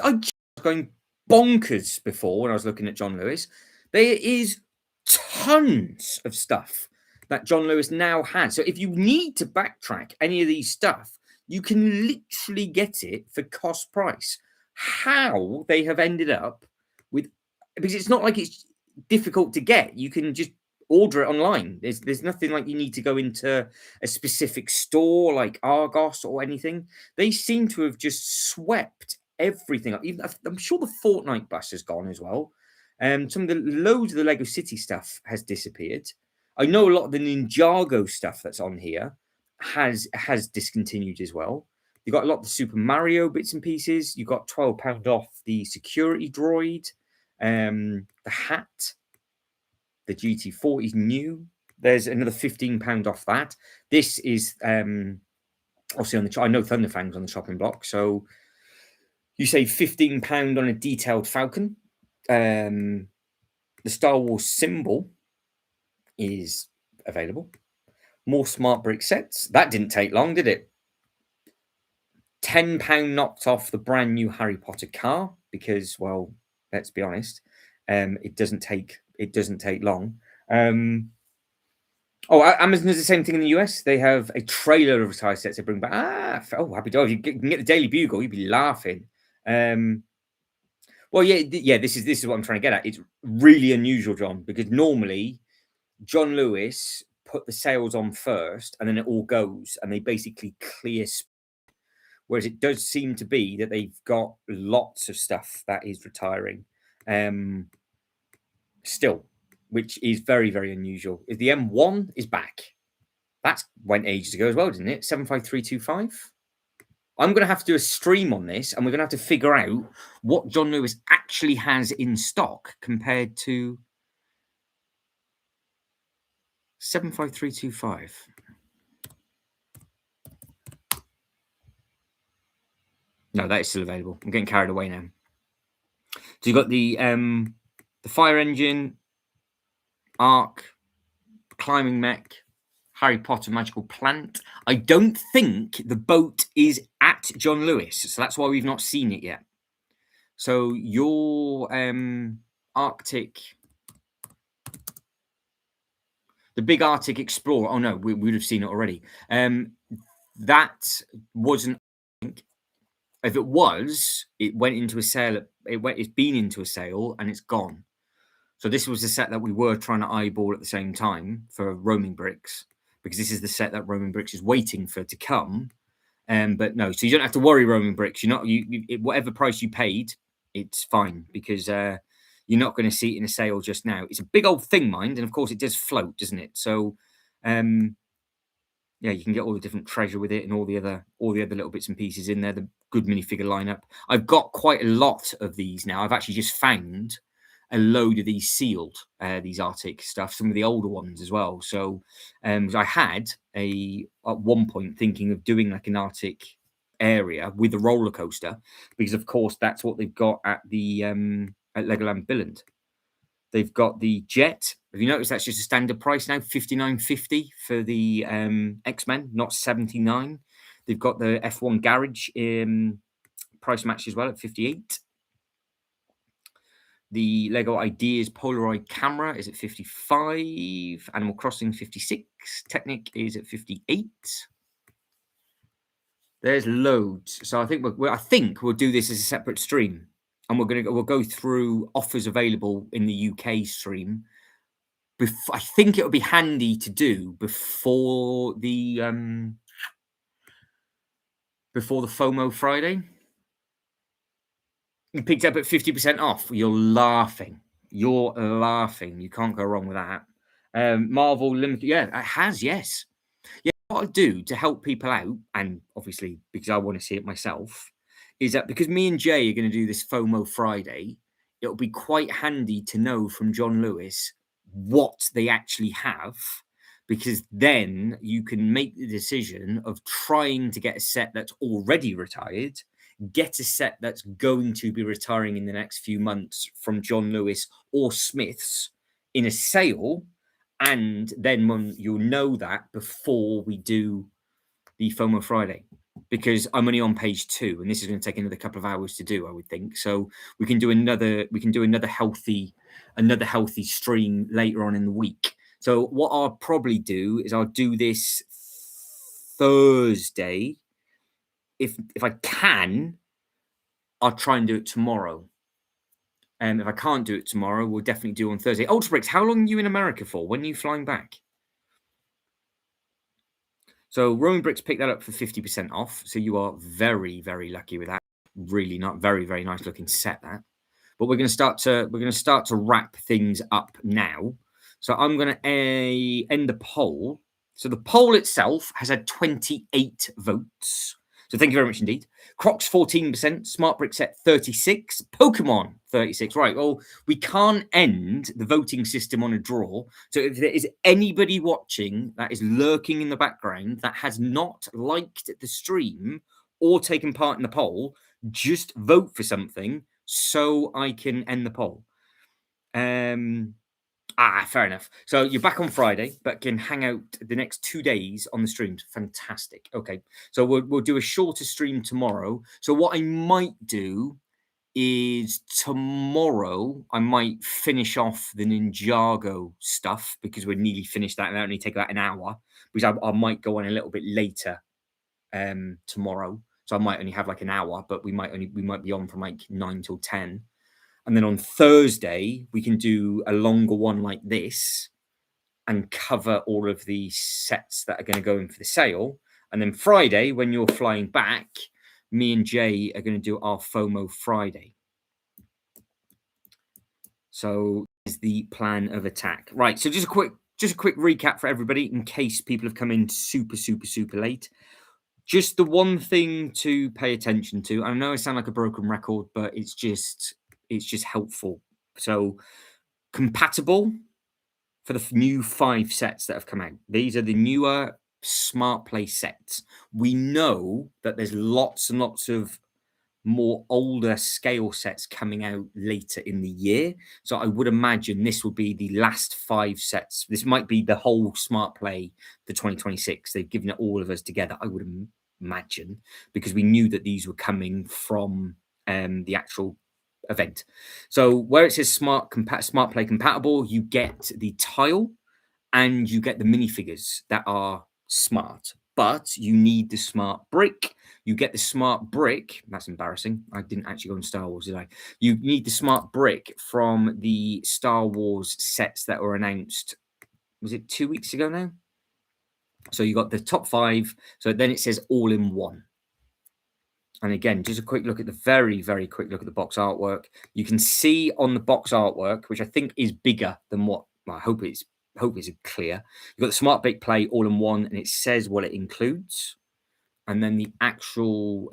A: going bonkers before when I was looking at John Lewis. There is tons of stuff that John Lewis now has. So if you need to backtrack any of these stuff, you can literally get it for cost price. How they have ended up with, because it's not like it's difficult to get. You can just order it online. There's nothing like you need to go into a specific store like Argos or anything. They seem to have just swept everything up. Even I'm sure the Fortnite bus has gone as well. Some of the loads of the Lego City stuff has disappeared. I know a lot of the Ninjago stuff that's on here has discontinued as well. You've got a lot of the Super Mario bits and pieces. You've got £12 off the security droid, the hat, the GT40 is new. There's another £15 off that. This is obviously on the. I know Thunderfang's on the shopping block, so you save £15 on a detailed Falcon. The Star Wars symbol is available. More smart brick sets. That didn't take long, did it? £10 knocked off the brand new Harry Potter car because, well, let's be honest, it doesn't take long. Amazon does the same thing in the US. They have a trailer of retired sets they bring back. Happy dog! You can get the Daily Bugle, you'd be laughing. Well, yeah. This is what I'm trying to get at. It's really unusual, John, because normally John Lewis put the sales on first, and then it all goes, and they basically clear. Whereas it does seem to be that they've got lots of stuff that is retiring, still, which is very, very unusual. If the M1 is back, that went ages ago as well, didn't it? 75325. I'm going to have to do a stream on this, and we're going to have to figure out what John Lewis actually has in stock compared to 75325. No, that is still available. I'm getting carried away now. So you've got the fire engine, Ark, climbing mech, Harry Potter magical plant. I don't think the boat is at John Lewis, so that's why we've not seen it yet. So your Arctic, the big Arctic Explorer. Oh no, we would have seen it already. That wasn't. If it was, it went into a sale. It's been into a sale and it's gone. So this was the set that we were trying to eyeball at the same time for Roaming Bricks, because this is the set that Roaming Bricks is waiting for to come. But no, so you don't have to worry, Roaming Bricks. You're not whatever price you paid, it's fine, because you're not going to see it in a sale just now. It's a big old thing, mind, and of course it does float, doesn't it? So yeah, you can get all the different treasure with it and all the other little bits and pieces in there. The good minifigure lineup. I've got quite a lot of these now. I've actually just found a load of these sealed, these Arctic stuff, some of the older ones as well. So I had at one point thinking of doing like an Arctic area with a roller coaster, because of course that's what they've got at the at Legoland Billund. They've got the Jet. Have you noticed that's just a standard price now? $59.50 for the X-Men, not $79. They've got the F1 Garage price match as well at $58. The Lego Ideas Polaroid camera is at $55. Animal Crossing $56. Technic is at $58. There's loads. So I think we'll do this as a separate stream, and we'll go through offers available in the UK stream. I think it would be handy to do before the FOMO Friday. You picked up at 50% off. You're laughing. You can't go wrong with that. Marvel Limited. Yeah, it has. Yes. Yeah. What I do to help people out, and obviously because I want to see it myself, is that because me and Jay are going to do this FOMO Friday, it'll be quite handy to know from John Lewis what they actually have, because then you can make the decision of trying to get a set that's already retired, get a set that's going to be retiring in the next few months from John Lewis or Smith's in a sale, and then when you'll know that before we do the FOMO Friday, because I'm only on page 2 and this is going to take another couple of hours to do, I would think. So we can do another healthy stream later on in the week. So what I'll probably do is I'll do this Thursday. If I can, I'll try and do it tomorrow. And if I can't do it tomorrow, we'll definitely do it on Thursday. Ultra Bricks, how long are you in America for? When are you flying back? So Roman Bricks picked that up for 50% off. So you are very, very lucky with that. Really not very, very nice looking set, that. But we're going to start to wrap things up now. So I'm going to end the poll. So the poll itself has had 28 votes. So thank you very much indeed. Crocs 14%, Smart Brick Set 36, Pokemon 36. Right, well, we can't end the voting system on a draw. So if there is anybody watching that is lurking in the background that has not liked the stream or taken part in the poll, just vote for something so I can end the poll. Fair enough. So you're back on Friday, but can hang out the next 2 days on the streams. Fantastic. Okay. So we'll do a shorter stream tomorrow. So what I might do is tomorrow I might finish off the Ninjago stuff, because we're nearly finished that and that only take about an hour, because I might go on a little bit later tomorrow. So I might only have like an hour, but we might be on from like 9 till 10. And then on Thursday, we can do a longer one like this and cover all of the sets that are going to go in for the sale. And then Friday, when you're flying back, me and Jay are going to do our FOMO Friday. So is the plan of attack. Right. So just a quick recap for everybody in case people have come in super, super, super late. Just the one thing to pay attention to. I know I sound like a broken record, but it's just helpful. So compatible for the new 5 sets that have come out. These are the newer Smart Play sets. We know that there's lots and lots of more older scale sets coming out later in the year. So I would imagine this will be the last 5 sets. This might be the whole Smart Play for 2026. They've given it all of us together, I would imagine, because we knew that these were coming from the actual event. So where it says Smart Play compatible, you get the tile and you get the minifigures that are smart, but you need the smart brick. You get the smart brick. That's embarrassing. I didn't actually go on Star Wars, did I? You need the smart brick from the Star Wars sets that were announced. Was it 2 weeks ago now? So you got the top 5. So then it says all in one. And again, just a quick look at the very quick look at the box artwork. You can see on the box artwork, which I think is bigger than what I hope it's clear. You've got the Smart Big Play all in one, and it says what it includes. And then the actual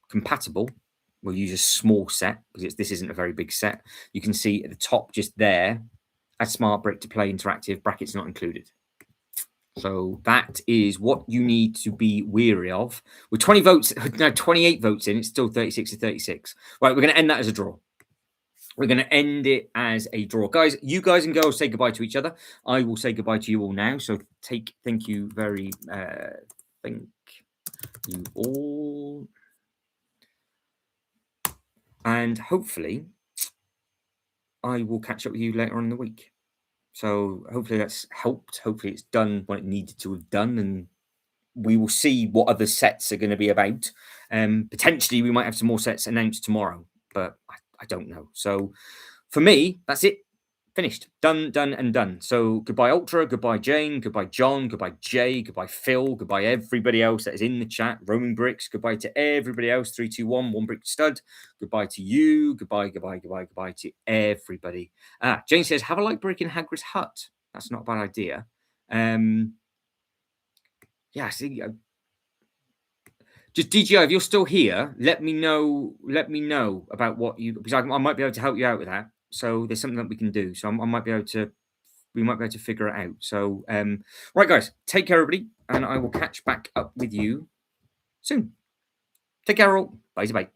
A: compatible, we'll use a small set because this isn't a very big set. You can see at the top just there, a Smart Brick to Play interactive, brackets not included. So that is what you need to be weary of. With 20 votes, no, 28 votes in, it's still 36 to 36. Right, we're going to end that as a draw. We're going to end it as a draw. Guys, you guys and girls say goodbye to each other. I will say goodbye to you all now. So thank you very, thank you all. And hopefully, I will catch up with you later on in the week. So hopefully that's helped. Hopefully it's done what it needed to have done, and we will see what other sets are going to be about. Potentially, we might have some more sets announced tomorrow, but I don't know. So for me, that's it. Finished. Done, and done. So goodbye, Ultra. Goodbye, Jane. Goodbye, John. Goodbye, Jay. Goodbye, Phil. Goodbye, everybody else that is in the chat. Roman Bricks. Goodbye to everybody else. 3, 2, 1. One brick stud. Goodbye to you. Goodbye to everybody. Jane says, have a light brick in Hagrid's hut. That's not a bad idea. Yeah, see, just DGI, if you're still here, let me know about what you, because I might be able to help you out with that. So there's something that we can do. So we might be able to figure it out. So, right, guys, take care, everybody, and I will catch back up with you soon. Take care, all. Bye.